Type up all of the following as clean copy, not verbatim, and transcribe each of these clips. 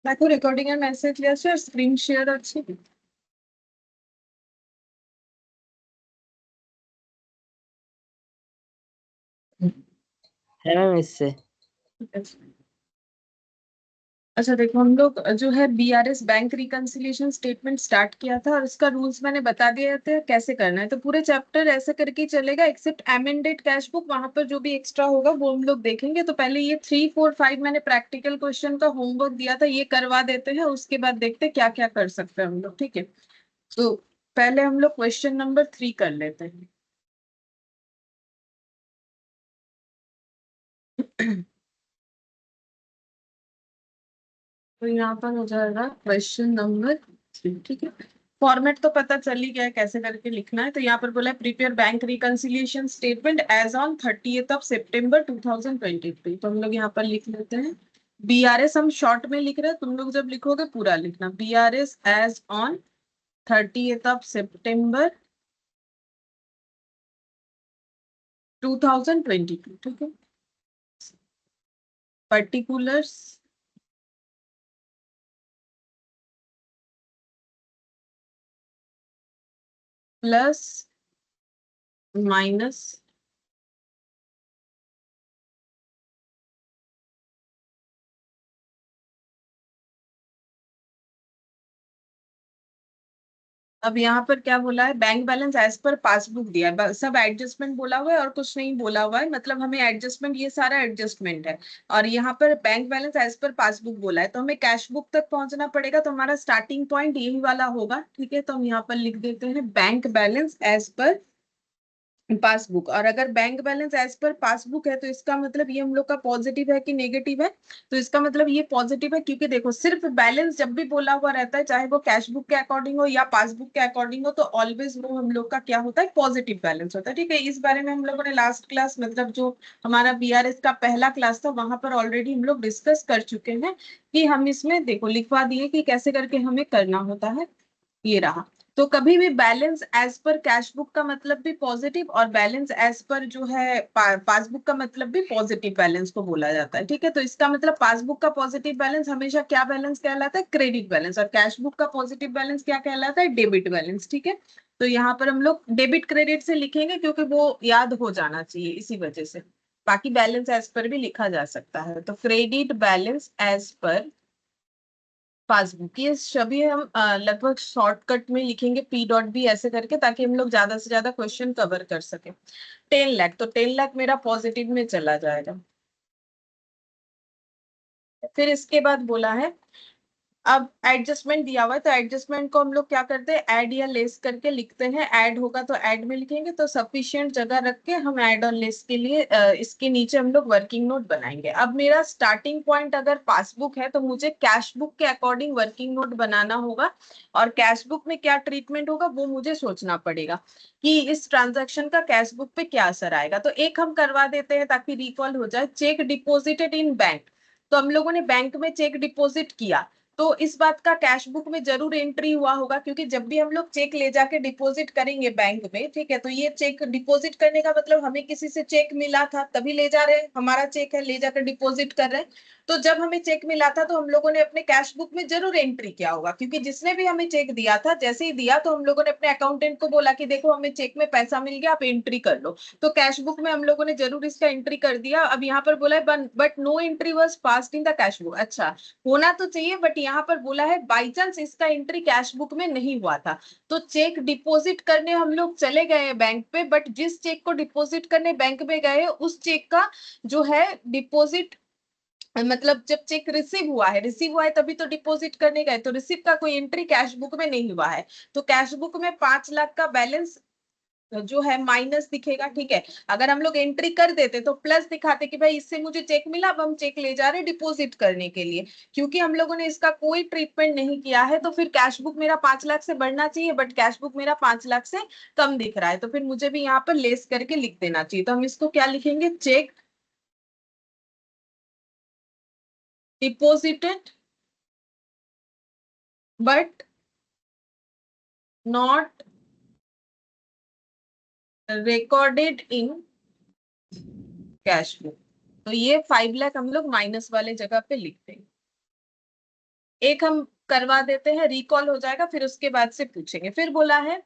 দেখো রেকর্ডিং এর মেসেজ আছে আর স্ক্রিন শেয়ার আছে। है मैम इससे। अच्छा देखो, हम लोग जो है BRS bank reconciliation statement start किया था और इसका रूल्स मैंने बता दिए थे कैसे करना है। तो पूरे चैप्टर ऐसे करके ही चलेगा एक्सेप्ट एमेंडेड कैश बुक, वहां पर जो भी एक्स्ट्रा होगा वो हम लोग देखेंगे। तो पहले ये 3, 4, 5 मैंने प्रैक्टिकल क्वेश्चन का होमवर्क दिया था, ये करवा देते हैं, उसके बाद देखते हैं क्या क्या कर सकते हैं हम लोग। ठीक है, तो पहले हम लोग क्वेश्चन नंबर 3 कर लेते हैं। तो यहाँ पर हो जाएगा क्वेश्चन नंबर 3। ठीक है, फॉर्मेट तो पता चल ही गया है कैसे करके लिखना है। तो यहाँ पर बोला है prepare bank reconciliation statement as on 30th of सितंबर 2023। तो हम लोग यहाँ पर लिख लेते हैं बीआरएस, हम शॉर्ट में लिख रहे हैं, तुम लोग जब लिखोगे पूरा लिखना। BRS as on 30th of सितंबर 2022। ठीक है, पर्टिकुलर्स प्लस माइनस अब यहाँ पर क्या बोला है, bank balance as per passbook दिया है, सब एडजस्टमेंट बोला हुआ है और कुछ नहीं बोला हुआ है, मतलब हमें एडजस्टमेंट, ये सारा एडजस्टमेंट है। और यहाँ पर bank balance as per passbook बोला है, तो हमें कैश बुक तक पहुंचना पड़ेगा। तो हमारा स्टार्टिंग पॉइंट यही वाला होगा। ठीक है, तो हम यहाँ पर लिख देते हैं bank balance as per passbook. और अगर bank balance as per passbook है तो इसका मतलब ये हम लोग का पॉजिटिव है कि नेगेटिव है। तो इसका मतलब ये पॉजिटिव है, क्योंकि देखो सिर्फ बैलेंस जब भी बोला हुआ रहता है, चाहे वो कैश बुक के अकॉर्डिंग हो या पासबुक के अकॉर्डिंग हो, तो ऑलवेज वो हम लोग का क्या होता है, पॉजिटिव बैलेंस होता है। ठीक है, इस बारे में हम लोगों ने लास्ट क्लास, मतलब जो हमारा बीआरएस का पहला क्लास था, वहां पर ऑलरेडी हम लोग डिस्कस कर चुके हैं कि हम इसमें देखो लिखवा दिए कि कैसे करके हमें करना होता है। ये रहा। तो कभी भी balance as per cash book का मतलब भी पॉजिटिव, और बैलेंस एज पर जो है पासबुक का मतलब भी पॉजिटिव बैलेंस को बोला जाता है। ठीक है, तो इसका मतलब पासबुक का पॉजिटिव बैलेंस हमेशा क्या बैलेंस कहलाता है, क्रेडिट बैलेंस, और कैश बुक का पॉजिटिव बैलेंस क्या कहलाता है, डेबिट बैलेंस। ठीक है, तो यहाँ पर हम लोग डेबिट क्रेडिट से लिखेंगे क्योंकि वो याद हो जाना चाहिए, इसी वजह से। बाकी बैलेंस एज पर भी लिखा जा सकता है। तो credit balance as per passbook, ये सभी हम लगभग शॉर्टकट में लिखेंगे पी डॉट बी ऐसे करके, ताकि हम लोग ज्यादा से ज्यादा क्वेश्चन कवर कर सके। 10 लाख, तो 10 लाख मेरा पॉजिटिव में चला जाएगा। फिर इसके बाद बोला है, अब एडजस्टमेंट दिया हुआ है, तो एडजस्टमेंट को हम लोग क्या करते हैं, ऐड या लेस करके लिखते हैं। ऐड होगा तो ऐड में लिखेंगे, तो सफिशिएंट जगह रख के हम ऐड और लेस के लिए इसके नीचे हम लोग वर्किंग नोट बनाएंगे। अब मेरा स्टार्टिंग पॉइंट अगर पासबुक है तो मुझे कैश बुक के अकॉर्डिंग वर्किंग नोट बनाना होगा, और कैश बुक में क्या ट्रीटमेंट होगा वो मुझे सोचना पड़ेगा कि इस ट्रांजैक्शन का कैश बुक पे क्या असर आएगा। तो एक हम करवा देते हैं ताकि रिकॉल हो जाए, चेक डिपोजिटेड इन बैंक। तो हम लोगों ने बैंक में चेक डिपॉजिट किया, तो इस बात का कैश बुक में जरूर एंट्री हुआ होगा, क्योंकि जब भी हम लोग चेक ले जाके डिपॉजिट करेंगे बैंक में, ठीक है, तो ये चेक डिपॉजिट करने का मतलब हमें किसी से चेक मिला था तभी ले जा रहे हैं, हमारा चेक है ले जाकर डिपॉजिट कर रहे हैं। तो जब हमें चेक मिला था तो हम लोगों ने अपने कैश बुक में जरूर एंट्री किया होगा, क्योंकि जिसने भी हमें चेक दिया था, जैसे ही दिया तो हम लोगों ने अपने अकाउंटेंट को बोला कि देखो हमें चेक में पैसा मिल गया, आप एंट्री कर लो। तो कैश बुक में हम लोगों ने जरूर इसका एंट्री कर दिया। अब यहाँ पर बोला है but no entry was passed in the cash book. अच्छा, होना तो चाहिए, बट यहाँ पर बोला है बाई चांस इसका एंट्री कैश बुक में नहीं हुआ था, तो चेक डिपॉजिट करने हम लोग चले गए बैंक पे, बट जिस चेक को डिपॉजिट करने बैंक में गए उस चेक का जो है डिपॉजिट, मतलब जब चेक रिसीव हुआ है तभी तो डिपॉजिट करने गए, तो रिसीव का कोई एंट्री कैश बुक में नहीं हुआ है। तो कैश बुक में 5 लाख का बैलेंस जो है माइनस दिखेगा। ठीक है, अगर हम लोग एंट्री कर देते तो प्लस दिखाते कि भाई इससे मुझे चेक मिला, अब हम चेक ले जा रहे हैं डिपॉजिट करने के लिए। क्योंकि हम लोगों ने इसका कोई ट्रीटमेंट नहीं किया है, तो फिर कैश बुक मेरा 5 लाख से बढ़ना चाहिए, बट कैश बुक मेरा 5 लाख से कम दिख रहा है, तो फिर मुझे भी यहाँ पर लेस करके लिख देना चाहिए। तो हम इसको क्या लिखेंगे, check deposited but not recorded in cash book. तो ये 5 लाख हम लोग माइनस वाले जगह पे लिख देंगे। एक हम करवा देते हैं, रिकॉल हो जाएगा, फिर उसके बाद से पूछेंगे। फिर बोला है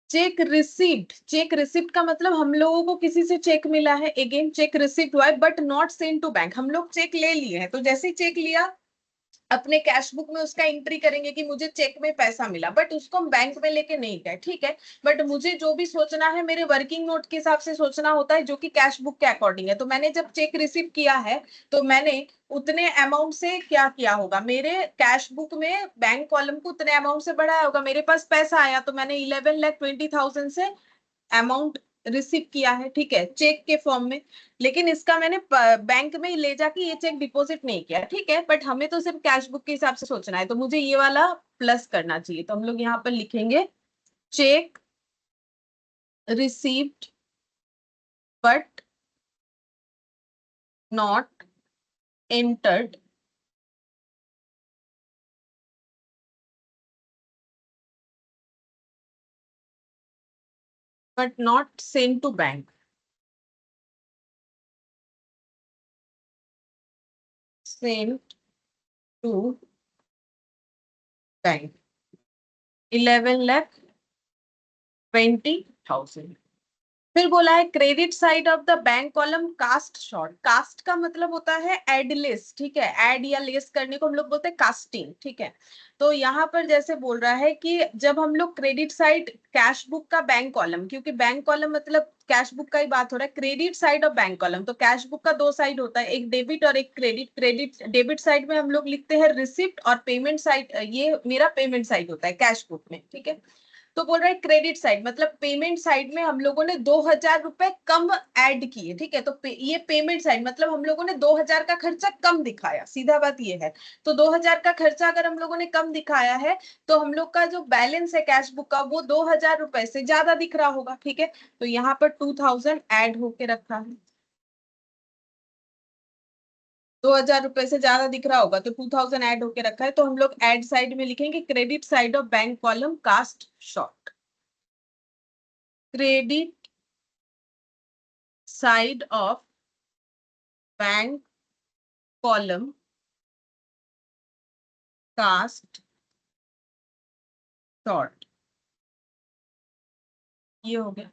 चेक रिसिप्ट। चेक रिसिप्ट का मतलब हम लोगों को किसी से चेक मिला है, अगेन चेक रिसिप्ट हुआ है but not send to bank. हम लोग चेक ले लिए हैं, तो जैसे ही चेक लिया अपने कैश बुक में उसका एंट्री करेंगे कि मुझे चेक में पैसा मिला, बट उसको हम बैंक में लेके नहीं गए, ठीक है। बट मुझे जो भी सोचना है मेरे वर्किंग नोट के हिसाब से सोचना होता है, जो कि कैश बुक के अकॉर्डिंग है। तो मैंने जब चेक रिसीव किया है तो मैंने उतने अमाउंट से क्या किया होगा, मेरे कैश बुक में बैंक कॉलम को उतने अमाउंट से बढ़ाया होगा। मेरे पास पैसा आया तो मैंने 11,20,000 से अमाउंट रिसीव किया है, ठीक है, चेक के फॉर्म में। लेकिन इसका मैंने बैंक में ले जाके ये चेक डिपॉजिट नहीं किया, ठीक है, बट हमें तो सिर्फ कैश बुक के हिसाब से सोचना है, तो मुझे ये वाला प्लस करना चाहिए। तो हम लोग यहाँ पर लिखेंगे cheque received but not entered but not send to bank. Send to bank 11,20,000। फिर बोला है credit side of the bank column cast short. Cast का मतलब होता है एड लेस, ठीक है, एड या लेस करने को हम लोग बोलते हैं कास्टिंग, ठीक है। तो यहाँ पर जैसे बोल रहा है कि जब हम लोग क्रेडिट साइड कैश बुक का बैंक कॉलम, क्योंकि बैंक कॉलम मतलब कैश बुक का ही बात हो रहा है, credit side of bank column, तो कैश बुक का दो साइड होता है, एक डेबिट और एक क्रेडिट। क्रेडिट डेबिट साइड में हम लोग लिखते हैं रिसिप्ट, और पेमेंट साइड, ये मेरा पेमेंट साइड होता है कैश बुक में, ठीक है। तो बोल रहा है क्रेडिट साइड मतलब पेमेंट साइड में हम लोगों ने 2,000 रुपए कम ऐड किए, ठीक है। तो ये पेमेंट साइड मतलब हम लोगों ने 2,000 का खर्चा कम दिखाया, सीधा बात ये है। तो 2,000 का खर्चा अगर हम लोगों ने कम दिखाया है तो हम लोग का जो बैलेंस है कैश बुक का वो 2,000 रुपए से ज्यादा दिख रहा होगा, ठीक है। तो यहाँ पर 2,000 ऐड होके रखा है, 2,000 रुपए से ज्यादा दिख रहा होगा तो 2,000 ऐड होके रखा है। तो हम लोग ऐड साइड में लिखेंगे credit side of bank column cast short. Credit side of bank column cast short, ये हो गया।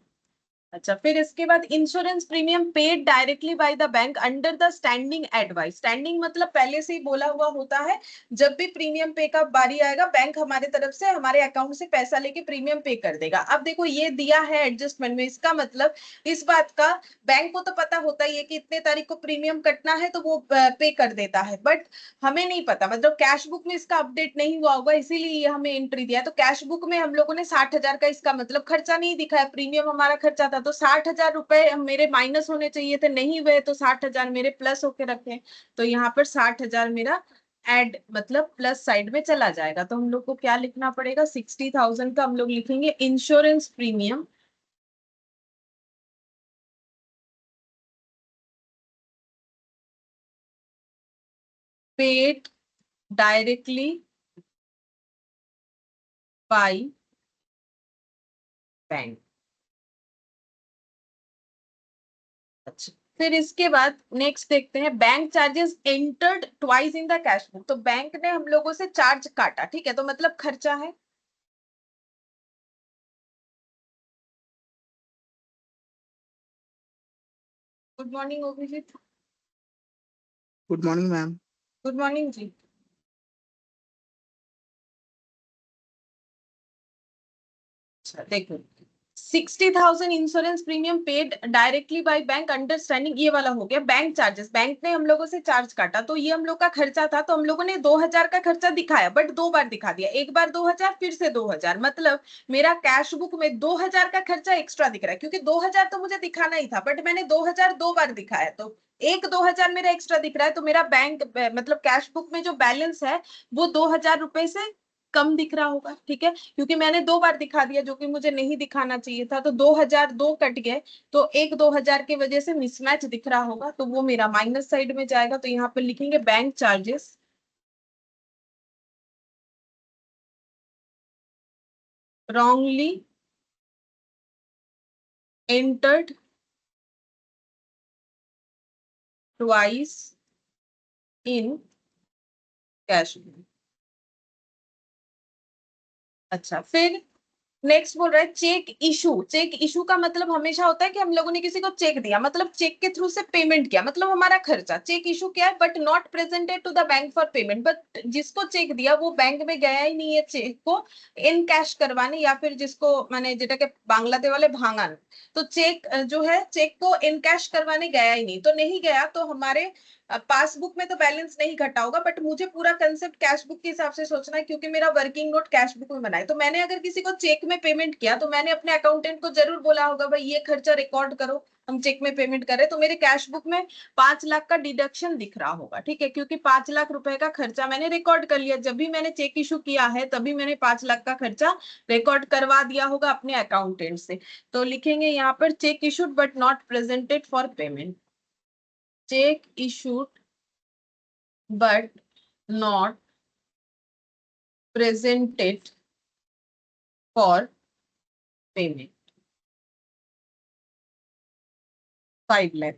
अच्छा, फिर इसके बाद insurance premium paid directly by the bank under the standing advice. Standing मतलब पहले से ही बोला हुआ होता है, जब भी प्रीमियम पे का बारी आएगा बैंक हमारे तरफ से हमारे अकाउंट से पैसा लेके प्रीमियम पे कर देगा। अब देखो ये दिया है एडजस्टमेंट में, इसका मतलब इस बात का बैंक को तो पता होता ही है कि इतने तारीख को प्रीमियम कटना है तो वो पे कर देता है, बट हमें नहीं पता, मतलब कैश बुक में इसका अपडेट नहीं हुआ होगा, इसीलिए ये हमें एंट्री दिया। तो कैश बुक में हम लोगों ने 60,000 का इसका मतलब खर्चा नहीं दिखाया, प्रीमियम हमारा खर्चा था, तो 60,000 रुपए मेरे माइनस होने चाहिए थे, नहीं हुए, तो 60,000 मेरे प्लस होके रखे। तो यहाँ पर 60,000 मेरा एड मतलब प्लस साइड में चला जाएगा। तो हम लोग को क्या लिखना पड़ेगा, 60,000 का हम लोग लिखेंगे insurance premium paid directly by bank. अच्छा, फिर इसके बाद नेक्स्ट देखते हैं bank charges entered twice in the cash book. तो बैंक ने हम लोगों से चार्ज काटा, ठीक है, तो मतलब खर्चा है। Good morning Abhijit. Good morning ma'am. Good morning ji. अच्छा देखो, 60,000 insurance premium paid directly by bank understanding, ये वाला हो गया बैंक चार्जेस, बैंक ने हम लोगों से चार्ज काटा, तो ये हम लोग का खर्चा था। तो हम लोगों ने 2,000 का खर्चा दिखाया, बट दो बार दिखा दिया, एक बार 2,000 फिर से 2,000, मतलब मेरा कैश बुक में 2,000 का खर्चा एक्स्ट्रा दिख रहा है, क्योंकि 2,000 तो मुझे दिखाना ही था, बट मैंने 2,000 दो बार दिखाया, तो एक 2,000 मेरा एक्स्ट्रा दिख रहा है। तो मेरा बैंक मतलब कैश बुक में जो बैलेंस है वो 2,000 रुपए से कम दिख रहा होगा, ठीक है, क्योंकि मैंने दो बार दिखा दिया जो कि मुझे नहीं दिखाना चाहिए था। तो 2,000 दो कट गए, तो एक 2,000 की वजह से मिसमैच दिख रहा होगा, तो वो मेरा माइनस साइड में जाएगा। तो यहाँ पर लिखेंगे bank charges wrongly entered twice in cash book। अच्छा, फिर नेक्स्ट बोल रहा है चेक इशू। चेक इशू का मतलब हमेशा होता है कि हम लोगों ने किसी को चेक दिया, मतलब चेक के थ्रू से पेमेंट किया, मतलब हमारा खर्चा। चेक इशू क्या है, but not presented to the bank for payment. But जिसको चेक दिया वो बैंक में गया ही नहीं है चेक को इन कैश करवाने, या फिर जिसको माने जेटाके बांग्लाते वाले भांगान, तो चेक जो है चेक को इन कैश करवाने गया ही नहीं, तो नहीं गया तो हमारे पासबुक में तो बैलेंस नहीं घटा होगा, बट मुझे पूरा कंसेप्ट कैश बुक के हिसाब से सोचना है, क्योंकि मेरा वर्किंग नोट कैश बुक में बना है। तो मैंने अगर किसी को चेक में पेमेंट किया तो मैंने अपने अकाउंटेंट को जरूर बोला होगा भाई ये खर्चा रिकॉर्ड करो, हम चेक में पेमेंट करें। तो मेरे कैश बुक में 5 लाख का डिडक्शन दिख रहा होगा, ठीक है, क्योंकि 5 लाख रुपए का खर्चा मैंने रिकॉर्ड कर लिया। जब भी मैंने चेक इशू किया है तभी मैंने 5 लाख का खर्चा रिकॉर्ड करवा दिया होगा अपने अकाउंटेंट से। तो लिखेंगे यहाँ पर check issued but not presented for payment. Check issued but not presented for payment, 5 lakh।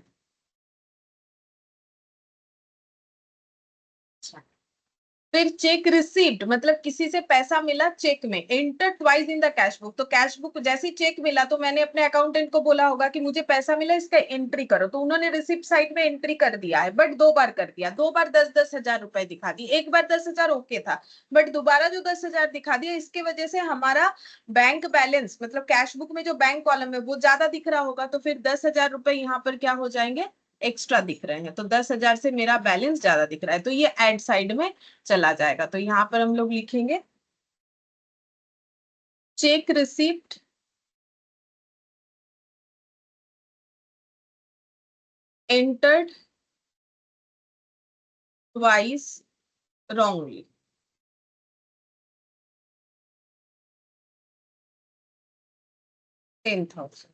फिर चेक रिसीव्ड मतलब किसी से पैसा मिला चेक में, enter twice in the cash book. तो कैश बुक जैसे चेक मिला तो मैंने अपने अकाउंटेंट को बोला होगा कि मुझे पैसा मिला, इसका एंट्री करो। तो उन्होंने रिसिप्ट साइड में एंट्री कर दिया है, बट 2 बार कर दिया। 2 बार 10-10 हजार रुपए दिखा दी, एक बार 10 हजार ओके था, बट दोबारा जो 10 हजार दिखा दिया, इसके वजह से हमारा बैंक बैलेंस मतलब कैश बुक में जो बैंक कॉलम है वो ज्यादा दिख रहा होगा। तो फिर 10 हजार रुपए यहाँ पर क्या हो जाएंगे, एक्स्ट्रा दिख रहे हैं। तो 10 हजार से मेरा बैलेंस ज्यादा दिख रहा है, तो ये एड साइड में चला जाएगा। तो यहां पर हम लोग लिखेंगे cheque receipt entered twice wrongly, 10,000।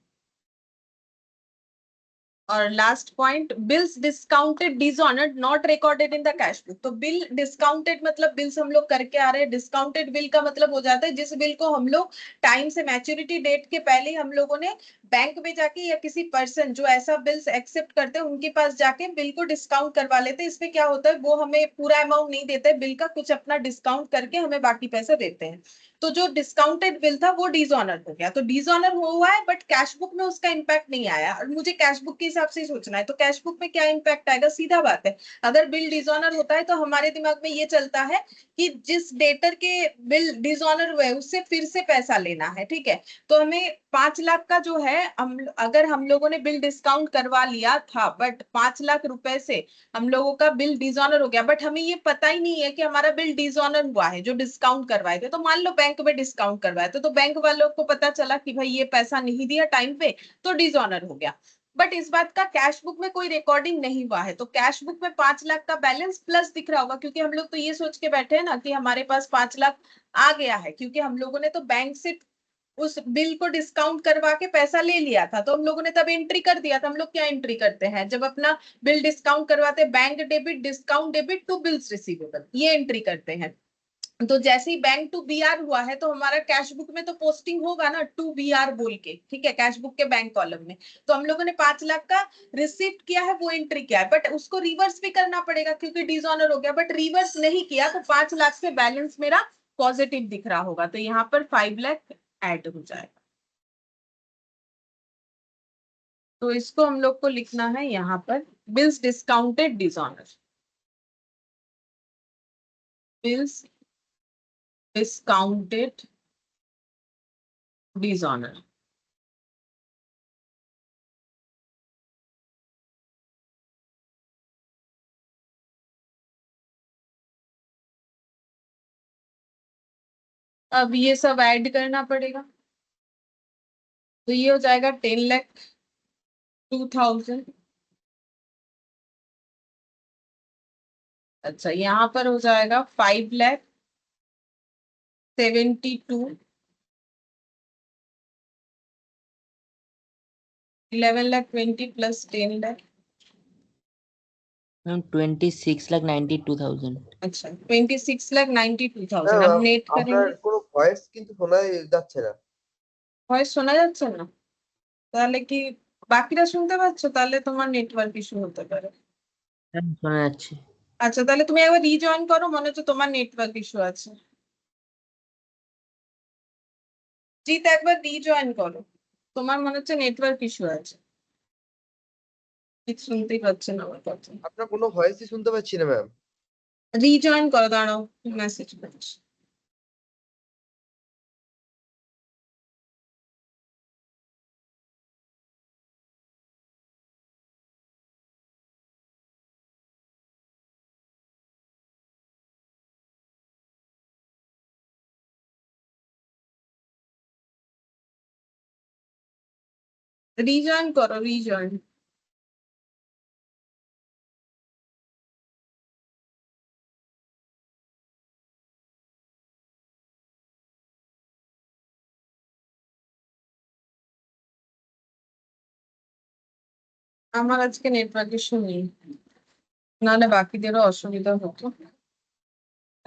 और last point bills discounted dishonoured not recorded in the cash book. तो बिल डिस्काउंटेड मतलब बिल्स हम लोग करके आ रहे हैं, डिस्काउंटेड बिल का मतलब हो जाता है जिस बिल को हम लोग टाइम से मैच्योरिटी डेट के पहले हम लोगों ने बैंक में जाके या किसी पर्सन जो ऐसा बिल्स एक्सेप्ट करते हैं उनके पास जाके बिल को डिस्काउंट करवा लेते हैं। इसमें क्या होता है, वो हमें पूरा अमाउंट नहीं देते बिल का, कुछ अपना डिस्काउंट करके हमें बाकी पैसा देते हैं। तो जो डिस्काउंटेड बिल था वो डिसऑनर हो गया, तो डिसऑनर हुआ है बट कैश बुक में उसका इंपैक्ट नहीं आया। और मुझे कैश बुक के हिसाब से सोचना है, तो कैश बुक में क्या इंपैक्ट आएगा, सीधा बात है। अगर बिल डिसऑनर होता है तो हमारे दिमाग में ये चलता है कि जिस डेटर के बिल डिसऑनर हुए उससे फिर से पैसा लेना है, ठीक है। तो हमें 5 लाख का जो है, अगर हम लोगों ने बिल डिस्काउंट करवा लिया था बट 5 लाख रुपए से हम लोगों का बिल डिसऑनर हो गया, बट हमें ये पता ही नहीं है कि हमारा बिल डिसऑनर हुआ है जो डिस्काउंट करवाए थे। तो मान लो बैंक में डिस्काउंट करवाए थे, तो बैंक वालों को पता चला कि भाई ये पैसा नहीं दिया टाइम पे, तो डिसऑनर हो गया। बट इस बात का कैश बुक में कोई रिकॉर्डिंग नहीं हुआ है, तो कैश बुक में 5 लाख का बैलेंस प्लस दिख रहा होगा, क्योंकि हम लोग तो ये सोच के बैठे हैं ना कि हमारे पास 5 लाख आ गया है, क्योंकि हम लोगों ने तो बैंक से उस बिल को डिस्काउंट करवा के पैसा ले लिया था। तो हम लोगों ने तब एंट्री कर दिया था। हम लोग क्या एंट्री करते हैं जब अपना बिल डिस्काउंट करवाते, bank debit discount debit to bills receivable, ये एंट्री करते हैं। तो जैसे ही बैंक टू बीआर हुआ है तो हमारा कैश बुक में तो पोस्टिंग होगा ना टू बीआर बोल के, ठीक है, कैश बुक के बैंक कॉलम में। तो हम लोगों ने 5 लाख का रिसिप्ट किया है, वो एंट्री किया है, बट उसको रिवर्स भी करना पड़ेगा क्योंकि डिसऑनर हो गया, बट रिवर्स नहीं किया तो 5 लाख से बैलेंस मेरा पॉजिटिव दिख रहा होगा। तो यहाँ पर 5 लाख ऐड हो जाएगा। तो इसको हम लोग को लिखना है यहाँ पर bills discounted dishonour, bills discounted dishonour. अब ये सब ऐड करना पड़ेगा, तो ये हो जाएगा 10,02,000। अच्छा, यहाँ पर हो जाएगा 5,72,000, 11,20,000 प्लस 10,00,000। मैम 26,92,000। अच्छा, 26,92,000। ম্যাম, अब नेट আপনার करेंगे। কোনো ভয়েস কিন্তু শোনা যাচ্ছে না। ভয়েস শোনা যাচ্ছে না? তাহলে কি বাকিরা শুনতে পাচ্ছ? তাহলে তোমার নেটওয়ার্ক ইস্যু হতে পারে। হ্যাঁ, শোনা যাচ্ছে। আচ্ছা, তাহলে তুমি একবার রিজয়েন করো, মনে হচ্ছে তোমার নেটওয়ার্ক ইস্যু আছে। জিত একবার রিজয়েন করো, তোমার মনে হচ্ছে নেটওয়ার্ক ইস্যু আছে, ঠিক শুনতেই পাচ্ছে না আমার কথা। আপনার কোনো ভয়েসই শুনতে পাচ্ছি না ম্যাম। রিজয়েন করো, দাঁড়াও মেসেজ করছি। রিজয়েন করো, রিজয়েন। আমার আজকে নেটওয়ার্ক ইস্যু নেই, नाले बाकीदेरो असुविधा होतो।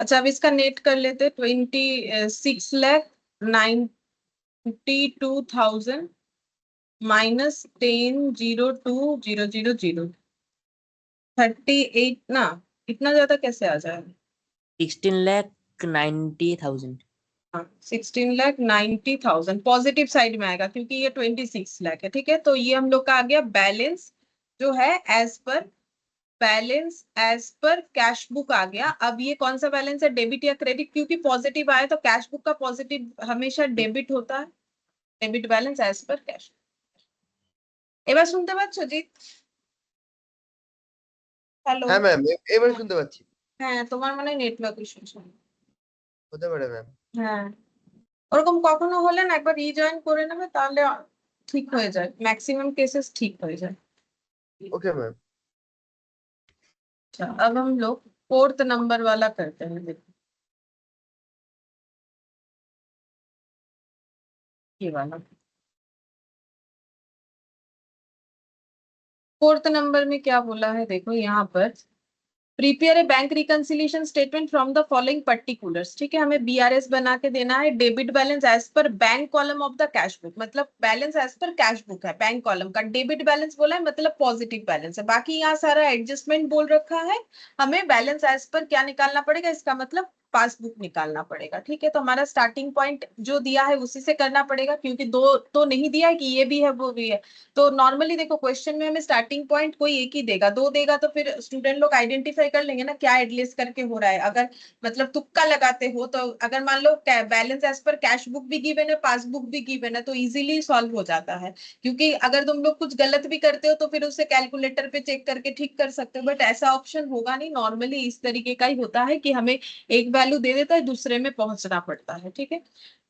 अच्छा अब इसका नेट कर लेते, 26,92,000 माइनस 10,02,000 38 ना, इतना ज्यादा कैसे आ जाए? 16,90,000। हाँ 16,90,000 पॉजिटिव साइड में आएगा क्योंकि ये 26 लाख है, ठीक है। तो ये हम लोग का आ गया बैलेंस जो है as per, balance as per cash book आ गया। अब ये कौन सा बैलेंस है, डेबिट या क्रेडिट? क्योंकि पॉजिटिव आया तो कैश बुक का पॉजिटिव हमेशा डेबिट होता है, debit balance as per cash. এবার শুনতে পাচ্ছো জিৎ? হ্যালো? হ্যাঁ ম্যাম, এবারে শুনতে পাচ্ছি। হ্যাঁ তোমার মানে নেটওয়ার্ক ইস্যু। হতে পারে ম্যাম। হ্যাঁ ওরকম কখনো হলে না একবার রিজয়েন করে নেবে, তাহলে ঠিক হয়ে যায়, ম্যাক্সিমাম केसेस ठीक हो जाए। Okay ma'am. अच्छा अब हम लोग फोर्थ नंबर वाला करते हैं, देखो ये वाला। फोर्थ नंबर में क्या बोला है, देखो यहाँ पर prepare a bank reconciliation statement from the following particulars, ठीक है। हमें बीआरएस बना के देना है, debit balance as per bank column of the cash book, मतलब balance as per cash book है बैंक कॉलम का, डेबिट बैलेंस बोला है मतलब पॉजिटिव बैलेंस है, बाकी यहाँ सारा एडजस्टमेंट बोल रखा है। हमें बैलेंस एज पर क्या निकालना पड़ेगा, इसका मतलब पासबुक निकालना पड़ेगा, ठीक है। तो हमारा स्टार्टिंग पॉइंट जो दिया है उसी से करना पड़ेगा, क्योंकि दो तो नहीं दिया है कि ये भी है वो भी है। तो नॉर्मली देखो क्वेश्चन में हमें स्टार्टिंग पॉइंट कोई एक ही देगा, दो देगा तो फिर स्टूडेंट लोग आइडेंटिफाई कर लेंगे ना क्या एडलिस्ट करके हो रहा है। अगर मतलब तुक्का लगाते हो तो अगर मान लो balance as per cash book भी गिवन है, पासबुक भी गिवन है, तो इजीली सॉल्व हो जाता है। क्योंकि अगर तुम लोग कुछ गलत भी करते हो तो फिर उसे कैलकुलेटर पे चेक करके ठीक कर सकते हो, बट ऐसा ऑप्शन होगा नहीं। नॉर्मली इस तरीके का ही होता है कि हमें एक वैल्यू दे देता है, दूसरे में पहुंचना पड़ता है, ठीक है।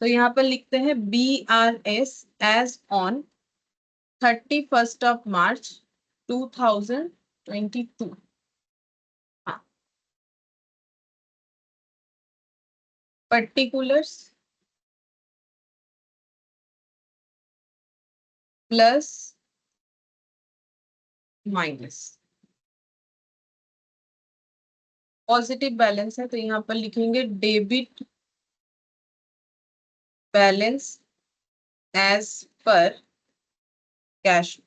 तो यहाँ पर लिखते हैं BRS as on 31st of March 2022। हाँ particulars plus minus positive balance है तो यहाँ पर लिखेंगे debit balance as per cash,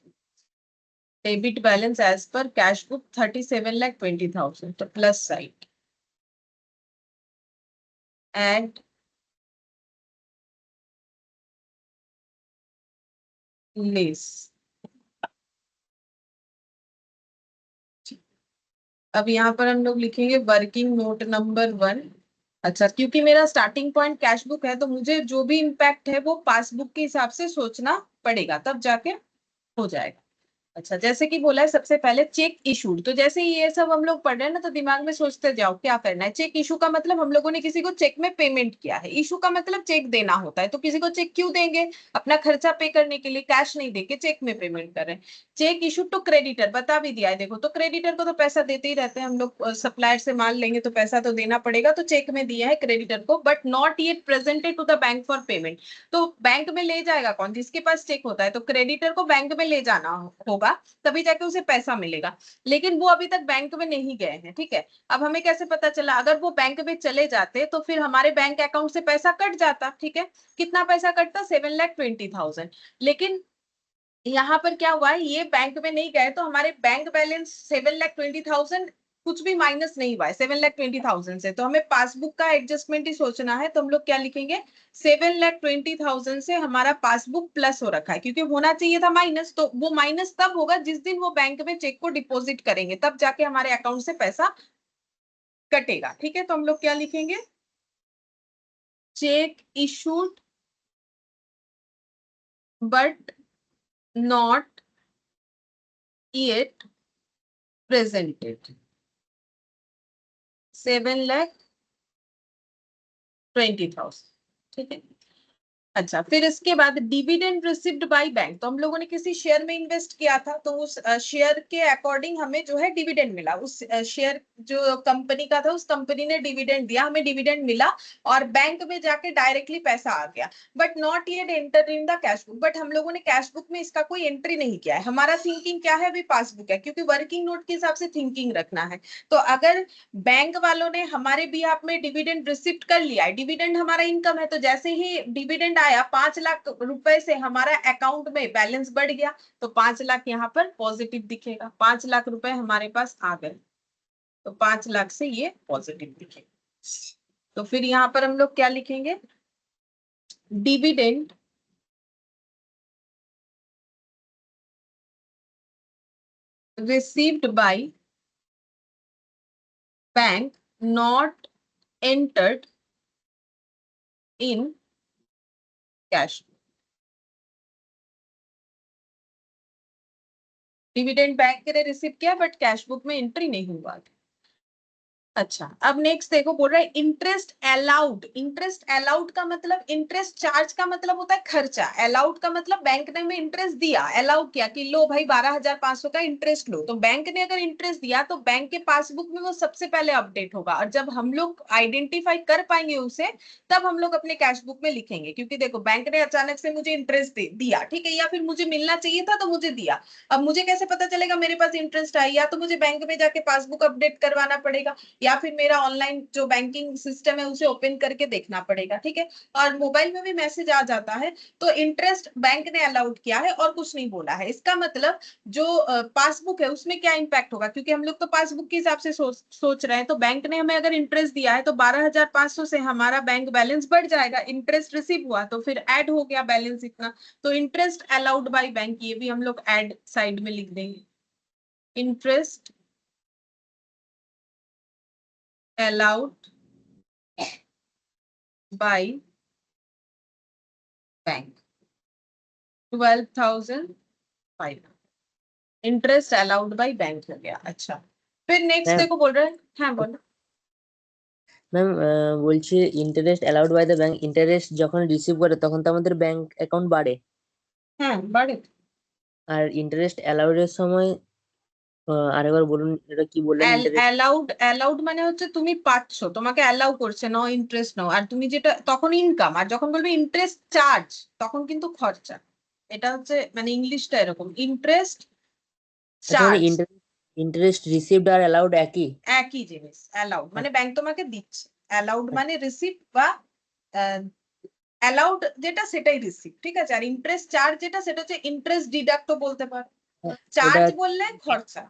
debit balance as per cash book 37,20,000, तो प्लस साइड एड लेस। अब यहाँ पर हम लोग लिखेंगे वर्किंग नोट नंबर 1। अच्छा क्योंकि मेरा स्टार्टिंग पॉइंट कैश बुक है तो मुझे जो भी इम्पैक्ट है वो पासबुक के हिसाब से सोचना पड़ेगा, तब जाके हो जाएगा। अच्छा जैसे कि बोला है सबसे पहले चेक इशूड, तो जैसे ये सब हम लोग पढ़ रहे हैं ना तो दिमाग में सोचते जाओ क्या करना है। चेक इशू का मतलब हम लोगों ने किसी को चेक में पेमेंट किया है, इशू का मतलब चेक देना होता है। तो किसी को चेक क्यों देंगे, अपना खर्चा पे करने के लिए, कैश नहीं देके चेक में पेमेंट कर रहे हैं। चेक इशू टू क्रेडिटर बता भी दिया है, देखो तो क्रेडिटर को तो पैसा देते ही रहते हैं हम लोग, सप्लायर से माल लेंगे तो पैसा तो देना पड़ेगा, तो चेक में दिया है क्रेडिटर को, but not yet presented to the bank for payment. तो बैंक में ले जाएगा कौन, जिसके पास चेक होता है, तो क्रेडिटर को बैंक में ले जाना होगा तभी जाके उसे पैसा मिलेगा, लेकिन वो अभी तक बैंक में नहीं गए हैं, ठीक है। अब हमें कैसे पता चला, अगर वो बैंक में चले जाते तो फिर हमारे बैंक अकाउंट से पैसा कट जाता, ठीक है। कितना पैसा कटता, 7,20,000। लेकिन यहाँ पर क्या हुआ है, ये बैंक में नहीं गए तो हमारे बैंक बैलेंस 7,20,000 कुछ भी माइनस नहीं हुआ है 7,20,000 से, तो हमें पासबुक का एडजस्टमेंट ही सोचना है। तो हम लोग क्या लिखेंगे, 7,20,000 से हमारा पासबुक प्लस हो रखा है, क्योंकि होना चाहिए था माइनस, तो वो माइनस तब होगा जिस दिन वो बैंक में चेक को डिपॉजिट करेंगे, तब जाके हमारे अकाउंट से पैसा कटेगा। ठीक है, तो हम लोग क्या लिखेंगे, check issued but not yet presented, 7,20,000। ठीक है, अच्छा, फिर इसके बाद डिविडेंड रिसीव्ड बाय बैंक, तो हम लोगों ने किसी शेयर में इन्वेस्ट किया था, तो उस शेयर के अकॉर्डिंग हमें जो है डिविडेंड मिला। उस शेयर जो कंपनी का था, उस कंपनी ने डिविडेंड दिया, हमें डिविडेंड मिला और बैंक में जाके डायरेक्टली पैसा आ गया। But not yet enter in the cash book, but हम लोगों ने कैश बुक में इसका कोई एंट्री नहीं किया है। हमारा थिंकिंग क्या है, अभी पासबुक है, क्योंकि वर्किंग नोट के हिसाब से थिंकिंग रखना है। तो अगर बैंक वालों ने हमारे बिहाफ में डिविडेंड रिसीव कर लिया है, डिविडेंड हमारा इनकम है, तो जैसे ही डिविडेंड आया 5 लाख रुपए से हमारा अकाउंट में बैलेंस बढ़ गया, तो 5 लाख यहाँ पर पॉजिटिव दिखेगा, 5 लाख रुपए हमारे पास आ गए, तो 5 लाख से ये पॉजिटिव दिखेगा। तो फिर यहाँ पर हम लोग क्या लिखेंगे, dividend received by bank not entered in cash. Dividend bank ने रिसीव किया बट कैश बुक में एंट्री नहीं हुआ। अच्छा, अब नेक्स्ट देखो, बोल रहा है इंटरेस्ट अलाउड। इंटरेस्ट अलाउड का मतलब, इंटरेस्ट चार्ज का मतलब होता है खर्चा, अलाउड का मतलब बैंक ने हमें इंटरेस्ट दिया, अलाउड किया कि लो भाई 12,500 का इंटरेस्ट लो। तो बैंक ने अगर इंटरेस्ट दिया तो बैंक के पासबुक में वो सबसे पहले अपडेट होगा, और जब हम लोग आइडेंटिफाई कर पाएंगे उसे, तब हम लोग अपने कैश बुक में लिखेंगे। क्योंकि देखो, बैंक ने अचानक से मुझे इंटरेस्ट दिया, ठीक है, या फिर मुझे मिलना चाहिए था तो मुझे दिया, अब मुझे कैसे पता चलेगा मेरे पास इंटरेस्ट आई, या तो मुझे बैंक में जाके पासबुक अपडेट करवाना पड़ेगा, या फिर मेरा ऑनलाइन जो बैंकिंग सिस्टम है उसे ओपन करके देखना पड़ेगा। ठीक है, और मोबाइल में भी मैसेज आ जाता है। तो इंटरेस्ट बैंक ने अलाउड किया है और कुछ नहीं बोला है, इसका मतलब जो पासबुक है उसमें क्या इंपैक्ट होगा, क्योंकि हम लोग तो पासबुक के हिसाब से सोच रहे हैं। तो बैंक ने हमें अगर इंटरेस्ट दिया है तो 12,500 से हमारा बैंक बैलेंस बढ़ जाएगा, इंटरेस्ट रिसीव हुआ तो फिर ऐड हो गया बैलेंस इतना, तो इंटरेस्ट अलाउड बाय बैंक, ये भी हम लोग ऐड साइड में लिख देंगे, interest allowed by bank 12,500, interest allowed by bank हो गया। अच्छा, फिर नेक्स्ट मैम देखो, बोल रहे हैं, हाँ बोलो। ম্যাম বলছি interest allowed by the bank, interest যখন রিসিভ করে তখন তো আমাদের ব্যাংক অ্যাকাউন্ট বাড়ে, হ্যাঁ বাড়ে। আর ইন্টারেস্ট অ্যালাউড এর সময় আরেকবার বলুন এটা কি বললেন, ইন্টারেস্ট অ্যালাউড, অ্যালাউড মানে হচ্ছে তুমি পাচ্ছ, তোমাকে অ্যালাউ করছে, নো ইন্টারেস্ট নো, আর তুমি যেটা তখন ইনকাম, আর যখন বলবে ইন্টারেস্ট চার্জ তখন কিন্তু খরচা। এটা হচ্ছে মানে ইংলিশটা এরকম, ইন্টারেস্ট আচ্ছা মানে চার্জ ইন্টারেস্ট রিসিভড আর অ্যালাউড একই? একই জিনিস। অ্যালাউড মানে ব্যাংক তোমাকে দিচ্ছে, অ্যালাউড মানে রিসিভ বা অ্যালাউড যেটা সেটাই রিসিভ, ঠিক আছে। আর ইন্টারেস্ট চার্জ যেটা, সেটা হচ্ছে ইন্টারেস্ট ডিডাক্টও বলতে পারো, চার্জ ওটা বললে খরচা।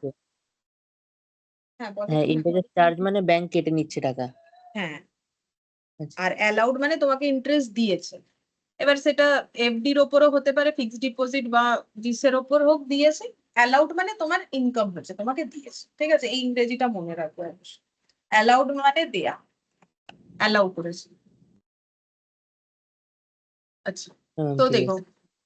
হ্যাঁ বলো। হ্যাঁ, ইন্টারেস্ট চার্জ মানে ব্যাংক কেটে নিচ্ছে টাকা। হ্যাঁ, আচ্ছা আর অ্যালাউড মানে তোমাকে ইন্টারেস্ট দিয়েছে। এবার সেটা এফডির ওপরও হতে পারে, ফিক্সড ডিপোজিট বা জিসের ওপর হোক দিয়েছে। অ্যালাউড মানে তোমার ইনকাম হচ্ছে, তোমাকে দিয়েছে, ঠিক আছে, এই ইংরেজিটা মনে রাখবো। অ্যালাউড মানে দেয়া, অ্যালাউ করেছে। अच्छा, तो ঠিক देखो, আছে।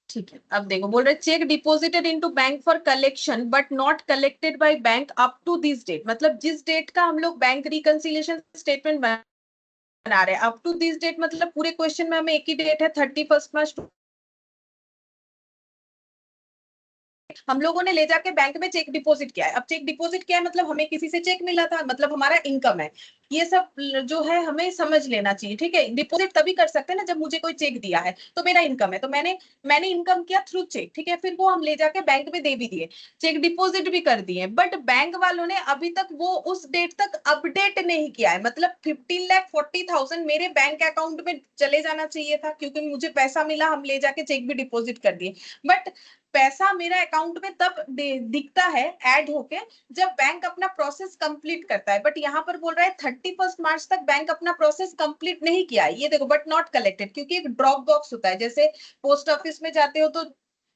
ठीक है, अब देखो, बोल रहे cheque deposited into bank for collection but not collected by bank up to this date, मतलब जिस डेट का हम लोग बैंक रिकंसिलिएशन स्टेटमेंट बना रहे हैं, अप टू दिस डेट मतलब पूरे क्वेश्चन में हमें एक ही डेट है 31 मार्च। हम लोगों ने ले जाके बैंक में चेक डिपॉजिट किया है। अब चेक डिपॉजिट किया है मतलब हमें किसी से चेक मिला था, मतलब हमारा इनकम है। ये सब जो है हमें समझ लेना चाहिए, ठीक है। डिपॉजिट तभी कर सकते हैं ना जब मुझे कोई चेक दिया है, तो मेरा इनकम है, तो मैंने इनकम किया थ्रू चेक, ठीक है। फिर वो हम ले जाके बैंक में दे भी दिए, चेक डिपॉजिट भी कर दिए, बट बैंक वालों ने अभी तक वो उस डेट तक अपडेट नहीं किया है। मतलब 15,40,000 मेरे बैंक अकाउंट में चले जाना चाहिए था, क्योंकि मुझे पैसा मिला, हम ले जाके चेक भी डिपॉजिट कर दिए, बट पैसा मेरा अकाउंट में तब दिखता है ऐड होके जब बैंक अपना प्रोसेस कंप्लीट करता है। बट यहाँ पर बोल रहा है 31 मार्च तक बैंक अपना प्रोसेस कंप्लीट नहीं किया है, ये देखो, बट नॉट कलेक्टेड, क्योंकि एक ड्रॉप बॉक्स होता है, जैसे पोस्ट ऑफिस में जाते हो तो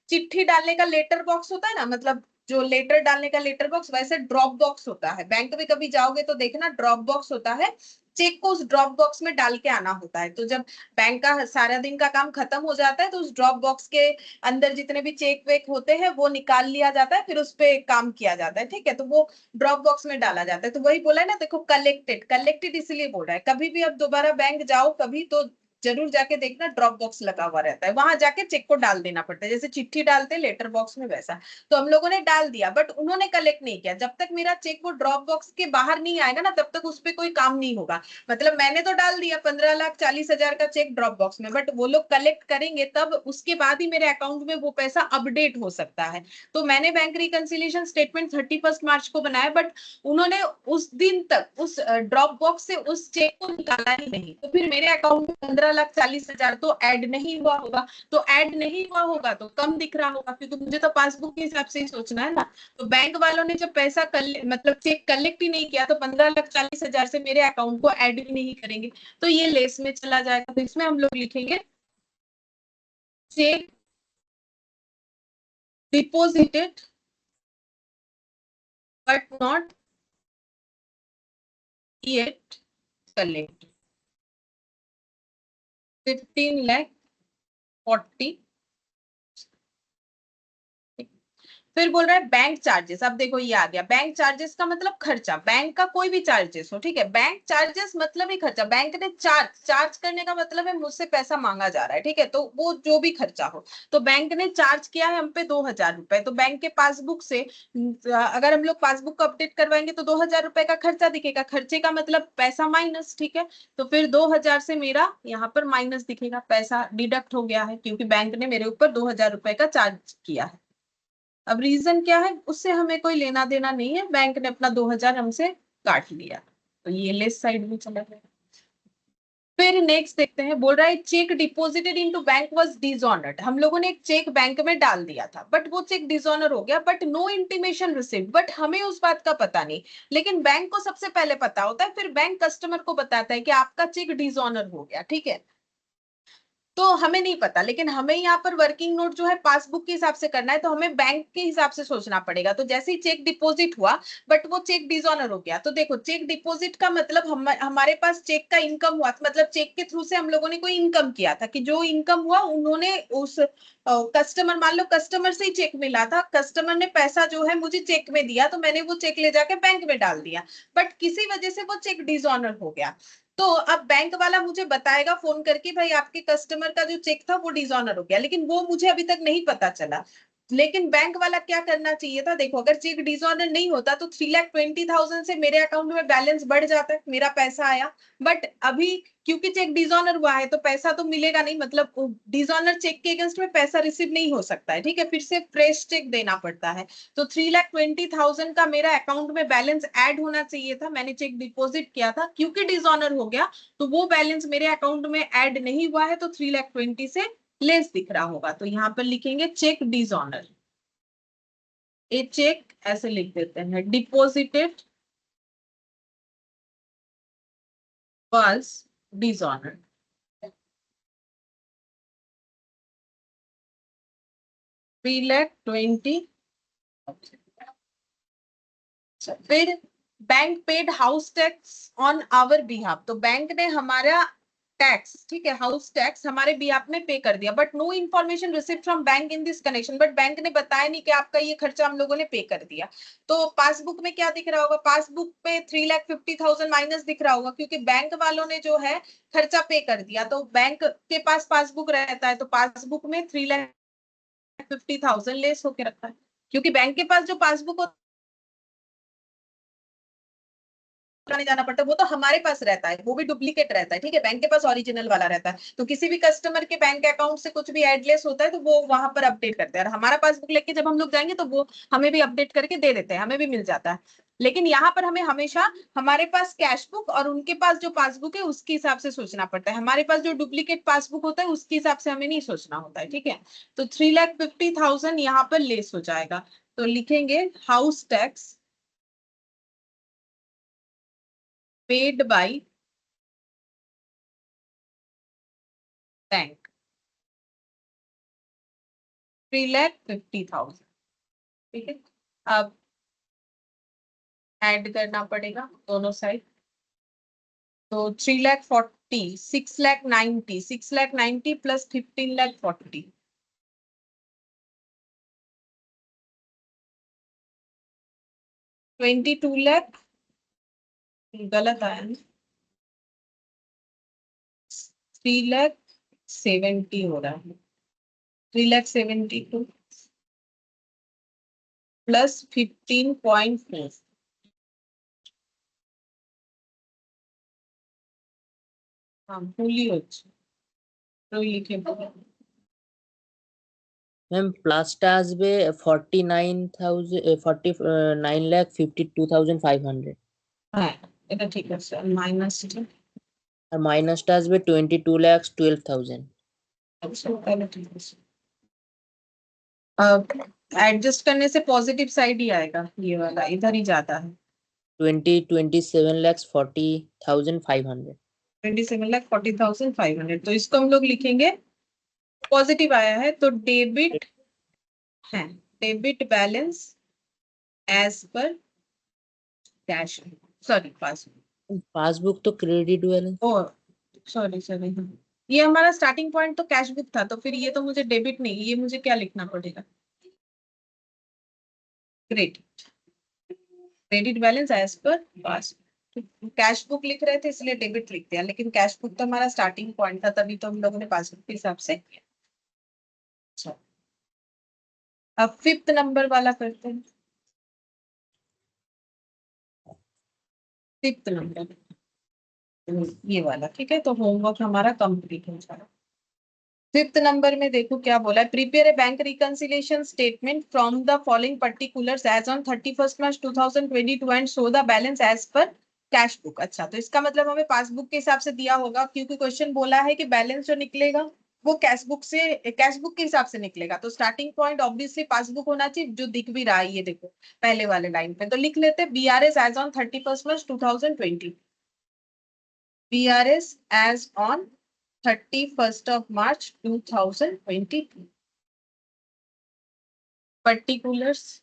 चिट्ठी डालने का लेटर बॉक्स होता है ना, मतलब जो लेटर डालने का लेटर बॉक्स, वैसे ड्रॉप बॉक्स होता है। बैंक में कभी जाओगे तो देखना ड्रॉप बॉक्स होता है, चेक को उस ड्रॉप बॉक्स में डाल के आना होता है। तो जब बैंक का सारा दिन का काम खत्म हो जाता है तो उस ड्रॉप बॉक्स के अंदर जितने भी चेक वेक होते हैं वो निकाल लिया जाता है, फिर उस पे काम किया जाता है, ठीक है। तो वो ड्रॉप बॉक्स में डाला जाता है। तो वही बोला है ना, देखो कलेक्टेड, कलेक्टेड इसलिए बोल रहा है। कभी भी अब दोबारा बैंक जाओ कभी तो जरूर जाके देखना ड्रॉप बॉक्स लगा हुआ रहता है, वहां जाके चेक को डाल देना पड़ता है, जैसे चिट्ठी डालते लेटर बॉक्स में वैसा। तो हम लोगों ने डाल दिया बट उन्होंने कलेक्ट नहीं किया। जब तक मेरा चेक वो ड्रॉप बॉक्स के बाहर नहीं आएगा ना तब तक उस पर कोई काम नहीं होगा। मतलब मैंने तो डाल दिया 15,40,000 का चेक ड्रॉप बॉक्स में, बट वो लोग कलेक्ट करेंगे तब उसके बाद ही मेरे अकाउंट में वो पैसा अपडेट हो सकता है। तो मैंने बैंक रिकंसिलिएशन स्टेटमेंट 31 मार्च को बनाया, बट उन्होंने उस दिन तक उस ड्रॉप बॉक्स से उस चेक को निकाला ही नहीं। तो फिर मेरे अकाउंट में 15,40,000 तो ऐड नहीं हुआ होगा। तो ऐड नहीं हुआ होगा तो कम दिख रहा होगा, क्योंकि मुझे तो पासबुक के हिसाब से ही सोचना है ना। तो बैंक वालों ने जब पैसा मतलब चेक कलेक्ट ही नहीं किया तो 15,40,000 से मेरे अकाउंट को ऐड भी नहीं करेंगे, तो ये लेस में चला जाएगा। तो इसमें हम लोग लिखेंगे check deposited but not yet collected 15,40,000। फिर बोल रहा है बैंक चार्जेस। अब देखो ये आ गया, बैंक चार्जेस का मतलब खर्चा, बैंक का कोई भी चार्जेस हो, ठीक है। बैंक चार्जेस मतलब ही खर्चा, बैंक ने चार्ज करने का मतलब है मुझसे पैसा मांगा जा रहा है, ठीक है। तो वो जो भी खर्चा हो, तो बैंक ने चार्ज किया है हम पे 2,000 रुपए, तो बैंक के पासबुक से अगर हम लोग पासबुक को अपडेट करवाएंगे तो 2,000 रुपए का खर्चा दिखेगा, खर्चे का मतलब पैसा माइनस, ठीक है। तो फिर 2,000 से मेरा यहाँ पर माइनस दिखेगा, पैसा डिडक्ट हो गया है क्योंकि बैंक ने मेरे ऊपर 2,000 रुपए का चार्ज किया है। अब रीजन क्या है, उससे हमें कोई लेना देना नहीं है, बैंक ने अपना 2,000 हमसे काट लिया, तो ये लेस साइड में चला गया। फिर नेक्स्ट देखते हैं, बोल रहा है check deposited into bank was dishonoured. हम लोगों ने एक चेक बैंक में डाल दिया था बट वो चेक डिसऑनर हो गया, but no intimation received, but हमें उस बात का पता नहीं। लेकिन बैंक को सबसे पहले पता होता है, फिर बैंक कस्टमर को बताता है कि आपका चेक डिसऑनर हो गया, ठीक है। तो हमें नहीं पता, लेकिन हमें यहाँ पर वर्किंग नोट जो है पासबुक के हिसाब से करना है, तो हमें बैंक के हिसाब से सोचना पड़ेगा। तो जैसे ही चेक डिपॉजिट हुआ बट वो चेक डिसऑनर हो गया, तो देखो चेक डिपॉजिट का मतलब हमारे पास चेक का इनकम हुआ, मतलब चेक के थ्रू से हम लोगों ने कोई इनकम किया था, कि जो इनकम हुआ उन्होंने उस कस्टमर, मान लो कस्टमर से ही चेक मिला था, कस्टमर ने पैसा जो है मुझे चेक में दिया, तो मैंने वो चेक ले जाके बैंक में डाल दिया, बट किसी वजह से वो चेक डिसऑनर हो गया। तो अब बैंक वाला मुझे बताएगा फोन करके, भाई आपके कस्टमर का जो चेक था वो डिसऑनर हो गया, लेकिन वो मुझे अभी तक नहीं पता चला। लेकिन बैंक वाला क्या करना चाहिए था, देखो अगर चेक डिसऑनर नहीं होता तो 3,20,000 से मेरे अकाउंट में बैलेंस बढ़ जाता है, मेरा पैसा आया। बट अभी क्योंकि चेक डिसऑनर हुआ है तो पैसा तो मिलेगा नहीं, मतलब डिसऑनर चेक के अगेंस्ट में पैसा रिसीव नहीं हो सकता है, ठीक है, फिर से फ्रेश चेक देना पड़ता है। तो 3,20,000 का मेरा अकाउंट में बैलेंस ऐड होना चाहिए था, मैंने चेक डिपॉजिट किया था, क्योंकि डिसऑनर हो गया तो वो बैलेंस मेरे अकाउंट में ऐड नहीं हुआ है, तो 3,20,000 से लेस दिख रहा होगा। तो यहाँ पर लिखेंगे चेक डिसऑनर, ए चेक ऐसे लिख देते हैं, डिपॉजिटेड was dishonored। 3,20,000। फिर bank paid house tax on our behalf, तो बैंक ने हमारा टैक्स, ठीक है, हाउस टैक्स हमारे बिहाफ में पे कर दिया, but no information received from bank in this connection, but bank ने बताया नहीं कि आपका ये खर्चा हम लोगों ने पे कर दिया। तो पासबुक में क्या दिख रहा होगा, पासबुक पे 3,50,000 माइनस दिख रहा होगा, क्योंकि बैंक वालों ने जो है खर्चा पे कर दिया। तो बैंक के पास पासबुक रहता है तो पासबुक में 3,50,000 लेस होके रखा है, क्योंकि बैंक के पास जो पासबुक जाना पड़ता है वो तो हमारे पास रहता है, वो भी डुप्लीकेट रहता है, ठीक है, बैंक के पास ओरिजिनल वाला रहता है। तो किसी भी कस्टमर के बैंक अकाउंट से कुछ भी एडलेस होता है तो वो वहां पर अपडेट करते हैं, और हमारा पासबुक लेके जब हम लोग जाएंगे तो वो हमें भी अपडेट करके दे देते हैं, हमें भी मिल जाता है। लेकिन यहाँ पर हमें हमेशा हमारे पास कैश बुक और उनके पास जो पासबुक है उसके हिसाब से सोचना पड़ता है। हमारे पास जो डुप्लीकेट पासबुक होता है उसके हिसाब से हमें नहीं सोचना होता है, ठीक है। तो 3,50,000 यहाँ पर लेस हो जाएगा, तो लिखेंगे house tax paid by bank 3,50,000, ठीक है। अब ऐड करना पड़ेगा दोनों साइड, तो 3,40,000, 6,90,000, 6,90,000 प्लस 15,40,000, 22 लाख, गलत आया ना, 3,70,000 हो रहा है, 3,72,000 प्लस 15.4, हाँ भूली লিখে ম্যাম প্লাসটা আসবে 49,52,500 হ্যাঁ এটা ঠিক আছে, মাইনাসটা আর মাইনাসটা আসবে 22,12,000। अच्छा पहले ठीक है। अब एडजस्ट करने से पॉजिटिव साइड ही आएगा, ये वाला इधर ही जाता है, 27,40,500। 27,40,500, तो इसको हम लोग लिखेंगे पॉजिटिव आया है तो डेबिट है, debit balance as per cash, sorry passbook तो credit balance. Oh sorry sorry, ये हमारा स्टार्टिंग पॉइंट तो कैश बुक था, तो फिर ये तो मुझे डेबिट नहीं, ये मुझे क्या लिखना पड़ेगा, क्रेडिट, क्रेडिट बैलेंस एज पर पास। कैश बुक लिख रहे थे इसलिए डेबिट लिख दिया, लेकिन कैश बुक तो हमारा स्टार्टिंग पॉइंट था, तभी तो हम लोगों ने पासबुक के हिसाब से किया। अच्छा, अब 5th नंबर वाला करते हैं, 5th नंबर ये वाला, ठीक है। तो होमवर्क हमारा कंप्लीट हो जाएगा। 5th नंबर में देखो क्या बोला है, prepare a bank reconciliation statement from the following particulars as on 31st March 2022 and show the balance as per cash book. अच्छा, तो इसका मतलब हमें पासबुक के हिसाब से दिया होगा, क्योंकि क्वेश्चन बोला है कि बैलेंस जो निकलेगा वो कैश बुक के हिसाब से निकलेगा, तो स्टार्टिंग पॉइंट ऑब्वियसली पासबुक होना चाहिए, जो दिख भी रहा है ये देखो पहले वाले लाइन पे। तो लिख लेते हैं BRS as on 31st March 2020, BRS as on 31st of March 2022. Particulars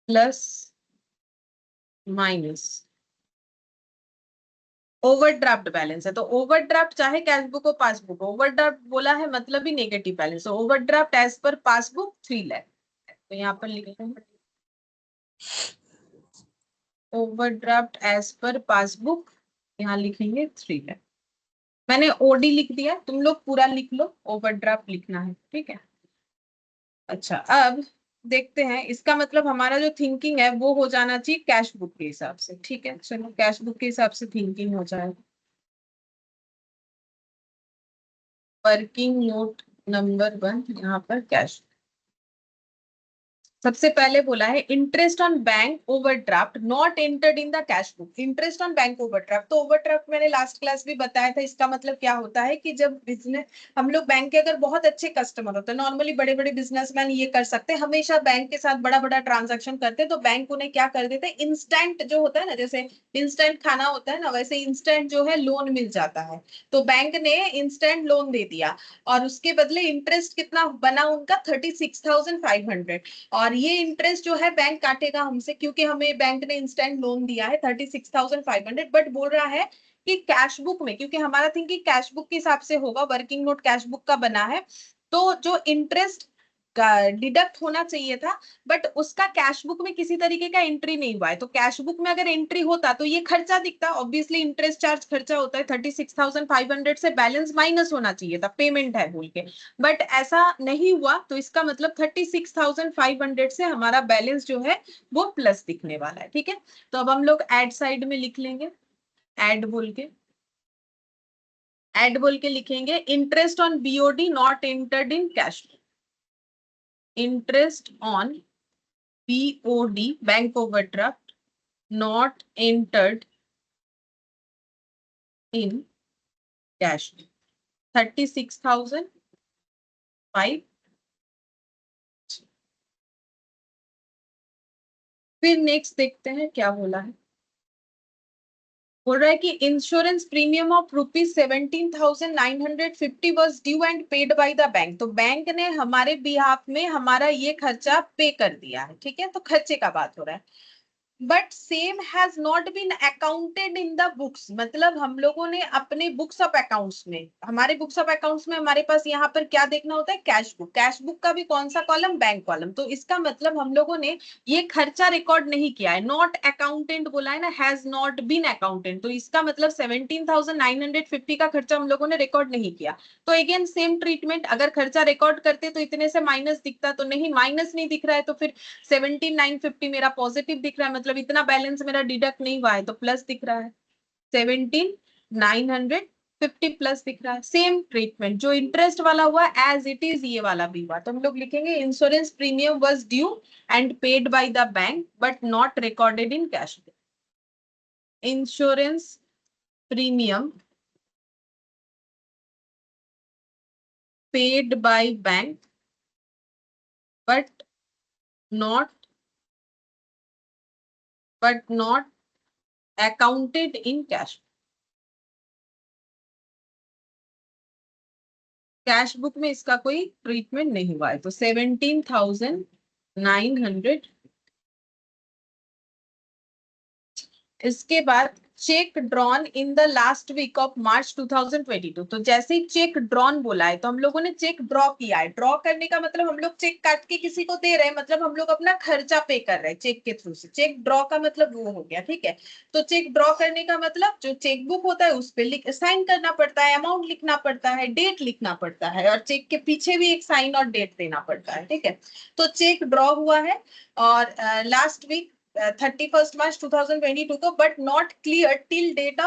plus minus overdraft balance है, तो ओवरड्राफ्ट चाहे कैश बुक हो पासबुक, ओवरड्राफ्ट बोला है मतलब ही नेगेटिव बैलेंस, तो overdraft as per passbook 3 lakh, तो यहाँ पर लिखते हैं ओवरड्राफ्ट एज पर पासबुक, यहाँ लिखेंगे 3 लाख। मैंने ओडी लिख दिया, तुम लोग पूरा लिख लो, ओवरड्राफ्ट लिखना है, ठीक है। अच्छा, अब देखते हैं, इसका मतलब हमारा जो थिंकिंग है वो हो जाना चाहिए कैश बुक के हिसाब से, ठीक है। चलो कैश बुक के हिसाब से थिंकिंग हो जाए। वर्किंग नोट नंबर 1 यहाँ पर कैश, सबसे पहले बोला है interest on bank overdraft not entered in the cash book. Interest on bank overdraft, तो ओवरड्राफ्ट मैंने लास्ट क्लास भी बताया था, इसका मतलब क्या होता है कि जब बिजनेस, हम लोग बैंक के अगर बहुत अच्छे कस्टमर होते हैं, नॉर्मली बड़े बड़े बिजनेसमैन ये कर सकते हैं, हमेशा बैंक के साथ बड़ा बड़ा ट्रांजेक्शन करते हैं, तो बैंक उन्हें क्या कर देते हैं, इंस्टेंट जो होता है ना, जैसे इंस्टेंट खाना होता है ना, वैसे इंस्टेंट जो है लोन मिल जाता है, तो बैंक ने इंस्टेंट लोन दे दिया और उसके बदले इंटरेस्ट कितना बना उनका 36,500, और ये इंटरेस्ट जो है बैंक काटेगा हमसे, क्योंकि हमें बैंक ने इंस्टेंट लोन दिया है 36,500, बट बोल रहा है कि कैश बुक में, क्योंकि हमारा थिंकिंग कैश बुक के हिसाब से होगा, वर्किंग नोट कैश बुक का बना है, तो जो इंटरेस्ट डिडक्ट होना चाहिए था, बट उसका कैश बुक में किसी तरीके का एंट्री नहीं हुआ है, तो कैश बुक में अगर एंट्री होता तो ये खर्चा दिखता, ऑब्वियसली इंटरेस्ट चार्ज खर्चा होता है, 36,500 से बैलेंस माइनस होना चाहिए था, पेमेंट है बोल के, बट ऐसा नहीं हुआ, तो इसका मतलब 36,500 से हमारा बैलेंस जो है वो प्लस दिखने वाला है, ठीक है। तो अब हम लोग एड साइड में लिख लेंगे, एड बोल के लिखेंगे interest on BOD not entered in cash book, interest on BOD, bank overdraft, not entered in cash. 36,005. फिर नेक्स्ट देखते हैं क्या बोला है। बोल रहा है कि insurance premium of ₹17,950 was due and paid by the bank. तो बैंक ने हमारे बिहाफ में हमारा ये खर्चा पे कर दिया है, ठीक है, तो खर्चे का बात हो रहा है। But same has not been accounted in the books, मतलब हम लोगों ने अपने बुक्स ऑफ अकाउंट्स में, हमारे बुक्स ऑफ अकाउंट्स में हमारे पास यहाँ पर क्या देखना होता है, कैश बुक। कैश बुक का भी कौन सा कॉलम, बैंक कॉलम। तो इसका मतलब हम लोगों ने ये खर्चा रिकॉर्ड नहीं किया है। नॉट अकाउंटेंट बोला है ना, हैज नॉट बीन अकाउंटेंट, तो इसका मतलब 17,950 का खर्चा हम लोगों ने रिकॉर्ड नहीं किया। तो अगेन सेम ट्रीटमेंट, अगर खर्चा रिकॉर्ड करते तो इतने से माइनस दिखता, तो नहीं, माइनस नहीं दिख रहा है, तो फिर 17,950 मेरा पॉजिटिव दिख रहा है, मतलब इतना बैलेंस मेरा डिडक्ट नहीं हुआ है, तो प्लस दिख रहा है। 17,950 प्लस दिख रहा है। सेम ट्रीटमेंट जो इंटरेस्ट वाला हुआ एज इट इज ये वाला भी हुआ। तो हम लोग लिखेंगे insurance premium was due and paid by the bank but not recorded in cash book. Insurance premium paid by bank but not accounted in cash. Cash book में इसका कोई ट्रीटमेंट नहीं हुआ है, तो 17,900। इसके बाद cheque drawn in the last week of March 2022। तो जैसे ही चेक ड्रॉन बोला है तो हम लोगों ने चेक ड्रॉ किया है। ड्रॉ करने का मतलब हम लोग चेक काट के किसी को दे रहे हैं, मतलब हम लोग अपना खर्चा पे कर रहे हैं चेक के थ्रू से। चेक ड्रॉ का मतलब वो हो गया, ठीक है। तो चेक ड्रॉ करने का मतलब जो चेक बुक होता है उस पर साइन करना पड़ता है, अमाउंट लिखना पड़ता है, डेट लिखना पड़ता है, और चेक के पीछे भी एक साइन और डेट देना पड़ता है, ठीक है। तो चेक ड्रॉ हुआ है और लास्ट वीक 31 मार्च 2022 को, but not clear till date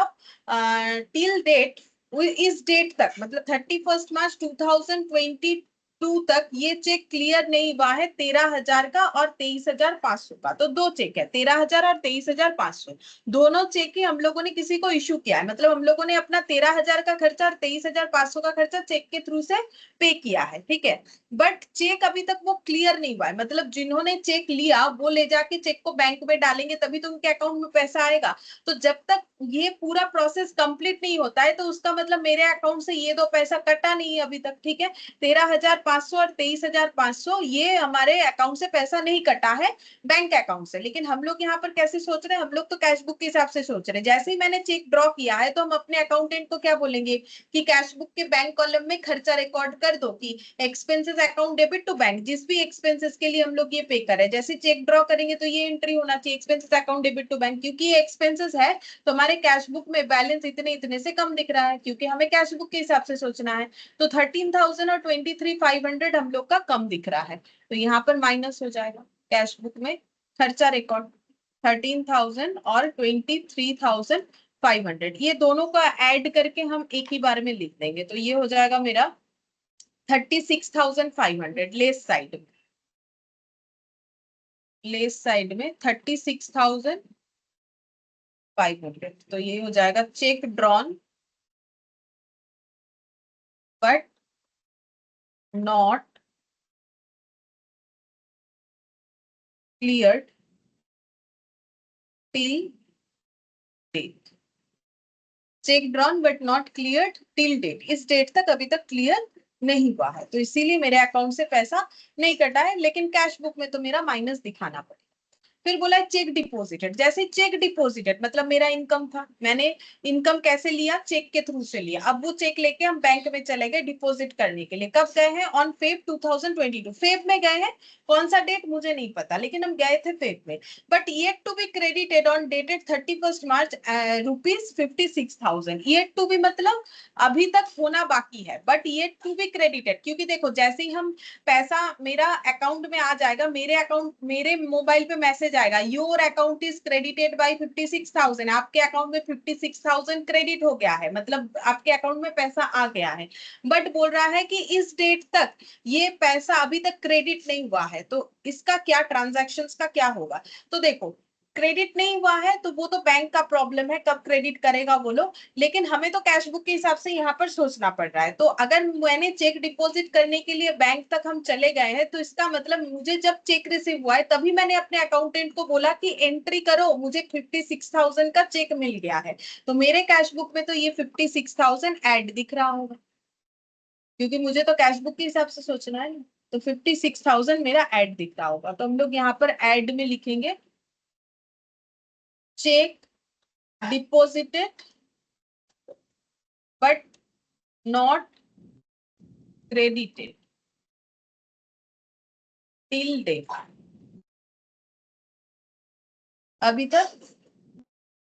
इस डेट तक, मतलब 31 मार्च 2022 तक ये चेक क्लियर नहीं हुआ है 13,000 का और 23,500 का। तो दो चेक है, 13,000 और 23,500, दोनों चेक ही हम लोगों ने किसी को इशू किया है। मतलब हम लोगों ने अपना 13,000 का खर्चा और 23,500 का खर्चा चेक के थ्रू से पे किया है, ठीक है। बट चेक अभी तक वो क्लियर नहीं हुआ है, मतलब जिन्होंने चेक लिया वो ले जाके चेक को बैंक में डालेंगे तभी तो उनके अकाउंट में पैसा आएगा। तो जब तक ये पूरा प्रोसेस कंप्लीट नहीं होता है तो उसका मतलब मेरे अकाउंट से ये दो पैसा कटा नहीं है अभी तक, ठीक है। 13,500 और 23,500 ये हमारे अकाउंट से पैसा नहीं कटा है बैंक अकाउंट से। लेकिन हम लोग यहाँ पर कैसे सोच रहे हैं, हम लोग तो कैश बुक के हिसाब से सोच रहे हैं। जैसे ही मैंने चेक ड्रॉ किया है तो हम अपने अकाउंटेंट को क्या बोलेंगे कि कैश बुक के बैंक कॉलम में खर्चा रिकॉर्ड कर दो कि expenses account debit to bank, जिस भी एक्सपेंसेस के लिए हम लोग ये पे कर रहे हैं। जैसे चेक ड्रॉ करेंगे तो ये एंट्री होना चाहिए expenses account debit to bank, क्योंकि ये एक्सपेंसेस है तो हमारे कैश बुक में बैलेंस इतने इतने से कम दिख रहा है, क्योंकि हमें कैश बुक के हिसाब से सोचना है। तो 13,000 और 23,500 हम लोग का कम दिख रहा है, तो यहाँ पर माइनस हो जाएगा कैश बुक में खर्चा रिकॉर्ड 13,000 और 23,500। ये दोनों का ऐड करके हम एक ही बार में लिख देंगे, तो ये हो जाएगा मेरा 36,500 लेस साइड में 36,500। तो ये हो जाएगा cheque drawn but not cleared till date. Cheque drawn but not cleared till date, इस डेट तक अभी तक क्लियर नहीं हुआ है, तो इसीलिए मेरे अकाउंट से पैसा नहीं कटा है, लेकिन कैश बुक में तो मेरा माइनस दिखाना पड़ेगा। फिर बोला है चेक डिपॉजिटेड। जैसे चेक डिपॉजिटेड मतलब मेरा इनकम था, मैंने इनकम कैसे लिया, चेक के थ्रू से लिया। अब वो चेक लेके हम बैंक में चले गए डिपॉजिट करने के लिए। कब गए हैं, ऑन फेब 2022 फेब में गए हैं। कौन सा डेट मुझे नहीं पता, लेकिन हम गए थे फेब में। But yet to be credited on dated 31 March ₹56,000। Yet to be मतलब अभी तक होना बाकी है, but yet to be credited, क्योंकि देखो जैसे ही हम पैसा मेरा अकाउंट में आ जाएगा, मेरे अकाउंट मेरे मोबाइल पे मैसेज जाएगा, your account is credited bye 56,000, आपके अकाउंट में 56,000 क्रेडिट हो गया है, मतलब आपके अकाउंट में पैसा आ गया है। बट बोल रहा है कि इस डेट तक ये पैसा अभी तक क्रेडिट नहीं हुआ है, तो इसका क्या, ट्रांजैक्शंस का क्या होगा? तो देखो, क्रेडिट नहीं हुआ है तो वो तो बैंक का प्रॉब्लम है, कब क्रेडिट करेगा वो लोग, लेकिन हमें तो कैश बुक के हिसाब से यहाँ पर सोचना पड़ रहा है। तो अगर मैंने चेक डिपॉजिट करने के लिए बैंक तक हम चले गए हैं, तो इसका मतलब मुझे जब चेक रिसीव हुआ है तभी मैंने अपने अकाउंटेंट को बोला कि एंट्री करो, मुझे 56,000 का चेक मिल गया है। तो मेरे कैश बुक में तो ये 56,000 ऐड दिख रहा होगा, क्योंकि मुझे तो कैश बुक के हिसाब से सोचना है ना। तो 56,000 मेरा ऐड दिख रहा होगा, तो हम लोग यहाँ पर ऐड में लिखेंगे check deposited but not credited till date, अभी तक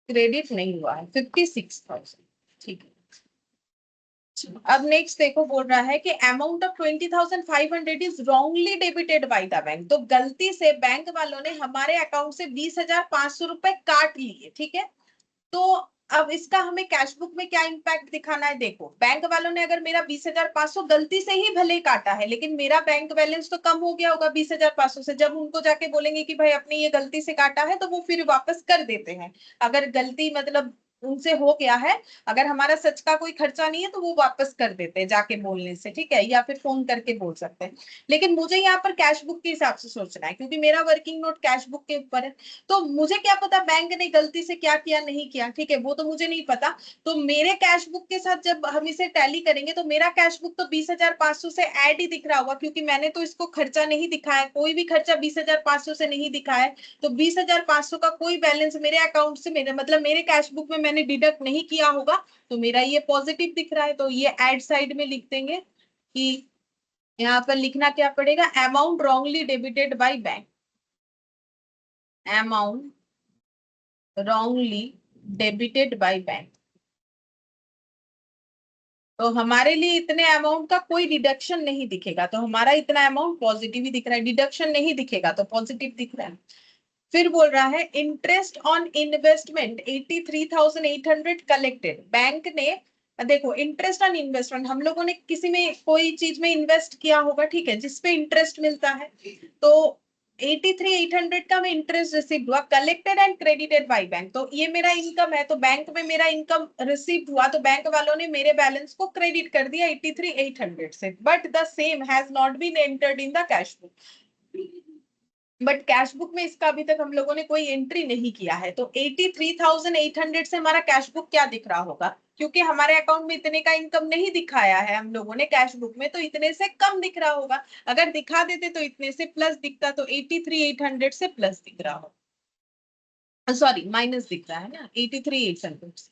क्रेडिट नहीं हुआ है 56,000। ठीक है, अब नेक्स्ट देखो, बोल रहा है कि amount of 20,500 is wrongly debited bye the bank. तो गलती से बैंक वालों ने हमारे अकाउंट से 20,500 रुपए काट लिए, ठीक है। तो अब इसका हमें कैश बुक में क्या इंपैक्ट दिखाना है? देखो, बैंक वालों ने अगर मेरा 20,500 गलती से ही भले काटा है, लेकिन मेरा बैंक बैलेंस तो कम हो गया होगा 20,500 से। जब उनको जाके बोलेंगे कि भाई अपने ये गलती से काटा है, तो वो फिर वापस कर देते हैं। अगर गलती मतलब उनसे हो गया है, अगर हमारा सच का कोई खर्चा नहीं है, तो वो वापस कर देते हैं जाके बोलने से, ठीक है, या फिर फोन करके बोल सकते हैं। लेकिन मुझे यहाँ पर कैश बुक के हिसाब से सोचना है, क्योंकि मेरा वर्किंग नोट कैश बुक के ऊपर है। तो मुझे क्या पता बैंक ने गलती से क्या किया नहीं किया, ठीक है, वो तो मुझे नहीं पता। तो मेरे कैश बुक के साथ जब हम इसे टैली करेंगे, तो मेरा कैश बुक तो 20,500 से ऐड ही दिख रहा होगा, क्योंकि मैंने तो इसको खर्चा नहीं दिखाया, कोई भी खर्चा 20,500 से नहीं दिखाया है। तो 20,500 का कोई बैलेंस मेरे अकाउंट से, मेरे मतलब मेरे कैश बुक में मैंने डिडक्ट नहीं किया होगा, तो मेरा ये पॉजिटिव दिख रहा है। तो ये ऐड साइड में लिख देंगे कि यहाँ पर लिखना क्या पड़ेगा, amount wrongly debited by bank, amount wrongly debited by bank। तो हमारे लिए इतने अमाउंट का कोई डिडक्शन नहीं दिखेगा, तो हमारा इतना अमाउंट पॉजिटिव ही दिख रहा है, डिडक्शन नहीं दिखेगा तो पॉजिटिव दिख रहा है। फिर बोल रहा है interest on investment 83,800 collected. Bank ने, देखो, इंटरेस्ट ऑन इन्वेस्टमेंट, हम लोगों ने किसी में कोई चीज में इन्वेस्ट किया होगा, ठीक है, जिसपे इंटरेस्ट मिलता है। तो 83,800 का मैं इंटरेस्ट रिसीव हुआ, collected and credited by bank. तो ये मेरा इनकम है, तो बैंक में मेरा इनकम रिसीव हुआ, तो बैंक वालों ने मेरे बैलेंस को क्रेडिट कर दिया 83,800 से। But the same has not been entered in the cash book. But cash book में इसका अभी तक हम लोगों ने कोई एंट्री नहीं किया है। तो 83,800 से हमारा कैश बुक क्या दिख रहा होगा? क्योंकि हमारे अकाउंट में इतने का इनकम नहीं दिखाया है हम लोगों ने कैश बुक में, तो इतने से कम दिख रहा होगा। अगर दिखा देते तो इतने से प्लस दिखता, तो 83,800 से प्लस दिख रहा होगा, सॉरी माइनस दिख रहा है ना, 83,800 से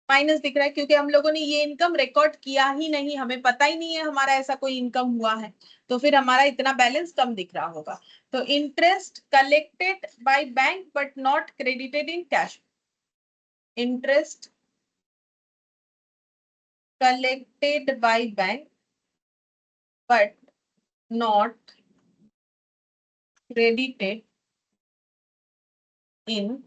माइनस दिख रहा है, क्योंकि हम लोगों ने ये इनकम रिकॉर्ड किया ही नहीं, हमें पता ही नहीं है हमारा ऐसा कोई इनकम हुआ है, तो फिर हमारा इतना बैलेंस कम दिख रहा होगा। तो interest collected by bank but not credited in cash, interest collected by bank but not credited in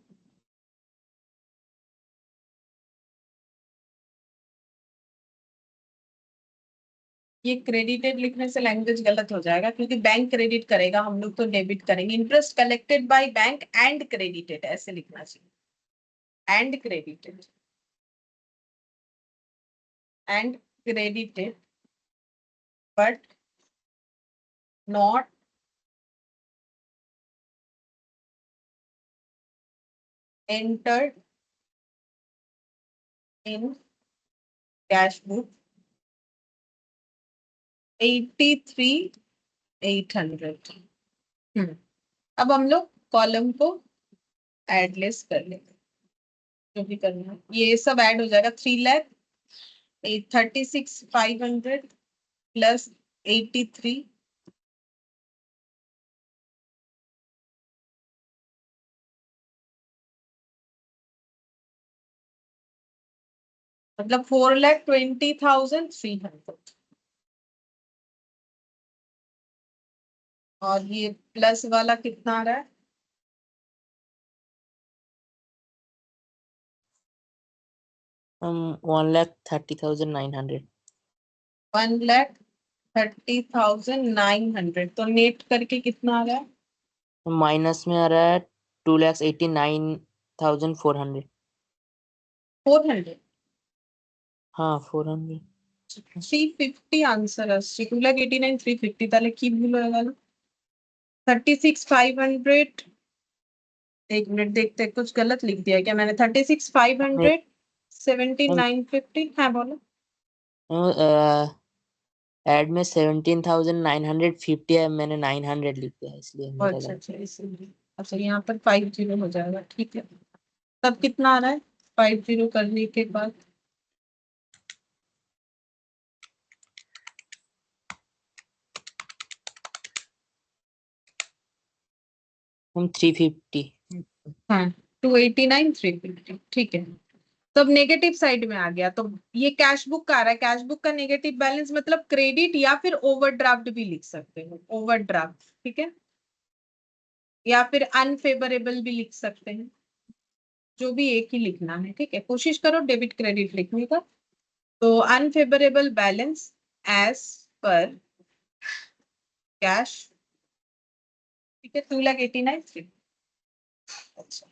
ये क्रेडिटेड लिखने से लैंग्वेज गलत हो जाएगा, क्योंकि बैंक क्रेडिट करेगा, हम लोग तो डेबिट करेंगे। Interest collected by bank and credited ऐसे लिखना चाहिए, and credited, and credited but not entered in cash book 83,800। अब हम लोग कॉलम को एडलेस कर लेंगे, जो भी करना है ये सब ऐड हो जाएगा। 3,36,500 प्लस 83, मतलब 4,20,300। और ये प्लस वाला कितना आ रहा है? 1,30,900। 1,30,900 तो नेट करके कितना आ रहा है? माइनस में आ रहा है 2,89,400। 400। हाँ 400। 350 आंसर আসছে 2,89 350 তাহলে কি ভুল হয়ে গেল? 36,500। एक मिनट देखते हैं, कुछ गलत लिख दिया क्या मैंने? 36,500 17,950। हाँ बोलो। एड में 17,950 है, मैंने 900 लिख दिया इसलिए मेरा अच्छा गलत। अच्छा इसलिए। अच्छा यहाँ पर 50 हो जाएगा, ठीक है। तब कितना आ रहा है 50 करने के बाद? हम 350। हाँ 289 350, ठीक है। तो अब नेगेटिव साइड में आ गया, तो ये कैश बुक का आ रहा है। कैश बुक का नेगेटिव बैलेंस मतलब क्रेडिट या फिर ओवरड्राफ्ट भी लिख सकते हो, ओवरड्राफ्ट, ठीक है, या फिर अनफेवरेबल भी लिख सकते हैं, जो भी एक ही लिखना है, ठीक है। कोशिश करो डेबिट क्रेडिट लिखने का। तो unfavourable balance as per cash, ठीक है, 2,89,300। अच्छा,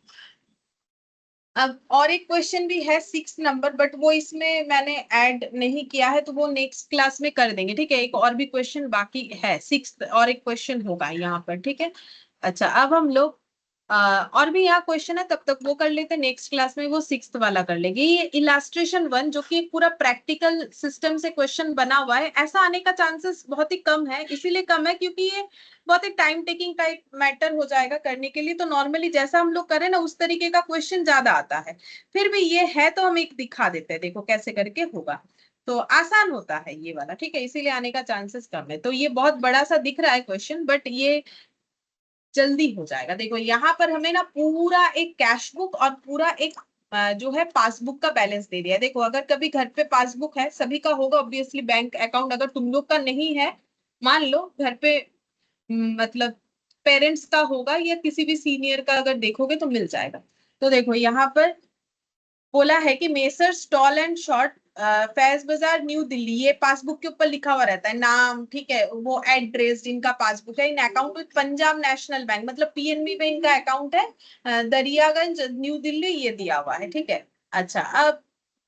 अब और एक क्वेश्चन भी है 6 नंबर, बट वो इसमें मैंने ऐड नहीं किया है, तो वो नेक्स्ट क्लास में कर देंगे, ठीक है। एक और भी क्वेश्चन बाकी है, 6 और एक क्वेश्चन होगा यहाँ पर, ठीक है। अच्छा अब हम लोग और भी यहाँ क्वेश्चन है, तब तक वो कर लेते हैं, नेक्स्ट क्लास में वो 6th वाला कर लेंगे। ये इलास्ट्रेशन 1 जो कि पूरा प्रैक्टिकल सिस्टम से क्वेश्चन बना हुआ है, ऐसा आने का चांसेस बहुत ही कम है। इसीलिए कम है क्योंकि ये बहुत ही टाइम टेकिंग टाइप मैटर हो जाएगा करने के लिए। तो नॉर्मली जैसा हम लोग करें ना उस तरीके का क्वेश्चन ज्यादा आता है। फिर भी ये है तो हम एक दिखा देते हैं, देखो कैसे करके होगा। तो आसान होता है ये वाला, ठीक है, इसीलिए आने का चांसेस कम है। तो ये बहुत बड़ा सा दिख रहा है क्वेश्चन, बट ये जल्दी हो जाएगा। देखो यहाँ पर हमें ना पूरा एक कैश बुक और पूरा एक जो है पासबुक का बैलेंस दे दिया है। देखो अगर कभी घर पे पासबुक है, सभी का होगा ऑब्वियसली बैंक अकाउंट, अगर तुम लोग का नहीं है, मान लो घर पे मतलब पेरेंट्स का होगा या किसी भी सीनियर का अगर देखोगे तो मिल जाएगा। तो देखो यहाँ पर बोला है कि Messrs Stall and Short Faiz Bazar New Delhi, ये पासबुक के ऊपर लिखा हुआ रहता है नाम, ठीक है, वो एड्रेस जिनका पासबुक है, in account with Punjab National Bank, मतलब पीएनबी में इनका अकाउंट है, दरियागंज न्यू दिल्ली, ये दिया हुआ है, ठीक है। अच्छा अब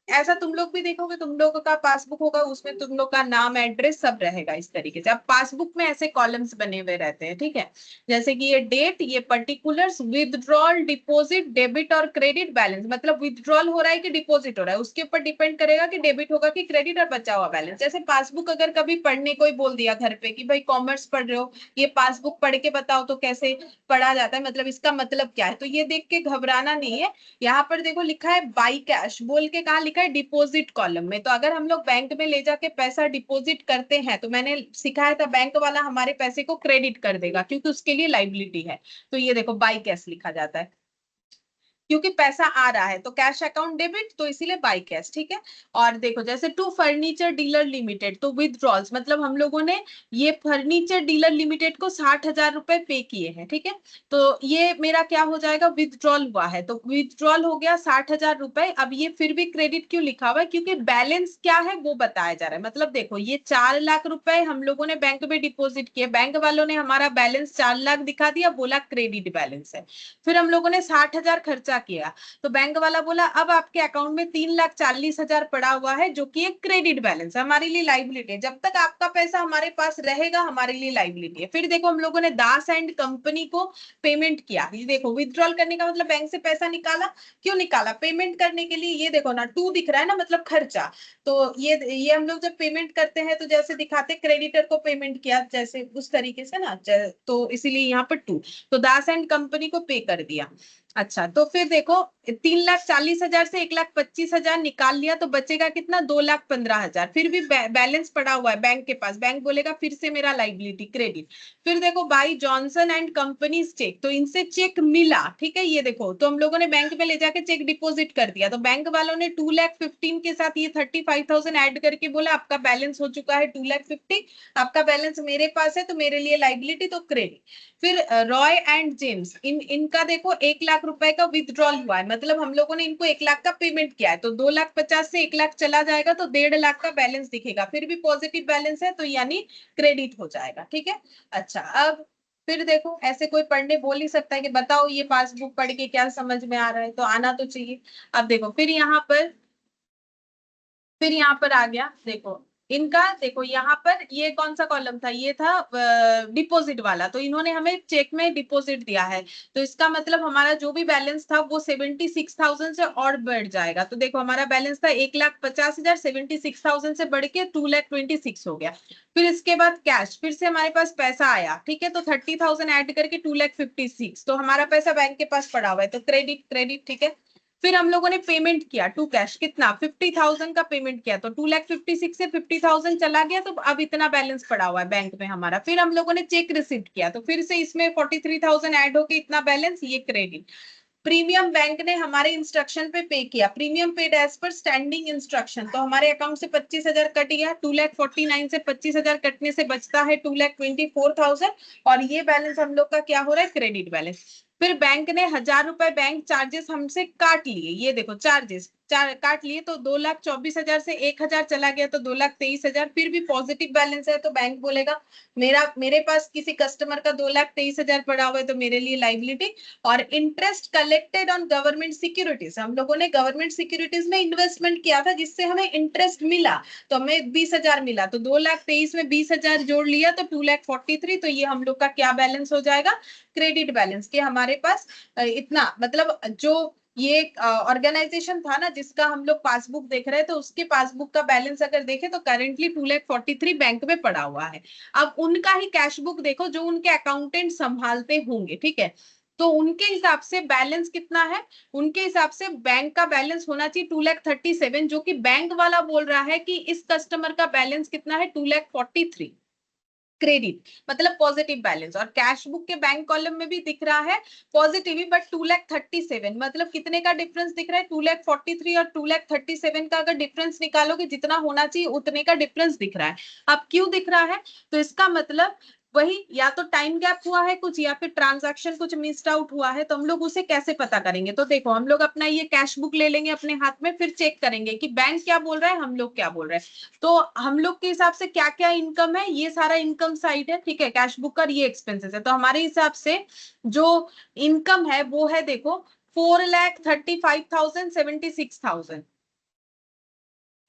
ऐसा तुम लोग भी देखोगे, तुम लोगों का पासबुक होगा, उसमें तुम लोग का नाम एड्रेस सब रहेगा इस तरीके से। अब पासबुक में ऐसे कॉलम्स बने हुए रहते हैं, ठीक है, जैसे कि ये डेट, ये पर्टिकुलर्स, विदड्रॉल, डिपॉजिट, डेबिट और क्रेडिट बैलेंस, मतलब विदड्रॉल हो रहा है कि डिपॉजिट हो रहा है उसके ऊपर डिपेंड करेगा कि डेबिट होगा कि क्रेडिट, और बचा हुआ बैलेंस। जैसे पासबुक अगर कभी पढ़ने कोई बोल दिया घर पे कि भाई कॉमर्स पढ़ रहे हो, ये पासबुक पढ़ के बताओ तो कैसे पढ़ा जाता है, मतलब इसका मतलब क्या है, तो ये देख के घबराना नहीं है। यहाँ पर देखो लिखा है बाई कैश बोल के, कहा लिखा है डिपॉजिट कॉलम में। तो अगर हम लोग बैंक में ले जाके पैसा डिपॉजिट करते हैं तो मैंने सिखाया था बैंक वाला हमारे पैसे को क्रेडिट कर देगा क्योंकि उसके लिए लाइबिलिटी है। तो ये देखो बाई कैश लिखा जाता है क्योंकि पैसा आ रहा है, तो कैश अकाउंट डेबिट, तो इसीलिए बाई कैश, ठीक है। और देखो जैसे टू फर्नीचर डीलर लिमिटेड, तो विदड्रॉल्स मतलब हम लोगों ने ये फर्नीचर डीलर लिमिटेड को 60,000 रुपए पे किए हैं, ठीक है। तो ये मेरा क्या हो जाएगा, विदड्रॉल हुआ है, तो विदड्रॉल हो गया 60,000 रुपए। अब ये फिर भी क्रेडिट क्यों लिखा हुआ है, क्योंकि बैलेंस क्या है वो बताया जा रहा है। मतलब देखो ये 4 लाख रुपए हम लोगों ने बैंक में डिपॉजिट किए, बैंक वालों ने हमारा बैलेंस 4 लाख दिखा दिया, बोला क्रेडिट बैलेंस है। फिर हम लोगों ने 60,000 खर्चा किया, तो बैंक वाला बोला अब आपके अकाउंट में 3,40,000 पड़ा हुआ है जो कि एक क्रेडिट बैलेंस है, हमारे लिए लाइबिलिटी है। जब तक आपका पैसा हमारे पास रहेगा हमारे लिए लाइबिलिटी है। फिर देखो हम लोगों ने दास एंड कंपनी को पेमेंट किया, ये देखो विथड्रॉल करने का मतलब बैंक से पैसा निकाला, क्यों निकाला, पेमेंट करने के लिए। ये देखो ना 2 दिख रहा है ना, मतलब खर्चा। तो ये हम लोग जब पेमेंट करते हैं तो जैसे दिखाते क्रेडिटर को पेमेंट किया, जैसे उस तरीके से ना, तो इसीलिए यहाँ पर 2, तो दास एंड कंपनी को पे कर दिया। अच्छा, तो फिर देखो 3,40,000 से 1,25,000 निकाल लिया तो बचेगा कितना, 2,15,000। फिर भी बैलेंस पड़ा हुआ है बैंक के पास। बैंक बोलेगा फिर से मेरा लाइबिलिटी क्रेडिट। फिर देखो by Johnson and companies cheque, तो इनसे चेक मिला, ठीक है। ये देखो, तो हम लोगों ने बैंक में ले जाके चेक डिपॉजिट कर दिया, तो बैंक वालों ने 2,15,000 के साथ ये 35,000 ऐड करके बोला आपका बैलेंस हो चुका है 2,50,000, आपका बैलेंस मेरे पास है तो मेरे लिए लाइबिलिटी, तो क्रेडिट। फिर रॉय एंड जेम्स, इनका देखो 1,00,000 रुपए का विथड्रॉल हुआ है, मतलब हम लोगों ने इनको 1,00,000 का पेमेंट किया है, तो 2,50,000 से 1,00,000 चला जाएगा तो 1,50,000 का बैलेंस दिखेगा, फिर भी पॉजिटिव बैलेंस है तो यानी क्रेडिट हो जाएगा, ठीक है। अच्छा, अब फिर देखो ऐसे कोई पढ़ने बोल ही सकता है कि बताओ ये पासबुक पढ़ के क्या समझ में आ रहा है, तो आना तो चाहिए। अब देखो फिर यहाँ पर आ गया, देखो इनका, देखो यहाँ पर ये कौन सा कॉलम था, ये था डिपॉजिट वाला, तो इन्होंने हमें चेक में डिपॉजिट दिया है, तो इसका मतलब हमारा जो भी बैलेंस था वो 76,000 से और बढ़ जाएगा। तो देखो हमारा बैलेंस था 1,50,000, 76,000 से बढ़ के 2,26,000 हो गया। फिर इसके बाद कैश, फिर से हमारे पास पैसा आया, ठीक है, तो 30,000 ऐड करके 2,56,000, तो हमारा पैसा बैंक के पास पड़ा हुआ है, तो क्रेडिट क्रेडिट, ठीक है। फिर हम लोगों ने पेमेंट किया टू कैश, कितना 50,000 का पेमेंट किया, तो 2,56,000 से 50,000 चला गया, तो अब इतना बैलेंस पड़ा हुआ है बैंक में हमारा। फिर हम लोगों ने चेक रिसीव किया, तो फिर से इसमें 43,000 ऐड होके इतना बैलेंस, ये क्रेडिट। प्रीमियम बैंक ने हमारे इंस्ट्रक्शन पे किया, premium paid as per standing instruction, तो हमारे अकाउंट से 25,000 कट गया, 2,49,000 से 25,000 कटने से बचता है 2,24,000, और ये बैलेंस हम लोग का क्या हो रहा है, क्रेडिट बैलेंस। फिर बैंक ने 1,000 रुपए बैंक चार्जेस हमसे काट लिए, ये देखो चार्जेस काट लिए, तो 2,24,000 से 1,000 चला गया तो 2,23,000, फिर भी पॉजिटिव बैलेंस है तो बैंक बोलेगा मेरे पास किसी कस्टमर का 2,23,000 पड़ा हुआ है तो मेरे लिए लाइबिलिटी। और interest collected on government securities, हम लोगों ने गवर्नमेंट सिक्योरिटीज में इन्वेस्टमेंट किया था जिससे हमें इंटरेस्ट मिला, तो हमें 20,000 मिला, तो 2,23,000 में 20,000 जोड़ लिया तो 2,43,000, तो ये हम लोग का क्या बैलेंस हो जाएगा, क्रेडिट बैलेंस, के हमारे पास इतना, मतलब जो ये ऑर्गेनाइजेशन था ना जिसका हम लोग पासबुक देख रहे हैं, तो उसके पासबुक का बैलेंस अगर देखें तो करेंटली 2,43,000 बैंक में पड़ा हुआ है। अब उनका ही कैश बुक देखो जो उनके अकाउंटेंट संभालते होंगे, ठीक है, तो उनके हिसाब से बैलेंस कितना है, उनके हिसाब से बैंक का बैलेंस होना चाहिए 2,37,000, जो कि बैंक वाला बोल रहा है कि इस कस्टमर का बैलेंस कितना है 2,43,000 क्रेडिट, मतलब पॉजिटिव बैलेंस। और कैश बुक के बैंक कॉलम में भी दिख रहा है पॉजिटिव ही, बट 2,37,000, मतलब कितने का डिफरेंस दिख रहा है, 2,43,000 और 2,37,000 का अगर डिफरेंस निकालोगे जितना होना चाहिए उतने का डिफरेंस दिख रहा है। अब क्यों दिख रहा है, तो इसका मतलब वही या तो टाइम गैप हुआ है कुछ, या फिर ट्रांजैक्शन कुछ मिस्ड आउट हुआ है, तो हम लोग उसे कैसे पता करेंगे, तो देखो हम लोग अपना ये कैश बुक ले लेंगे अपने हाथ में, फिर चेक करेंगे कि बैंक क्या बोल रहा है, हम लोग क्या बोल रहे हैं। तो हम लोग के हिसाब से क्या क्या इनकम है, ये सारा इनकम साइड है, ठीक है, कैश बुक का ये एक्सपेंसेस है, तो हमारे हिसाब से जो इनकम है वो है देखो 4,35,000 76,000,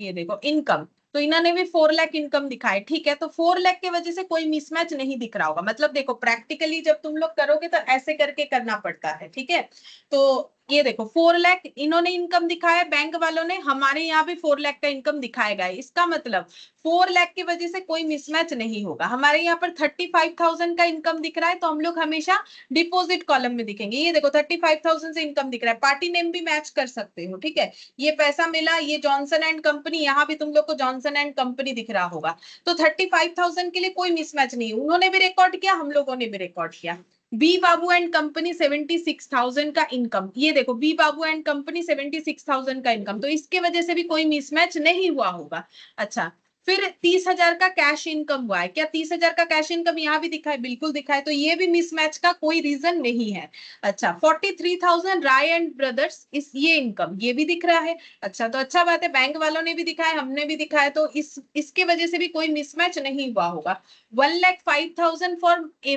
ये देखो इनकम, तो इन्होंने भी 4,00,000 इनकम दिखाए, ठीक है, तो 4,00,000 की वजह से कोई मिसमैच नहीं दिख रहा होगा, मतलब देखो प्रैक्टिकली जब तुम लोग करोगे तो ऐसे करके करना पड़ता है, ठीक है। तो ये देखो 4,00,000 इन्होंने इनकम दिखाया बैंक वालों ने, हमारे यहाँ भी 4,00,000 का इनकम दिखाएगा है, इसका मतलब 4,00,000 की वजह से कोई मिसमैच नहीं होगा। हमारे यहाँ पर 35,000 का इनकम दिख रहा है तो हम लोग हमेशा डिपॉजिट कॉलम में दिखेंगे, ये देखो 35,000 से इनकम दिख रहा है, पार्टी नेम भी मैच कर सकते हो, ठीक है, ये पैसा मिला, ये जॉनसन एंड कंपनी, यहाँ भी तुम लोग को जॉनसन एंड कंपनी दिख रहा होगा, तो 35,000 के लिए कोई मिसमैच नहीं, उन्होंने भी रिकॉर्ड किया हम लोगों ने भी रिकॉर्ड किया। बी बाबू एंड कंपनी 76,000 का इनकम, ये देखो बी बाबू एंड कंपनी 76,000 का इनकम, तो इसके वजह से भी कोई मिसमैच नहीं हुआ होगा। अच्छा, फिर 30,000 का कैश इनकम हुआ है, क्या 30,000 का कैश इनकम यहाँ भी दिखा है, बिल्कुल दिखा है, तो ये भी मिसमैच का कोई रीजन नहीं है। अच्छा, 43,000 राय एंड ब्रदर्स, इस ये इनकम ये भी दिख रहा है। अच्छा, तो अच्छा बात है, बैंक वालों ने भी दिखाया हमने भी दिखाया, तो इसके वजह से भी कोई मिसमैच नहीं हुआ होगा। 1,05,000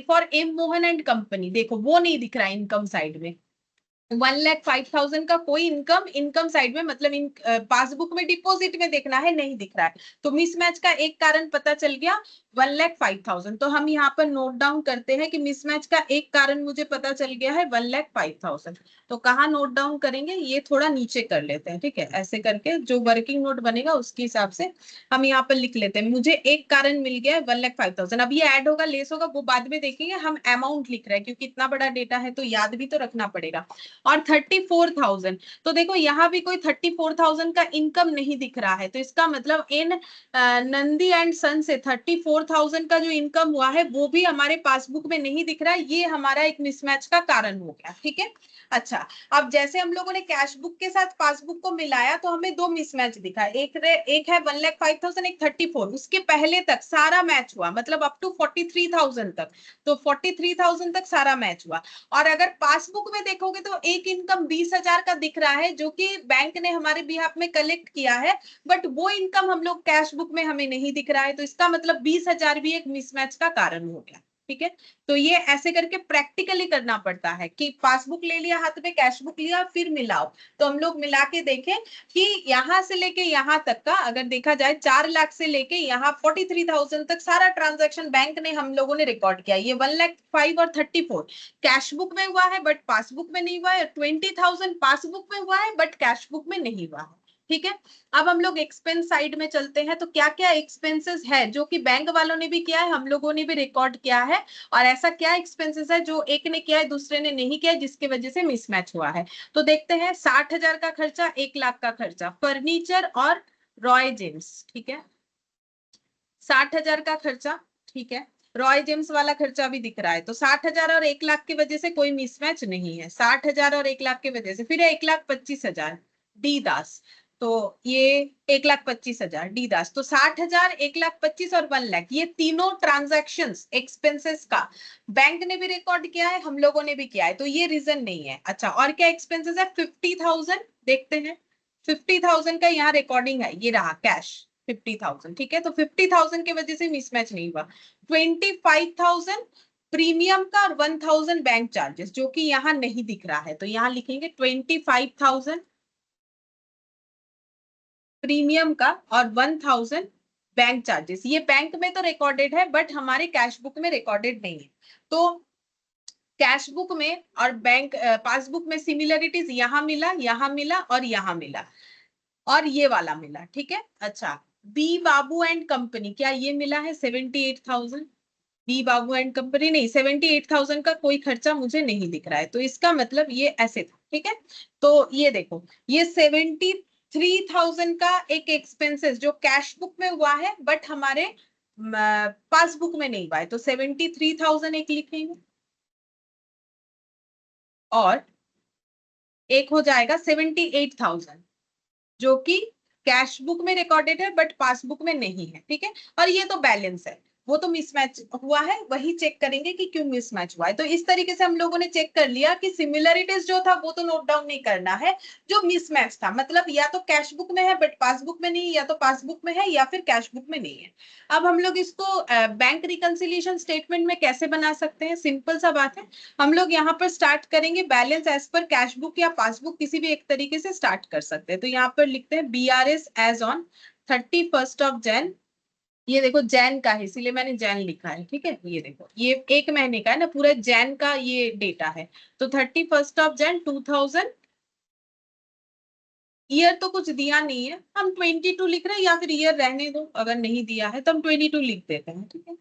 for M Mohan and company, देखो वो नहीं दिख रहा है इनकम साइड में, 1,05,000 का कोई इनकम साइड में, मतलब पासबुक में डिपॉजिट में देखना है, नहीं दिख रहा है, तो मिसमैच का एक कारण पता चल गया 1,05,000। तो हम यहाँ पर नोट डाउन करते हैं कि मिसमैच का एक कारण मुझे पता चल गया है 1,05,000। तो कहाँ नोट डाउन करेंगे, ये थोड़ा नीचे कर लेते हैं, ठीक है, ऐसे करके जो वर्किंग नोट बनेगा उसके हिसाब से हम यहाँ पर लिख लेते हैं। मुझे एक कारण मिल गया है 1,05,000। अब ये ऐड होगा लेस होगा वो बाद में देखेंगे, हम अमाउंट लिख रहे हैं क्योंकि इतना बड़ा डेटा है तो याद भी तो रखना पड़ेगा। और 34,000, तो देखो यहाँ भी कोई 34,000 का इनकम नहीं दिख रहा है, तो इसका मतलब इन नंदी एंड सन से 34,000 का जो इनकम हुआ है वो भी हमारे पासबुक में नहीं दिख रहा है। ये हमारा एक मिसमैच का कारण हो गया, ठीक है। अच्छा, अब जैसे हम लोगों ने कैश बुक के साथ पासबुक को मिलाया तो हमें दो मिसमैच दिखा, एक है 1,05,000, एक 34। उसके पहले तक सारा मैच हुआ, मतलब अप टू 43,000 तक, तो 43,000 तक सारा मैच हुआ। और अगर पासबुक में देखोगे तो एक इनकम 20,000 का दिख रहा है जो कि बैंक ने हमारे बिहाफ में कलेक्ट किया है, बट वो इनकम हम लोग कैश बुक में हमें नहीं दिख रहा है, तो इसका मतलब 20,000 भी एक मिसमैच का कारण हो गया, ठीक है। तो ये ऐसे करके प्रैक्टिकली करना पड़ता है कि पासबुक ले लिया हाथ में, कैश बुक लिया, फिर मिलाओ। तो हम लोग मिला के देखें कि यहां से लेके यहां तक का अगर देखा जाए 4 लाख से लेके यहाँ 43,000 तक सारा ट्रांजैक्शन बैंक ने हम लोगों ने रिकॉर्ड किया। ये 1,05,000 और 34 कैश बुक में हुआ है बट पासबुक में नहीं हुआ है, 20,000 पासबुक में हुआ है बट कैश बुक में नहीं हुआ है, ठीक है। अब हम लोग एक्सपेंस साइड में चलते हैं, तो क्या क्या एक्सपेंसेस है जो कि बैंक वालों ने भी किया है, हम लोगों ने भी रिकॉर्ड किया है, और ऐसा क्या एक्सपेंसेस है जो एक ने किया है दूसरे ने नहीं किया है जिसकी वजह से मिसमैच हुआ है। तो देखते हैं, 60,000 का खर्चा, 1 लाख का खर्चा, फर्नीचर और रॉय जेम्स, ठीक है। 60,000 का खर्चा, ठीक है। रॉय जेम्स वाला खर्चा भी दिख रहा है, तो 60,000 और 1 लाख की वजह से कोई मिसमैच नहीं है। 60,000 और 1 लाख की वजह से, फिर 1,25,000 डी दास, तो ये 1,25,000 डी दास, तो 60,000, 1,25,000 और 1 लाख, ये तीनों ट्रांजैक्शन एक्सपेंसेस का बैंक ने भी रिकॉर्ड किया है, हम लोगों ने भी किया है, तो ये रीजन नहीं है। अच्छा, और क्या एक्सपेंसेस है, 50,000 देखते हैं। 50,000 का यहाँ रिकॉर्डिंग है, ये रहा कैश 50,000, ठीक है। तो 50,000 की वजह से मिसमैच नहीं हुआ। 25,000 प्रीमियम का और 1,000 बैंक चार्जेस जो कि यहाँ नहीं दिख रहा है, तो यहाँ लिखेंगे 25,000 प्रीमियम का और 1,000 बैंक चार्जेस। ये बैंक में तो रिकॉर्डेड है बट हमारे कैश बुक में रिकॉर्डेड नहीं है। तो कैश बुक में और बैंक पासबुक में सिमिलरिटीज यहाँ मिला और यहाँ मिला और ये वाला मिला, ठीक है। अच्छा, बी बाबू एंड कंपनी, क्या ये मिला है 78,000? बी बाबू एंड कंपनी नहीं, 78,000 का कोई खर्चा मुझे नहीं दिख रहा है, तो इसका मतलब ये ऐसे था, ठीक है। तो ये देखो, ये 73,000 का एक एक्सपेंसेस जो कैश बुक में हुआ है बट हमारे पासबुक में नहीं हुआ है, तो 73,000 एक लिखेंगे और एक हो जाएगा 78,000 जो कि कैश बुक में रिकॉर्डेड है बट पासबुक में नहीं है, ठीक है। और ये तो बैलेंस है, वो तो मिसमैच हुआ है, वही चेक करेंगे कि क्यों मिसमैच हुआ है। तो इस तरीके से हम लोगों ने चेक कर लिया कि सिमिलरिटीज जो था वो तो नोट डाउन नहीं करना है, जो मिसमैच था मतलब या तो कैश बुक में है बट पासबुक में नहीं, या तो पासबुक में है या फिर कैश बुक में नहीं है। अब हम लोग इसको बैंक रिकंसिलिएशन स्टेटमेंट में कैसे बना सकते हैं, सिंपल सा बात है। हम लोग यहाँ पर स्टार्ट करेंगे balance as per cash book या पासबुक, किसी भी एक तरीके से स्टार्ट कर सकते हैं। तो यहाँ पर लिखते हैं BRS as on 31st of जैन, ये देखो जैन का है इसीलिए मैंने जैन लिखा है, ठीक है। ये देखो ये 1 महीने का है ना, पूरा जैन का ये डेटा है, तो 31st ऑफ जैन 2000, ईयर तो कुछ दिया नहीं है, हम 22 लिख रहे हैं, या फिर ईयर रहने दो, अगर नहीं दिया है तो हम 22 लिख देते हैं, ठीक है।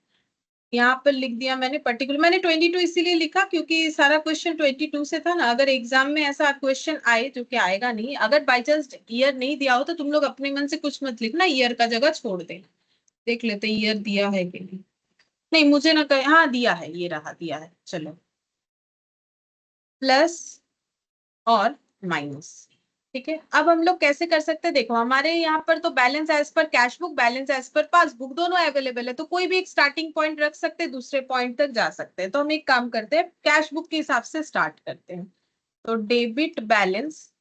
यहाँ पर लिख दिया मैंने पर्टिकुलर, मैंने 22 इसीलिए लिखा क्योंकि सारा क्वेश्चन 22 से था ना। अगर एग्जाम में ऐसा क्वेश्चन आए, जो कि आएगा नहीं, अगर बाई चांस ईयर नहीं दिया हो तो तुम लोग अपने मन से कुछ मत लिखना, ईयर का जगह छोड़ दे। देख लेते ईयर दिया है कि नहीं, नहीं मुझे ना कहे, हाँ दिया है, ये रहा दिया है, चलो प्लस और माइनस, ठीक है। अब हम लोग कैसे कर सकते हैं, देखो हमारे यहाँ पर तो balance as per cash book, balance as per passbook दोनों अवेलेबल है, तो कोई भी एक स्टार्टिंग पॉइंट रख सकते हैं, दूसरे पॉइंट तक जा सकते हैं। तो हम एक काम करते हैं, कैश बुक के हिसाब से स्टार्ट करते हैं। तो debit balance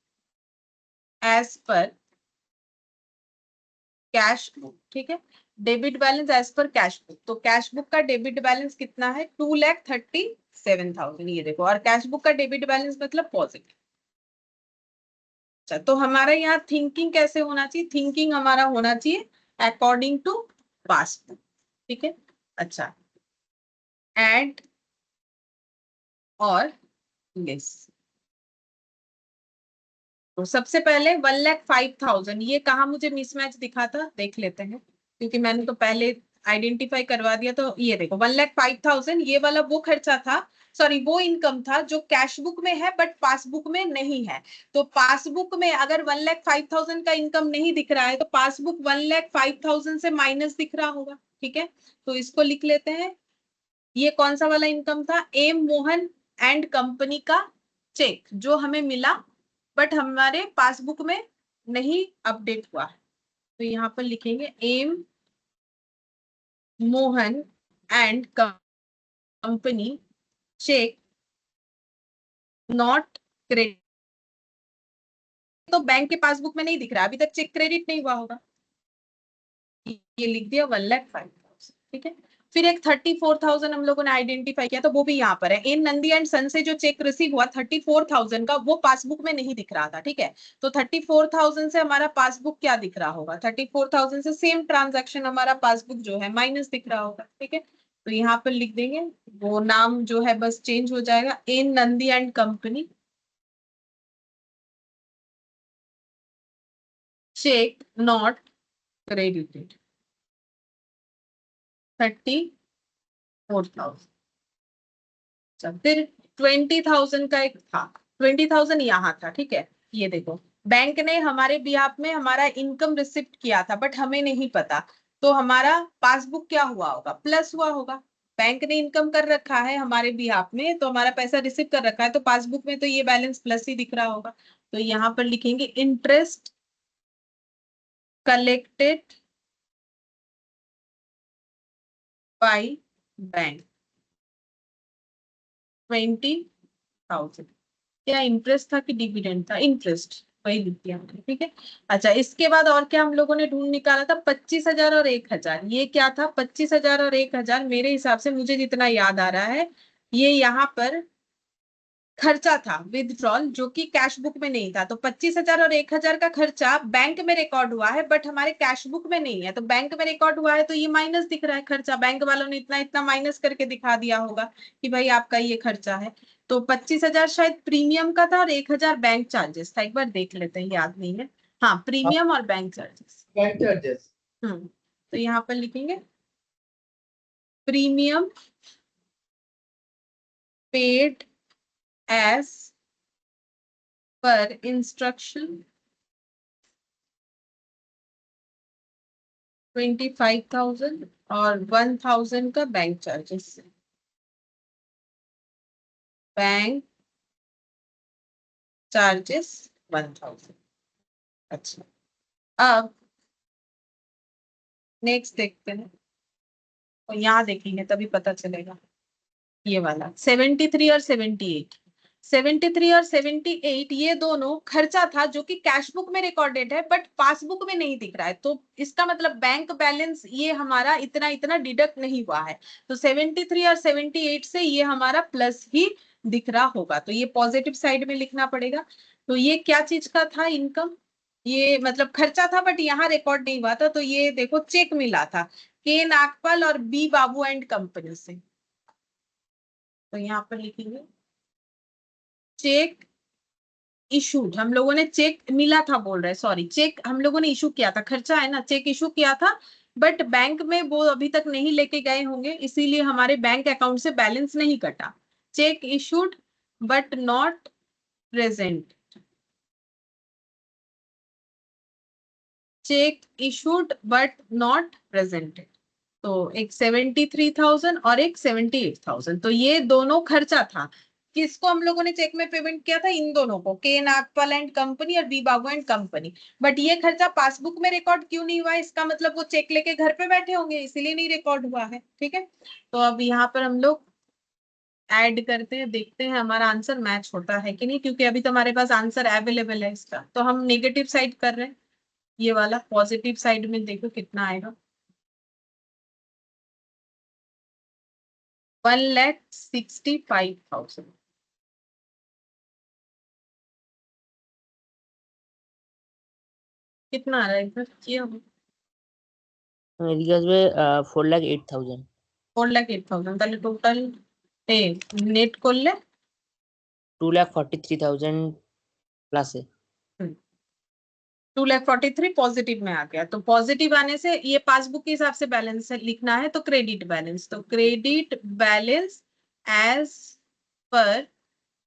as per cash book, ठीक है। Debit balance as per cash book, तो कैश बुक का डेबिट बैलेंस कितना है 2,37,000, ये देखो, और कैश बुक का डेबिट बैलेंस मतलब पॉजिटिव। अच्छा, तो हमारा यहाँ थिंकिंग कैसे होना चाहिए, थिंकिंग हमारा होना चाहिए अकॉर्डिंग टू पासबुक, ठीक है। अच्छा, ऐड और लेस। तो सबसे पहले 1,05,000, ये कहाँ मुझे मिसमैच दिखा था देख लेते हैं, क्योंकि मैंने तो पहले आइडेंटिफाई करवा दिया। तो ये देखो 1,05,000 ये वाला वो खर्चा था, सॉरी वो इनकम था जो कैश बुक में है बट पासबुक में नहीं है। तो पासबुक में अगर 1,05,000 का इनकम नहीं दिख रहा है तो पासबुक 1,05,000 से माइनस दिख रहा होगा। ठीक है, तो इसको लिख लेते हैं। ये कौन सा वाला इनकम था? एम मोहन एंड कंपनी का चेक जो हमें मिला बट हमारे पासबुक में नहीं अपडेट हुआ है। तो यहाँ पर लिखेंगे M Mohan and company cheque not credit. तो बैंक के पासबुक में नहीं दिख रहा, अभी तक चेक क्रेडिट नहीं हुआ होगा। ये लिख दिया 1,05,000। ठीक है, फिर एक 34,000 हम लोगों ने आइडेंटिफाई किया, तो वो भी यहाँ पर है। इन नंदी एंड सन से जो चेक रिसीव हुआ 34,000 का, वो पासबुक में नहीं दिख रहा था। ठीक है, तो 34,000 से हमारा पासबुक क्या दिख रहा होगा? 34,000 से सेम ट्रांजैक्शन हमारा पासबुक जो है माइनस दिख रहा होगा। ठीक है, तो यहाँ पर लिख देंगे, वो नाम जो है बस चेंज हो जाएगा, in Nandi and company cheque not credited 34,000। फिर 20,000 का एक था, 20,000 यहाँ था। ठीक है, ये देखो बैंक ने हमारे बिहाफ में हमारा इनकम रिसिप्ट किया था बट हमें नहीं पता, तो हमारा पासबुक क्या हुआ होगा? प्लस हुआ होगा। बैंक ने इनकम कर रखा है हमारे बिहाफ में, तो हमारा पैसा रिसीव कर रखा है, तो पासबुक में तो ये बैलेंस प्लस ही दिख रहा होगा। तो यहाँ पर लिखेंगे इंटरेस्ट कलेक्टेड बाई बैंक 20,000। क्या इंटरेस्ट था कि डिविडेंड था? इंटरेस्ट, वही लिख दिया हमने। ठीक है, अच्छा इसके बाद और क्या हम लोगों ने ढूंढ निकाला था? 25,000 और 1,000। ये क्या था? 25,000 और 1,000 मेरे हिसाब से, मुझे जितना याद आ रहा है, ये यहाँ पर खर्चा था विदड्रॉल, जो कि कैश बुक में नहीं था। तो 25,000 और 1,000 का खर्चा बैंक में रिकॉर्ड हुआ है बट हमारे कैश बुक में नहीं है। तो बैंक में रिकॉर्ड हुआ है तो ये माइनस दिख रहा है खर्चा, बैंक वालों ने इतना इतना माइनस करके दिखा दिया होगा कि भाई आपका ये खर्चा है। तो 25,000 शायद प्रीमियम का था और 1,000 बैंक चार्जेस था। एक बार देख लेते हैं, याद नहीं है। हाँ, प्रीमियम और बैंक चार्जेस। Bank charges. तो यहाँ पर लिखेंगे premium paid as per instruction 25,000 और 1,000 का बैंक चार्जेस। Bank charges 1,000। अच्छा, अब नेक्स्ट देखते हैं, तो यहाँ देखेंगे तभी पता चलेगा। ये वाला 73 और 78, 73 और 78 ये दोनों खर्चा था जो कि कैश बुक में रिकॉर्डेड है बट पासबुक में नहीं दिख रहा है। तो इसका मतलब बैंक बैलेंस ये हमारा इतना इतना डिडक्ट नहीं हुआ है। तो 73 और 78 से ये हमारा प्लस ही दिख रहा होगा, तो ये पॉजिटिव साइड में लिखना पड़ेगा। तो ये क्या चीज का था इनकम? ये मतलब खर्चा था बट यहाँ रिकॉर्ड नहीं हुआ था। तो ये देखो चेक मिला था के नागपाल और बी बाबू एंड कंपनी से। तो यहाँ पर लिखेंगे चेक इशूड, हम लोगों ने चेक मिला था बोल रहे, सॉरी चेक हम लोगों ने इशू किया था, खर्चा है ना, चेक इशू किया था बट बैंक में वो अभी तक नहीं लेके गए होंगे, इसीलिए हमारे बैंक अकाउंट से बैलेंस नहीं कटा। Check issued but not present, check issued but not presented. तो एक 73,000 और एक 78,000, तो ये दोनों खर्चा था। किसको हम लोगों ने चेक में पेमेंट किया था? इन दोनों को, के नागपाल एंड कंपनी और B Babu and company. But ये खर्चा पासबुक में रिकॉर्ड क्यों नहीं हुआ? इसका मतलब वो चेक लेके घर पे बैठे होंगे, इसीलिए नहीं रिकॉर्ड हुआ है। ठीक है, तो अब यहाँ पर हम लोग ऐड करते हैं, देखते हैं हमारा आंसर मैच होता है कि नहीं, क्योंकि अभी तो हमारे पास आंसर अवेलेबल है इसका। तो हम नेगेटिव साइड कर रहे हैं, ये वाला पॉजिटिव साइड में देखो कितना आएगा। 1,65,000। कितना आ रहा है इधर? ये এদিকে আসবে 4,08,000। 4,08,000 তাহলে টোটাল নেট করলে 2,43,000 प्लस है। 2,43,000 पॉजिटिव में आ गया। तो पॉजिटिव आने से ये पासबुक के हिसाब से बैलेंस लिखना है, तो क्रेडिट बैलेंस, तो credit balance as per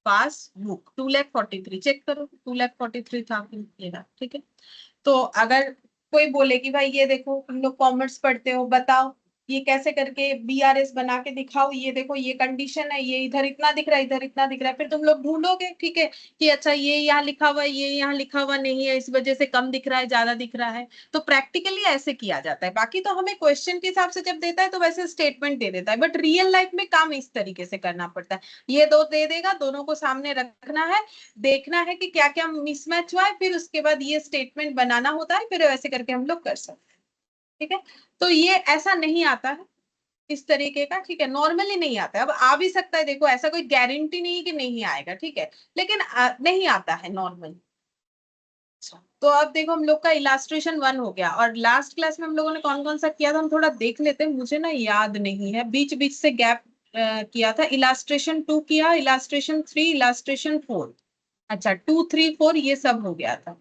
passbook 2,43,000 check करो, 2,43,000 था ये रहा, ठीक है। तो अगर कोई बोले कि भाई ये देखो तुम लोग कॉमर्स पढ़ते हो, बताओ ये कैसे करके बीआरएस बना के दिखाओ, ये देखो ये कंडीशन है, ये इधर इतना दिख रहा है, इधर इतना दिख रहा है, फिर तुम लोग ढूंढोगे, ठीक है, कि अच्छा ये यहाँ लिखा हुआ है, ये यहाँ लिखा हुआ नहीं है, इस वजह से कम दिख रहा है, ज्यादा दिख रहा है। तो प्रैक्टिकली ऐसे किया जाता है। बाकी तो हमें क्वेश्चन के हिसाब से जब देता है तो वैसे स्टेटमेंट दे देता है, बट रियल लाइफ में काम इस तरीके से करना पड़ता है। ये दो दे देगा, दोनों को सामने रखना है, देखना है कि क्या क्या मिसमैच हुआ है, फिर उसके बाद ये स्टेटमेंट बनाना होता है, फिर वैसे करके हम लोग कर सकते हैं, ठीक है। तो ये ऐसा नहीं आता है इस तरीके का, ठीक है, नॉर्मली नहीं आता है। अब आ भी सकता है, देखो ऐसा कोई गारंटी नहीं कि नहीं आएगा, ठीक है, लेकिन नहीं आता है नॉर्मली। तो अब देखो हम लोग का इलास्ट्रेशन 1 हो गया, और लास्ट क्लास में हम लोगों ने कौन कौन सा किया था हम थोड़ा देख लेते हैं, मुझे ना याद नहीं है, बीच बीच से गैप किया था। इलास्ट्रेशन 2 किया, इलास्ट्रेशन 3, इलास्ट्रेशन 4, अच्छा 2, 3, 4 ये सब हो गया था।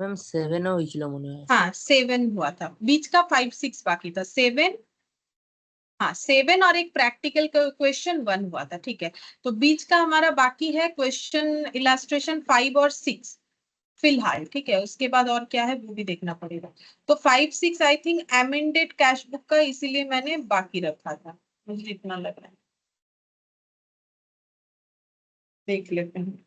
मैम 7 হয়েছিল মনে হয়। हाँ 7 हुआ था, बीच का 5, 6 बाकी था, 7, हाँ 7 और एक प्रैक्टिकल क्वेश्चन 1 हुआ था, ठीक है। तो बीच का हमारा बाकी है क्वेश्चन इलास्ट्रेशन 5 और 6 फिलहाल, ठीक है, उसके बाद और क्या है वो भी देखना पड़ेगा। तो 5, 6 I think amended cash book का, इसीलिए मैंने बाकी रखा था, मुझे इतना लग रहा है, देख लेते हैं।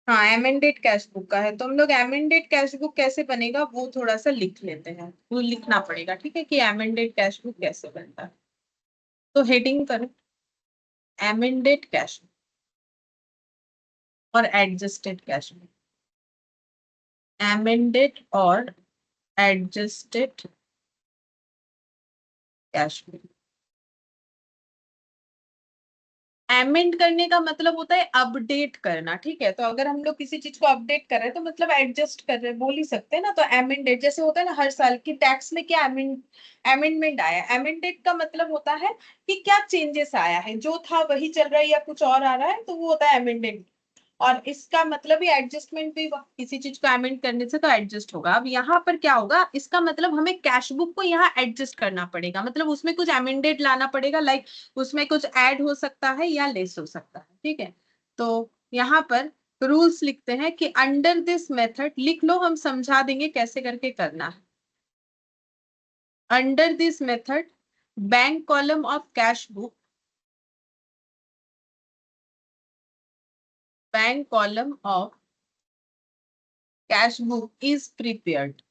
हाँ एमेंडेड कैश बुक का है, तो हम लोग एमेंडेड कैश बुक कैसे बनेगा वो थोड़ा सा लिख लेते हैं, वो लिखना पड़ेगा, ठीक है, कि एमेंडेड कैश बुक कैसे बनता है। तो हेडिंग करो एमेंडेड कैश और एडजस्टेड कैश बुक, एमेंडेड और एडजस्टेड कैश बुक। एमेंड करने का मतलब होता है अपडेट करना, ठीक है। तो अगर हम लोग किसी चीज को अपडेट कर रहे हैं तो मतलब एडजस्ट कर रहे हैं, बोल ही सकते हैं ना। तो एमेंडेड जैसे होता है ना, हर साल की टैक्स में क्या अमेंडमेंट आया, एमेंडेड का मतलब होता है कि क्या चेंजेस आया है, जो था वही चल रहा है या कुछ और आ रहा है, तो वो होता है अमेंडेड। और इसका मतलब ही एडजस्टमेंट भी, किसी चीज को अमेंड करने से तो एडजस्ट होगा। अब यहाँ पर क्या होगा, इसका मतलब हमें कैश बुक को यहाँ एडजस्ट करना पड़ेगा, मतलब उसमें कुछ अमेंडेड लाना पड़ेगा, लाइक उसमें कुछ ऐड हो सकता है या लेस हो सकता है, ठीक है। तो यहाँ पर रूल्स लिखते हैं कि अंडर दिस मेथड, लिख लो, हम समझा देंगे कैसे करके करना है। Under this method bank column of cash book, bank column of cash book is prepared.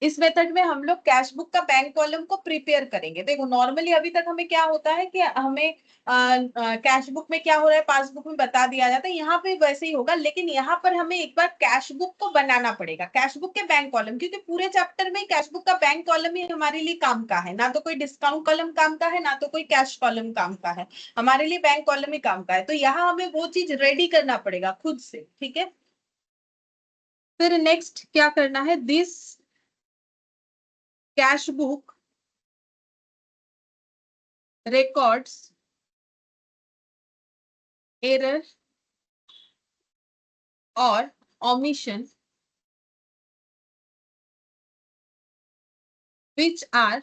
इस मेथड में हम लोग कैश बुक का बैंक कॉलम को प्रिपेयर करेंगे। देखो नॉर्मली अभी तक हमें क्या होता है कि हमें कैश बुक में क्या हो रहा है पासबुक में बता दिया जाता है, यहाँ पे वैसे ही होगा, लेकिन यहाँ पर हमें एक बार कैश बुक को बनाना पड़ेगा, कैश बुक के बैंक कॉलम, क्योंकि पूरे चैप्टर में कैश बुक का बैंक कॉलम ही हमारे लिए काम का है, ना तो कोई डिस्काउंट कॉलम काम का है, ना तो कोई कैश कॉलम काम का है, हमारे लिए बैंक कॉलम ही काम का है। तो यहाँ हमें वो चीज रेडी करना पड़ेगा खुद से, ठीक है। फिर नेक्स्ट क्या करना है, this cash book records error or omission which are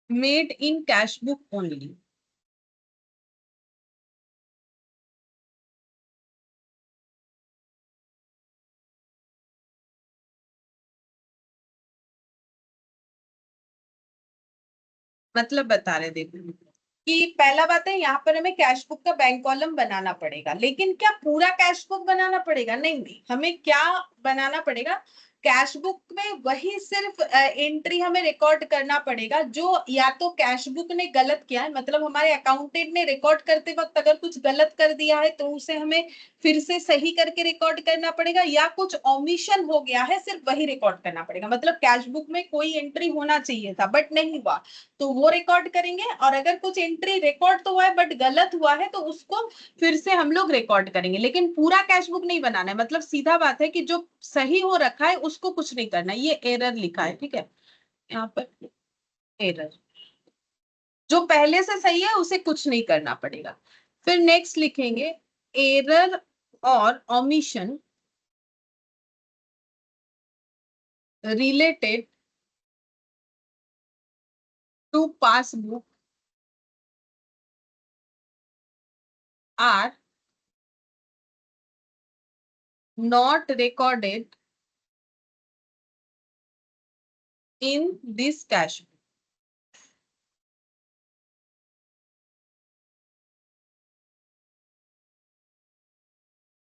made in cash book only. मतलब बता रहे देखो कि पहला बात है यहाँ पर हमें कैश बुक का बैंक कॉलम बनाना पड़ेगा, लेकिन क्या पूरा कैश बुक बनाना पड़ेगा, नहीं नहीं, हमें क्या बनाना पड़ेगा, कैश बुक में वही सिर्फ एंट्री हमें रिकॉर्ड करना पड़ेगा जो या तो कैश बुक ने गलत किया है, मतलब हमारे अकाउंटेंट ने रिकॉर्ड करते वक्त अगर कुछ गलत कर दिया है तो उसे हमें फिर से सही करके रिकॉर्ड करना पड़ेगा, या कुछ ओमिशन हो गया है सिर्फ वही रिकॉर्ड करना पड़ेगा। मतलब कैश बुक में कोई एंट्री होना चाहिए था बट नहीं हुआ तो वो रिकॉर्ड करेंगे, और अगर कुछ एंट्री रिकॉर्ड तो हुआ है बट गलत हुआ है तो उसको फिर से हम लोग रिकॉर्ड करेंगे। लेकिन पूरा कैश बुक नहीं बनाना है, मतलब सीधा बात है कि जो सही हो रखा है उसको कुछ नहीं करना। ये एरर लिखा है, ठीक है, यहाँ पर एरर, जो पहले से सही है उसे कुछ नहीं करना पड़ेगा। फिर नेक्स्ट लिखेंगे एरर और omission related to passbook are not recorded in this cash book.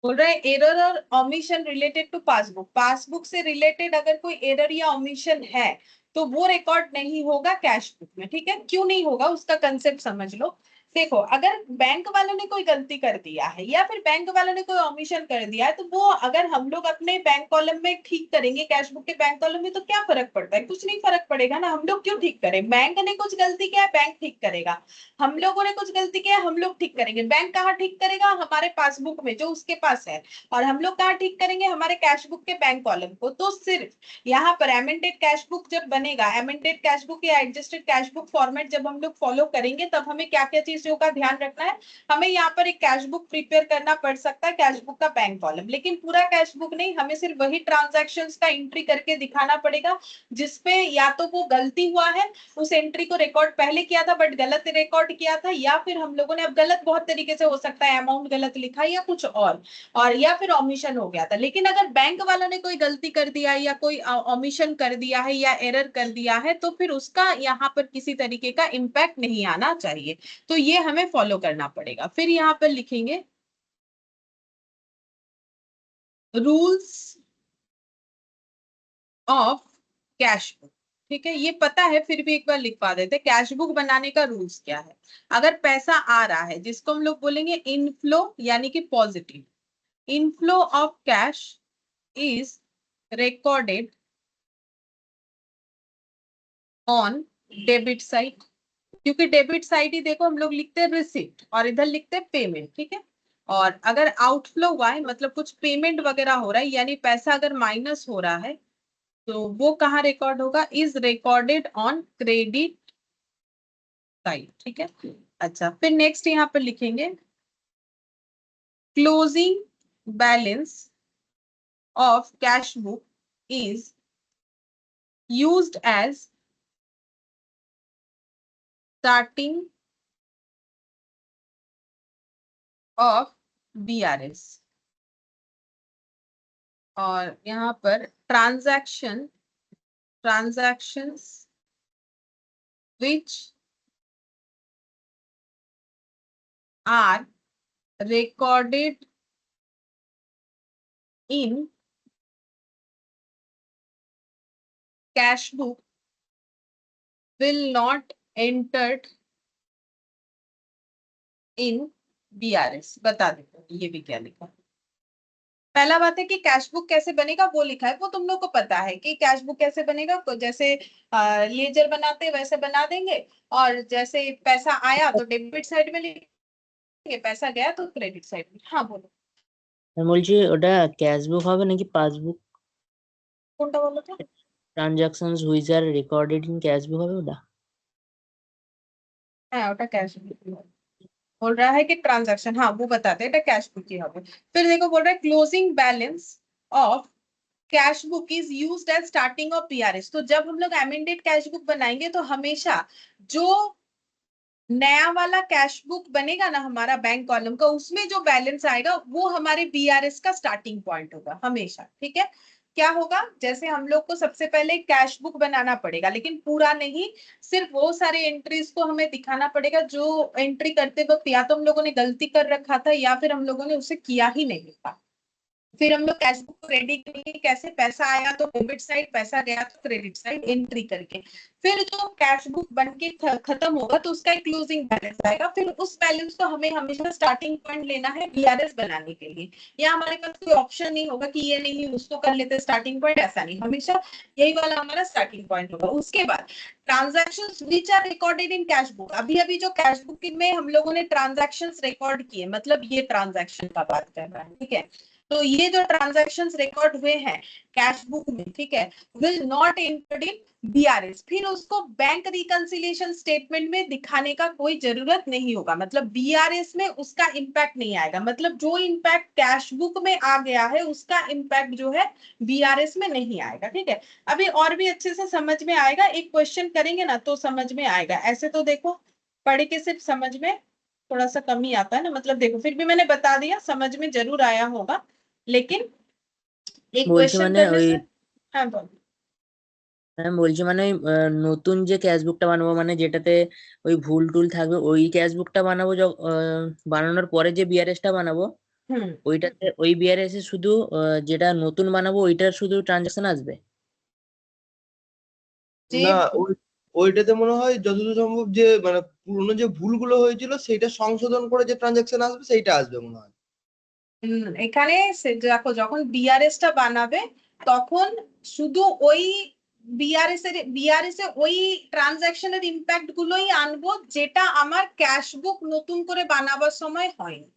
बोल रहा है एरर और omission related to passbook, passbook से रिलेटेड अगर कोई एरर या ओमिशन है तो वो रिकॉर्ड नहीं होगा कैश बुक में। ठीक है, क्यों नहीं होगा उसका कंसेप्ट समझ लो। देखो, अगर बैंक वालों ने कोई गलती कर दिया है या फिर बैंक वालों ने कोई ओमिशन कर दिया है तो वो अगर हम लोग अपने बैंक कॉलम में ठीक करेंगे, कैश बुक के बैंक कॉलम में, तो क्या फर्क पड़ता है? कुछ नहीं फर्क पड़ेगा ना। हम लोग क्यों ठीक करें? बैंक ने कुछ गलती किया है, बैंक ठीक करेगा। हम लोगों ने कुछ गलती किया है, हम लोग ठीक करेंगे। बैंक कहाँ ठीक करेगा? हमारे पासबुक में जो उसके पास है। और हम लोग कहाँ ठीक करेंगे? हमारे कैश बुक के बैंक कॉलम को। तो सिर्फ यहाँ पर एमेंडेड कैश बुक जब बनेगा, एमेंडेड कैश बुक या एडजस्टेड कैश बुक फॉर्मेट जब हम लोग फॉलो करेंगे तब हमें क्या क्या चीजों का ध्यान रखना है। हमें यहाँ पर एक कैश बुक प्रिपेयर करना पड़ सकता है, कैश बुक का बैंक कॉलम, लेकिन पूरा कैश बुक नहीं। हमें सिर्फ वही ट्रांजैक्शंस का एंट्री करके दिखाना पड़ेगा जिसपे या तो वो गलती हुआ है, उस एंट्री को रिकॉर्ड पहले किया था बट गलत रिकॉर्ड किया था, या फिर हम लोगों ने, अब गलत बहुत तरीके से हो सकता है, अमाउंट गलत लिखा या कुछ और या फिर ओमिशन हो गया था। लेकिन अगर बैंक वालों ने कोई गलती कर दिया या कोई ओमिशन कर दिया है या एरर कर दिया है तो फिर उसका यहाँ पर किसी तरीके का इम्पैक्ट नहीं आना चाहिए। तो ये हमें फॉलो करना पड़ेगा। फिर यहाँ पर लिखेंगे रूल्स ऑफ कैश बुक। ठीक है, ये पता है फिर भी एक बार लिखवा देते, कैश बुक बनाने का रूल्स क्या है। अगर पैसा आ रहा है जिसको हम लोग बोलेंगे इनफ्लो यानी कि positive, inflow of cash is recorded on debit side, क्योंकि डेबिट साइड ही देखो हम लोग लिखते हैं रिसिप्ट और इधर लिखते हैं पेमेंट। ठीक है, और अगर आउटफ्लो हुआ है मतलब कुछ पेमेंट वगैरह हो रहा है यानी पैसा अगर माइनस हो रहा है तो वो कहाँ रिकॉर्ड होगा? Is recorded on credit side. ठीक है, अच्छा, फिर नेक्स्ट यहाँ पर लिखेंगे closing balance of cash book is used as starting of BRS। और यहाँ पर transactions which are recorded in cash book will not entered in BRS। बता देते हैं ये भी क्या लिखा। पहला बात है कि कैश बुक कैसे बनेगा वो लिखा है, वो तुम लोग को पता है कि कैश बुक कैसे बनेगा। जैसे लेजर बनाते वैसे बना देंगे, और जैसे पैसा आया तो डेबिट साइड में लिखेंगे, पैसा गया तो क्रेडिट साइड में। हाँ बोलो, আমি বলছি ওটা ক্যাশবুক হবে নাকি পাসবুক? কোনটা বলো তো? Transactions which are recorded in cashbook হবে ওটা? হ্যাঁ, ওটা कैश बुक बोल रहा है कि ट्रांजैक्शन, हाँ वो बताते हैं कैश बुक ही হবে। फिर देखो बोल रहा है closing balance of cash book is used as starting of BRS। तो जब हम लोग एमेंडेड कैश बुक बनाएंगे तो हमेशा जो नया वाला कैश बुक बनेगा ना हमारा बैंक कॉलम का, उसमें जो बैलेंस आएगा वो हमारे BRS का स्टार्टिंग पॉइंट होगा हमेशा। ठीक है, क्या होगा? जैसे हम लोग को सबसे पहले कैश बुक बनाना पड़ेगा, लेकिन पूरा नहीं, सिर्फ वो सारे एंट्रीज को हमें दिखाना पड़ेगा जो एंट्री करते वक्त या तो हम लोगों ने गलती कर रखा था या फिर हम लोगों ने उसे किया ही नहीं था। फिर हम लोग कैश बुक को रेडी करेंगे, कैसे पैसा आया तो डेबिट साइड, पैसा गया तो क्रेडिट साइड एंट्री करके। फिर जो कैश बुक बन के खत्म होगा तो उसका एक क्लोजिंग बैलेंस आएगा। फिर उस बैलेंस को हमें हमेशा स्टार्टिंग पॉइंट लेना है बीआरएस बनाने के लिए। या हमारे पास कोई ऑप्शन नहीं होगा कि ये नहीं उसको कर लेते स्टार्टिंग पॉइंट, ऐसा नहीं, हमेशा यही वाला हमारा स्टार्टिंग पॉइंट होगा। उसके बाद transactions which are recorded in cash book, अभी अभी जो कैश बुक में हम लोगों ने ट्रांजैक्शंस रिकॉर्ड किए, मतलब ये ट्रांजैक्शन का बात कर रहा है, ठीक है। तो ये जो ट्रांजैक्शंस रिकॉर्ड हुए हैं कैश बुक में, ठीक है, will not entered in BRS. फिर उसको बैंक रिकंसिलिएशन स्टेटमेंट में दिखाने का कोई जरूरत नहीं होगा, मतलब बीआरएस में उसका इंपैक्ट नहीं आएगा। मतलब जो इंपैक्ट कैश बुक में आ गया है उसका इंपैक्ट जो है बीआरएस में नहीं आएगा, ठीक है। अभी और भी अच्छे से समझ में आएगा, एक क्वेश्चन करेंगे ना तो समझ में आएगा। ऐसे तो देखो पढ़ के सिर्फ समझ में थोड़ा सा कम ही आता है ना, मतलब देखो फिर भी मैंने बता दिया, समझ में जरूर आया होगा, लेकिन एक বলছি क्वेश्चन মানে करने ওই से। हाँ बोल। ম্যাম বলছি মানে ওই নতুন যে ক্যাশবুকটা বানাবো মানে যেটাতে ওই ভুল টুল থাকবে ওই ক্যাশবুকটা বানাবো বানানোর পরে যে বিআরএস টা বানাবো हम्म। ওইটাতে ওই বিআরএস এ শুধু যেটা নতুন বানাবো ওইটার শুধু ট্রানজাকশন আসবে। যে না, ওইটাতে মনে হয় যতদূর সম্ভব যে মানে পুরোনো যে ভুলগুলো হয়েছিল সেটা সংশোধন করে যে ট্রানজাকশন আসবে সেইটা আসবে মনে হয়। এখানে দেখো যখন বিআরএস টা বানাবে তখন শুধু ওই বিআরএস এ ওই ট্রানজাকশনের ইম্প্যাক্ট গুলোই আনবো যেটা আমার ক্যাশ বুক নতুন করে বানাবার সময় হয়নি।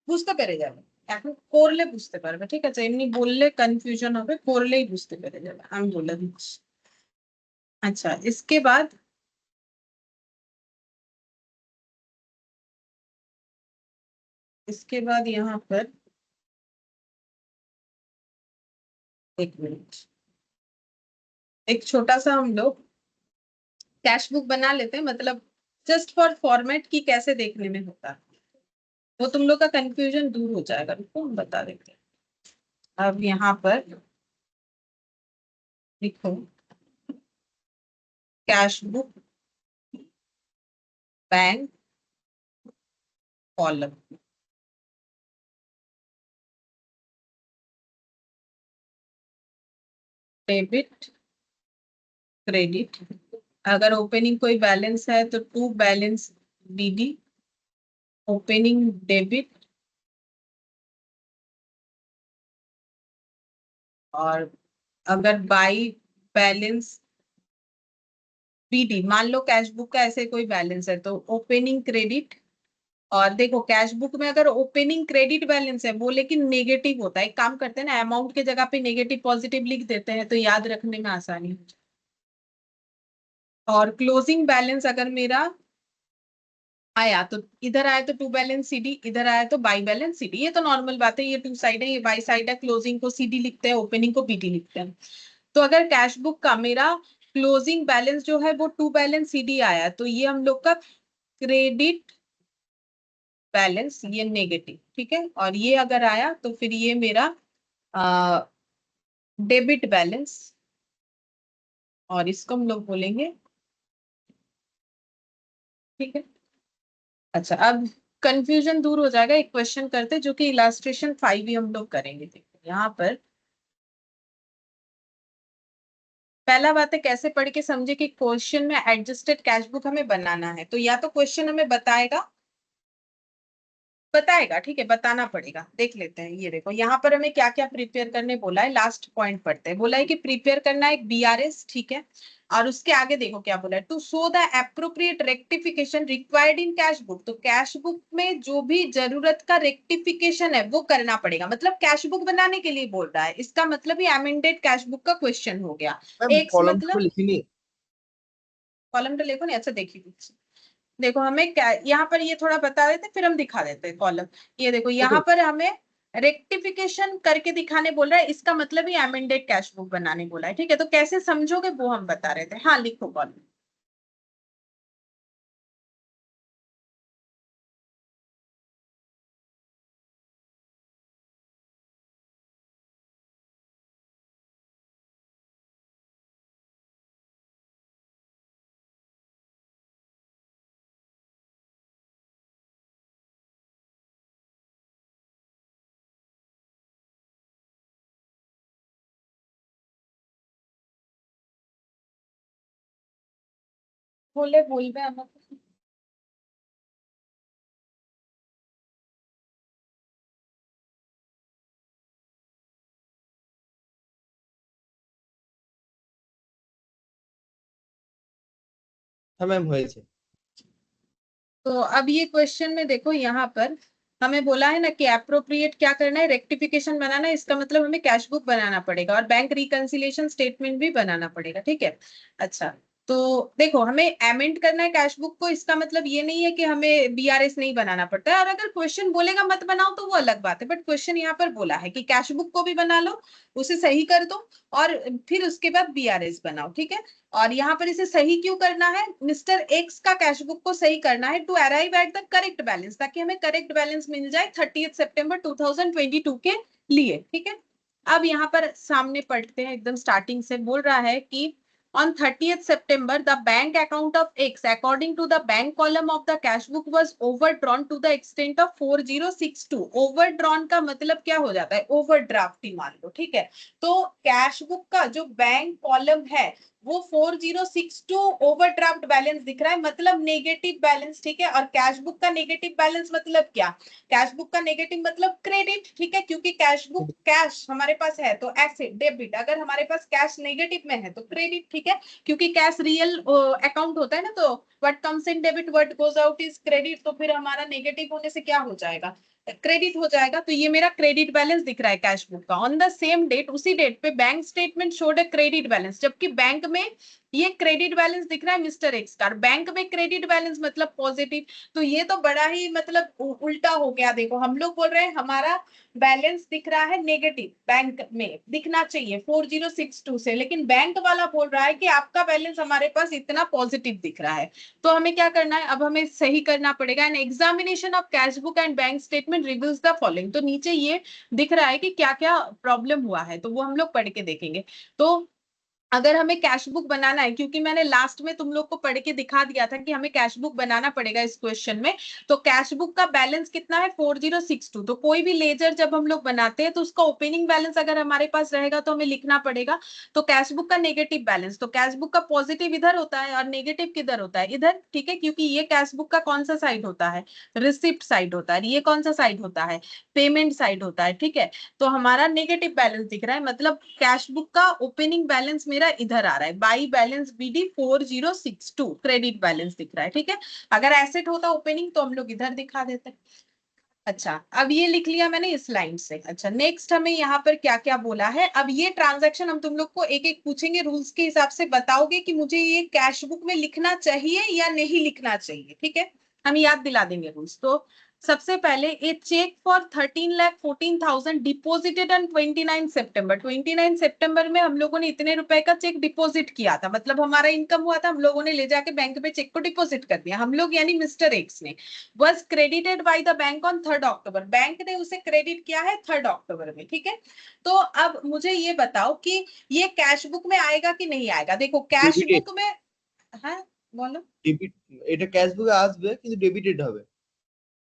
বুঝতে পেরে যাবে, এখন করলে বুঝতে পারবে, ঠিক আছে, এমনি বললে কনফিউশন হবে, করলেই বুঝতে পেরে যাবে, আমি বলে দিচ্ছি। अच्छा इसके बाद यहाँ पर एक मिनट, एक छोटा सा हम लोग कैश बुक बना लेते हैं, मतलब जस्ट फॉर फॉर्मेट की कैसे देखने में होता है, वो तुम लोग का कंफ्यूजन दूर हो जाएगा। रुको हम बता देते हैं। अब यहाँ पर लिखो cash book bank column, debit credit, अगर ओपनिंग कोई बैलेंस है तो to balance b d, opening debit, और अगर बाई बैलेंस बीडी, मान लो कैश बुक का ऐसे कोई बैलेंस है तो ओपनिंग क्रेडिट। और देखो कैश बुक में अगर ओपनिंग क्रेडिट बैलेंस है वो लेकिन नेगेटिव होता है, एक काम करते हैं ना, अमाउंट की जगह पे नेगेटिव पॉजिटिव लिख देते हैं तो याद रखने में आसानी हो जाए। और क्लोजिंग बैलेंस अगर मेरा आया तो इधर आया तो टू बैलेंस सीडी, इधर आया तो बाई बैलेंस सीडी, ये तो नॉर्मल बात है, ये टू साइड है ये बाई साइड है, क्लोजिंग को सीडी लिखते हैं ओपनिंग को बीडी लिखते हैं। तो अगर कैश बुक का मेरा क्लोजिंग बैलेंस जो है वो टू बैलेंस सीडी आया तो ये हम लोग का क्रेडिट बैलेंस, ये नेगेटिव, ठीक है। और ये अगर आया तो फिर ये मेरा डेबिट बैलेंस, और इसको हम लोग बोलेंगे, ठीक है। अच्छा अब कंफ्यूजन दूर हो जाएगा, एक क्वेश्चन करते जो कि इलास्ट्रेशन 5 भी हम लोग करेंगे। देखो यहाँ पर पहला बात है कैसे पढ़ के समझे कि क्वेश्चन में एडजस्टेड कैश बुक हमें बनाना है, तो या तो क्वेश्चन हमें बताएगा, ठीक है, बताना पड़ेगा। देख लेते हैं, ये देखो यहाँ पर हमें क्या क्या प्रिपेयर करने बोला है, लास्ट पॉइंट पढ़ते हैं। बोला है कि प्रिपेयर करना है एक बीआरएस, ठीक है। और उसके आगे देखो क्या बोला है, to show the appropriate rectification required in cash book, तो कैश बुक में जो भी जरूरत का रेक्टिफिकेशन है वो करना पड़ेगा, मतलब कैश बुक बनाने के लिए बोल रहा है, इसका मतलब ये अमेंडेड कैश बुक का क्वेश्चन हो गया। ম্যাম एक কলমটা मतलब লিখিনি। कॉलम तो देखो नहीं, अच्छा देखिए, देखो हमें क्या यहाँ पर ये थोड़ा बता देते फिर हम दिखा देते हैं कॉलम। ये देखो ওকে। यहाँ पर हमें रेक्टिफिकेशन करके दिखाने बोल रहा है, इसका मतलब ही अमेंडेड कैश बुक बनाने बोला है, ठीक है। तो कैसे समझोगे वो हम बता रहे थे। हाँ लिखो कॉलम। বলবে আমাকে। हाँ मैम হয়েছে। तो अब ये क्वेश्चन में देखो, यहाँ पर हमें बोला है ना कि अप्रोप्रिएट क्या करना है, रेक्टिफिकेशन बनाना है। इसका मतलब हमें कैश बुक बनाना पड़ेगा और बैंक रिकंसिलिएशन स्टेटमेंट भी बनाना पड़ेगा, ठीक है। अच्छा, तो देखो हमें अमेंड करना है कैश बुक को, इसका मतलब ये नहीं है कि हमें बीआरएस नहीं बनाना पड़ता है। और अगर क्वेश्चन बोलेगा मत बनाओ तो वो अलग बात है, बट क्वेश्चन यहाँ पर बोला है कि कैश बुक को भी बना लो, उसे सही कर दो और फिर उसके बाद बीआरएस बनाओ, ठीक है। और यहाँ पर इसे सही क्यों करना है, मिस्टर एक्स का कैश बुक को सही करना है to arrive at the correct balance, ताकि हमें करेक्ट बैलेंस मिल जाए 30 सितंबर 2022 के लिए, ठीक है। अब यहाँ पर सामने पढ़ते हैं, एकदम स्टार्टिंग से बोल रहा है कि on 30th September, the bank account of X, according to the bank column of the cash book, was overdrawn to the extent of 4062. Overdrawn का मतलब क्या हो जाता है, ओवरड्राफ्ट ही मान लो, ठीक है। तो कैश बुक का जो बैंक कॉलम है वो 4062 ओवरड्राफ्ट बैलेंस दिख रहा है, मतलब नेगेटिव बैलेंस, ठीक है। और कैश बुक का नेगेटिव बैलेंस मतलब क्या, कैश बुक का नेगेटिव मतलब क्रेडिट, ठीक है, क्योंकि कैश बुक कैश हमारे पास है तो एसेट डेबिट, अगर हमारे पास कैश नेगेटिव में है तो क्रेडिट, ठीक है, क्योंकि कैश रियल अकाउंट होता है ना, तो what comes in debit what goes out is credit, तो फिर हमारा नेगेटिव होने से क्या हो जाएगा, क्रेडिट हो जाएगा। तो ये मेरा क्रेडिट बैलेंस दिख रहा है कैश बुक का। ऑन द सेम डेट, उसी डेट पे bank statement showed a credit balance, जबकि बैंक में ये क्रेडिट बैलेंस दिख रहा है मिस्टर एक्स का, बैंक में क्रेडिट बैलेंस मतलब पॉजिटिव। तो ये तो बड़ा ही मतलब उल्टा हो गया। देखो हम लोग बोल रहे हैं हमारा बैलेंस दिख रहा है नेगेटिव, बैंक में दिखना चाहिए 4062 से, लेकिन बैंक वाला बोल रहा है कि आपका बैलेंस हमारे पास इतना पॉजिटिव दिख रहा है। तो हमें क्या करना है, अब हमें सही करना पड़ेगा। An examination of cash book and bank statement reveals the following, तो नीचे ये दिख रहा है कि क्या क्या प्रॉब्लम हुआ है, तो वो हम लोग पढ़ के देखेंगे। तो अगर हमें कैश बुक बनाना है, क्योंकि मैंने लास्ट में तुम लोग को पढ़ के दिखा दिया था कि हमें कैश बुक बनाना पड़ेगा इस क्वेश्चन में, तो कैश बुक का बैलेंस कितना है 4062। तो कोई भी लेजर जब हम लोग बनाते हैं तो उसका ओपनिंग बैलेंस अगर हमारे पास रहेगा तो हमें लिखना पड़ेगा। तो कैश बुक का नेगेटिव बैलेंस, तो कैश बुक का पॉजिटिव इधर होता है और नेगेटिव किधर होता है, इधर, ठीक है, क्योंकि ये कैश बुक का कौन सा साइड होता है, रिसिप्ट साइड होता है, ये कौन सा साइड होता है, पेमेंट साइड होता है, ठीक है। तो हमारा नेगेटिव बैलेंस दिख रहा है, मतलब कैश बुक का ओपनिंग बैलेंस मेरा इधर आ रहा है, by balance b d 4062 credit balance दिख रहा है, ठीक है। अगर एसेट होता ओपनिंग तो हम लोग इधर दिखा देते। अच्छा, अब ये लिख लिया मैंने इस लाइन से। अच्छा, नेक्स्ट हमें यहाँ पर क्या क्या बोला है, अब ये ट्रांजैक्शन हम तुम लोग को एक एक पूछेंगे, रूल्स के हिसाब से बताओगे कि मुझे ये कैश बुक में लिखना चाहिए या नहीं लिखना चाहिए, ठीक है। हम याद दिला देंगे रूल्स। तो सबसे पहले ए चेक फॉर 13,14,000 डिपोजिटेड ऑन 29 सितंबर, 29 सितंबर में हम लोगों ने इतने रुपए का चेक डिपॉजिट किया था, मतलब हमारा इनकम हुआ था, हम लोगों ने ले जाके बैंक में चेक को डिपॉजिट कर दिया, हम लोग यानी मिस्टर एक्स ने। was credited by the bank on 3rd October, bank ने उसे क्रेडिट किया है 3rd अक्टूबर में, ठीक है। तो अब मुझे ये बताओ कि ये कैश बुक में आएगा कि नहीं आएगा। देखो कैश Debited. बुक में, हाँ बोलो, ডেবিট, এটা ক্যাশ বুকে আসবে কিন্তু ডেবিটেড হবে।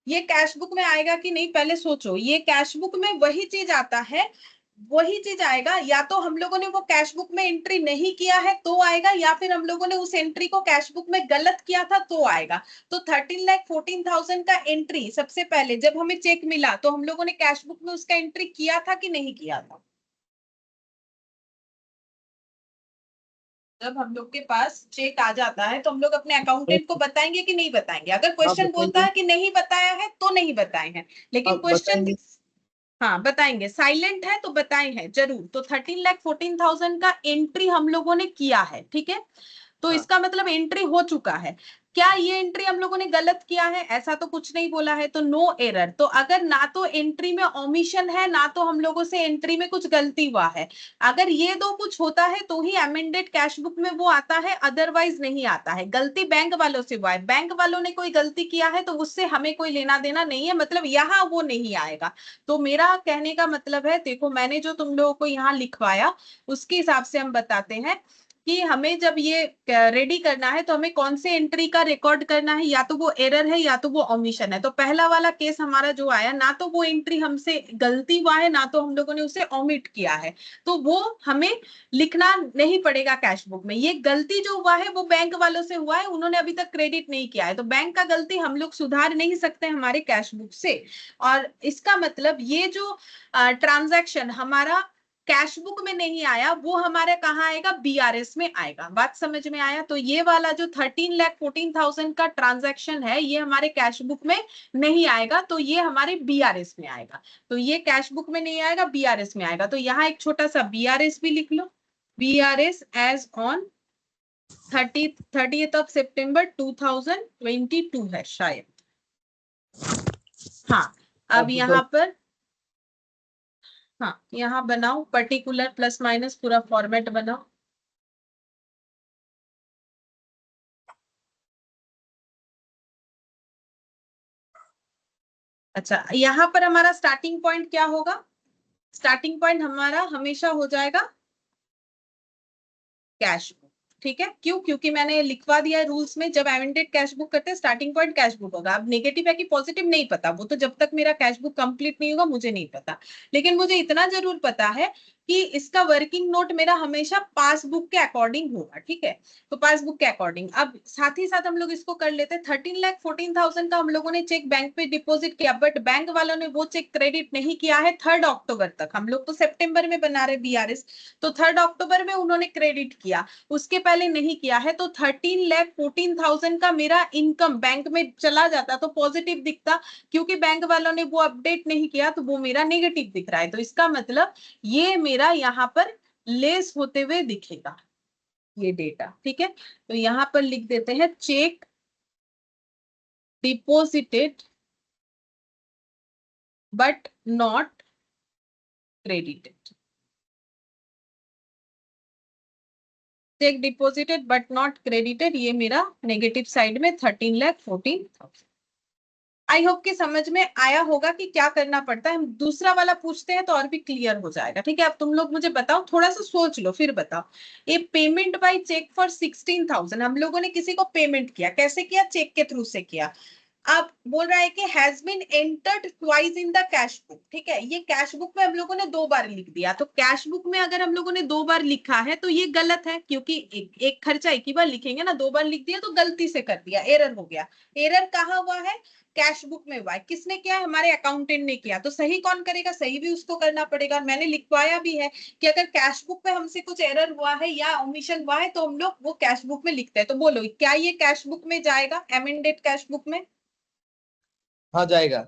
ये कैश बुक में आएगा कि नहीं पहले सोचो। ये कैश बुक में वही चीज आता है, वही चीज आएगा, या तो हम लोगों ने वो कैश बुक में एंट्री नहीं किया है तो आएगा, या फिर हम लोगों ने उस एंट्री को कैश बुक में गलत किया था तो आएगा। तो 13,14,000 का एंट्री सबसे पहले जब हमें चेक मिला तो हम लोगों ने कैश बुक में उसका एंट्री किया था कि नहीं किया था। जब हम लोग के पास चेक आ जाता है तो हम लोग अपने अकाउंटेंट को बताएंगे कि नहीं बताएंगे। अगर हाँ क्वेश्चन बोलता बताएंगे। है कि नहीं बताया है तो नहीं बताए हैं, लेकिन हाँ क्वेश्चन, बताएंगे। हाँ बताएंगे, साइलेंट है तो बताए हैं जरूर। तो 13,14,000 का एंट्री हम लोगों ने किया है, ठीक है। तो हाँ इसका मतलब एंट्री हो चुका है। क्या ये एंट्री हम लोगों ने गलत किया है, ऐसा तो कुछ नहीं बोला है, तो नो एरर। तो अगर ना तो एंट्री में ओमिशन है ना तो हम लोगों से एंट्री में कुछ गलती हुआ है, अगर ये दो कुछ होता है तो ही अमेंडेड कैश बुक में वो आता है, अदरवाइज नहीं आता है। गलती बैंक वालों से हुआ है, बैंक वालों ने कोई गलती किया है तो उससे हमें कोई लेना देना नहीं है, मतलब यहाँ वो नहीं आएगा। तो मेरा कहने का मतलब है, देखो मैंने जो तुम लोगों को यहाँ लिखवाया उसके हिसाब से हम बताते हैं कि हमें जब ये रेडी करना है तो हमें कौन से एंट्री का रिकॉर्ड करना है, या तो वो एरर है या तो वो ओमिशन है। तो पहला वाला केस हमारा जो आया, ना तो वो एंट्री हमसे गलती हुआ है, ना तो हम लोगों ने उसे ओमिट किया है, तो वो हमें लिखना नहीं पड़ेगा कैश बुक में। ये गलती जो हुआ है वो बैंक वालों से हुआ है, उन्होंने अभी तक क्रेडिट नहीं किया है, तो बैंक का गलती हम लोग सुधार नहीं सकते हमारे कैश बुक से। और इसका मतलब ये जो ट्रांजैक्शन हमारा कैश बुक में नहीं आया, वो हमारे कहाँ आएगा, बीआरएस में आएगा। बात समझ में आया? तो ये वाला जो 13,14,000 का ट्रांजैक्शन है, ये हमारे कैश बुक में नहीं आएगा, तो ये हमारे बीआरएस में आएगा। तो ये कैश बुक में नहीं आएगा, बीआरएस में आएगा। तो यहाँ एक छोटा सा बीआरएस भी लिख लो, BRS as on 30th of September 2022 है शायद। हाँ, अब यहाँ पर, हाँ यहाँ बनाओ पर्टिकुलर प्लस माइनस पूरा फॉर्मेट बनाओ। अच्छा, यहाँ पर हमारा स्टार्टिंग पॉइंट क्या होगा? स्टार्टिंग पॉइंट हमारा हमेशा हो जाएगा कैश बुक। ठीक है, क्यों? क्योंकि मैंने लिखवा दिया है रूल्स में, जब एमेंडेड कैश बुक करते हैं स्टार्टिंग पॉइंट कैश बुक होगा। अब नेगेटिव है कि पॉजिटिव नहीं पता, वो तो जब तक मेरा कैश बुक कंप्लीट नहीं होगा मुझे नहीं पता। लेकिन मुझे इतना जरूर पता है कि इसका वर्किंग नोट मेरा हमेशा पासबुक के अकॉर्डिंग होगा। ठीक है, तो पासबुक के अकॉर्डिंग। अब साथ ही साथ हम लोग इसको कर लेते हैं। 13,14,000 का हम लोगों ने चेक बैंक पे डिपॉजिट किया, बट बैंक वालों ने वो चेक क्रेडिट नहीं किया है 3 अक्टूबर तक। हम लोग तो सितंबर में बना रहे बीआरएस, तो 3 अक्टूबर में उन्होंने क्रेडिट किया, उसके पहले नहीं किया है। तो 13,14,000 का मेरा इनकम बैंक में चला जाता तो पॉजिटिव दिखता, क्योंकि बैंक वालों ने वो अपडेट नहीं किया तो वो मेरा नेगेटिव दिख रहा है। तो इसका मतलब ये मेरा यहाँ पर लेस होते हुए दिखेगा ये डेटा। ठीक है, तो यहाँ पर लिख देते हैं check deposited but not credited. Check deposited but not credited, ये मेरा नेगेटिव साइड में 13,14,000। आई होप कि समझ में आया होगा कि क्या करना पड़ता है। हम दूसरा वाला पूछते हैं तो और भी क्लियर हो जाएगा। ठीक है, अब तुम लोग मुझे बताओ, थोड़ा सा सोच लो फिर बताओ। ये पेमेंट बाय चेक फॉर 16,000, हम लोगों ने किसी को पेमेंट किया, कैसे किया? चेक के थ्रू से किया। अब बोल रहा है कि has been entered twice in the cash book. ठीक है, ये कैश बुक में हम लोगों ने 2 बार लिख दिया। तो कैश बुक में अगर हम लोगों ने 2 बार लिखा है तो ये गलत है, क्योंकि एक खर्चा एक ही बार लिखेंगे ना, 2 बार लिख दिया तो गलती से कर दिया, एरर हो गया। एरर कहाँ हुआ है? कैश बुक में हुआ है। किसने किया? हमारे अकाउंटेंट ने किया। तो सही कौन करेगा? सही भी उसको करना पड़ेगा। मैंने लिखवाया भी है कि अगर कैश बुक पे हमसे कुछ एरर हुआ है या ओमिशन हुआ है तो हम लोग वो कैश बुक में लिखते हैं। तो बोलो, क्या ये कैश बुक में जाएगा, एमेंडेड कैश बुक में? हाँ जाएगा।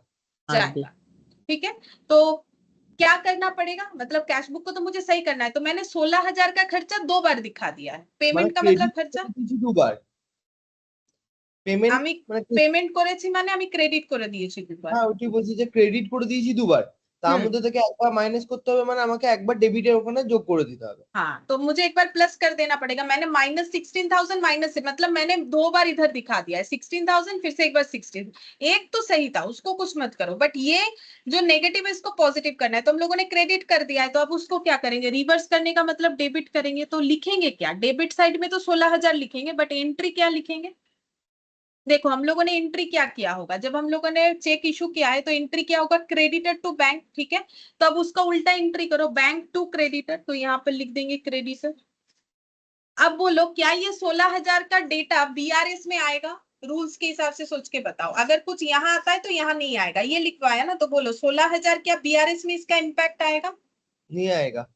जाएगा। ठीक है, तो क्या करना पड़ेगा? मतलब कैश बुक को तो मुझे सही करना है, तो मैंने 16,000 का खर्चा 2 बार दिखा दिया है। पेमेंट का मतलब खर्चा দুবার পেমেন্ট আমি মানে পেমেন্ট করেছি মানে আমি ক্রেডিট করে দিয়েছি দুবার। হ্যাঁ ওটি বলছি যে ক্রেডিট করে দিয়েছি দুবার, তার মধ্যে থেকে একবার মাইনাস করতে হবে, মানে আমাকে একবার ডেবিটের ওখানে যোগ করে দিতে হবে। हाँ, तो मुझे एक बार प्लस कर देना पड़ेगा। मैंने -16,000 माइनस से मतलब मैंने 2 बार इधर दिखा दिया है 16,000, फिर से एक बार 16। एक तो सही था, उसको कुछ मत करो, बट ये जो नेगेटिव है इसको पॉजिटिव करना है। तो हम लोगों ने क्रेडिट कर दिया है, तो अब उसको क्या करेंगे? रिवर्स करने का मतलब डेबिट करेंगे। तो लिखेंगे क्या? डेबिट साइड में तो 16,000 लिखेंगे, बट एंट्री क्या लिखेंगे? देखो, हम लोगों ने एंट्री क्या किया होगा, जब हम लोगों ने चेक इशू किया है तो एंट्री क्या होगा? Creditor to bank. ठीक है, तो अब उसका उल्टा एंट्री करो, बैंक टू क्रेडिटर। तो यहाँ पर लिख देंगे क्रेडिटर। अब बोलो, क्या ये 16,000 का डेटा बीआरएस में आएगा? रूल्स के हिसाब से सोच के बताओ। अगर कुछ यहाँ आता है तो यहाँ नहीं आएगा, ये लिखवाया ना, तो बोलो 16,000 क्या बीआरएस में इसका इम्पैक्ट आएगा? नहीं आएगा।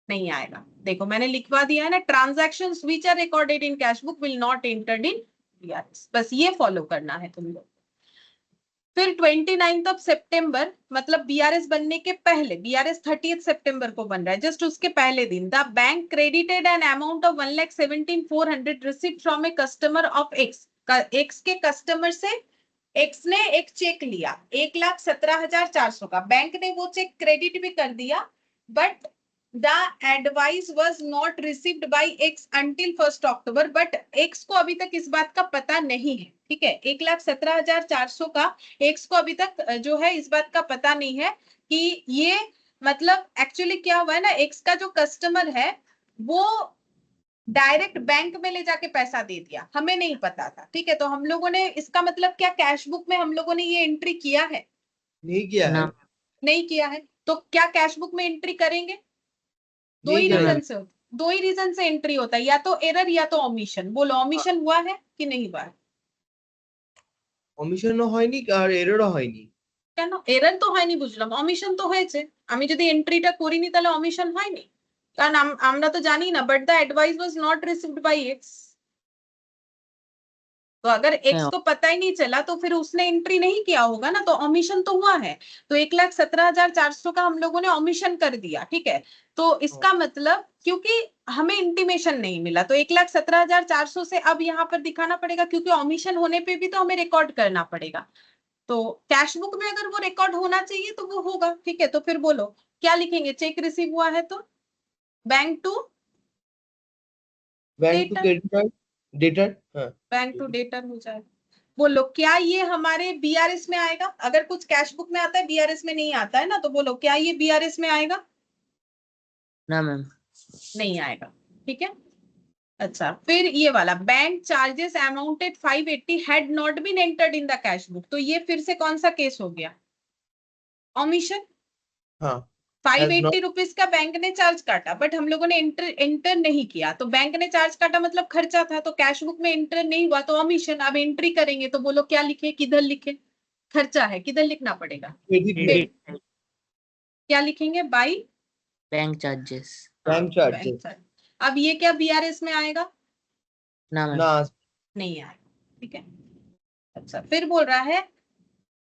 नहीं आएगा। देखो मैंने लिखवा दिया है ना, transactions which are recorded in cash book will not entered in BRS. बस ये फॉलो करना है तुम लोग। फिर 29 सितंबर, मतलब बीआरएस बनने के पहले, बीआरएस 30 सितंबर को बन रहा है, जस्ट उसके पहले दिन, the bank credited an amount of 1,17,400 received from a customer of x. X के कस्टमर से एक्स ने एक चेक लिया 1,17,400 का, बैंक ने वो चेक क्रेडिट भी कर दिया, but the advice was not received by X until 1st October, but X को अभी तक इस बात का पता नहीं है। ठीक है, 1,17,400 का X को अभी तक जो है इस बात का पता नहीं है कि ये मतलब एक्चुअली क्या हुआ है ना, X का जो कस्टमर है वो डायरेक्ट बैंक में ले जाके पैसा दे दिया, हमें नहीं पता था, ठीक है। तो हम लोगों ने, इसका मतलब क्या कैश बुक में हम लोगों ने ये एंट्री किया है? नहीं किया है। ना नहीं किया है। तो क्या कैश बुक में एंट्री करेंगे? दो नहीं ही करेंगे। रीजन से दो ही रीजन से एंट्री होता है, या तो एरर या तो ओमिशन। बोलो ओमिशन हुआ है कि नहीं हुआ है? কমিশনও হয়নি আর এররও হয়নি। কেন এরর তো হয়নি বুঝলাম, অমিশন তো হয়েছে। আমি যদি এন্ট্রিটা করিনি তাহলে অমিশন হয়নি, কারণ আমরা তো জানি না। But the advice was not received by x. तो अगर एक्स হ্যাঁ को पता ही नहीं चला तो फिर उसने एंट्री नहीं किया होगा ना, तो ओमिशन तो हुआ है। तो 1,17,400 का हम लोगों ने ओमिशन कर दिया, ठीक है। तो इसका मतलब क्योंकि हमें इंटीमेशन नहीं मिला, तो 1,17,400 से अब यहाँ पर दिखाना पड़ेगा, क्योंकि ओमिशन होने पे भी तो हमें रिकॉर्ड करना पड़ेगा। तो कैश बुक में अगर वो रिकॉर्ड होना चाहिए तो वो होगा, ठीक है। तो फिर बोलो क्या लिखेंगे? चेक रिसीव हुआ है तो bank to bank to debtor, creditor debtor. हाँ बैंक टू डेटर हो जाए। बोलो क्या ये हमारे बीआरएस में आएगा? अगर कुछ कैश बुक में आता है बीआरएस में नहीं आता है ना, तो बोलो क्या ये बीआरएस में आएगा? না ম্যাম। नहीं आएगा, ठीक है। अच्छा, फिर ये वाला bank charges amounted 580 had not been entered in the cash book, तो ये फिर से कौन सा केस हो गया? ओमिशन। हाँ 580 रुपीज का बैंक ने चार्ज काटा, बट हम लोगों ने एंटर नहीं किया। तो बैंक ने चार्ज काटा मतलब खर्चा था, तो कैश बुक में एंटर नहीं हुआ तो ओमिशन। अब एंट्री करेंगे तो बोलो क्या लिखे, किधर लिखे? खर्चा है, किधर लिखना पड़ेगा? क्रेडिट में ক্রেডিট क्या लिखेंगे? By bank charges. Bank bank charges. Charge. अब ये क्या बीआरएस में आएगा? না ম্যাম। ना नहीं आएगा, ठीक है। अच्छा, फिर बोल रहा है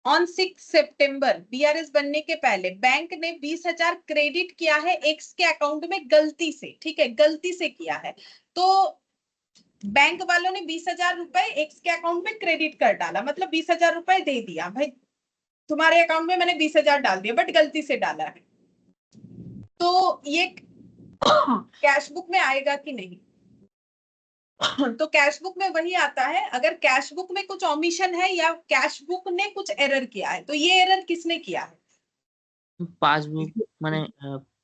ऑन 6 सितंबर बीआरएस बनने के पहले बैंक ने 20,000 क्रेडिट किया है एक्स के अकाउंट में गलती से, ठीक है, गलती से किया है। तो बैंक वालों ने 20,000 रुपए एक्स के अकाउंट में क्रेडिट कर डाला, मतलब 20,000 रुपए दे दिया। भाई तुम्हारे अकाउंट में मैंने 20,000 डाल दिया, बट गलती से डाला है। तो ये कैश बुक में आएगा कि नहीं? तो कैश बुक में वही आता है अगर कैश बुक में कुछ ओमिशन है या कैश बुक ने कुछ एरर किया है। तो ये एरर किसने किया है? পাসবুক মানে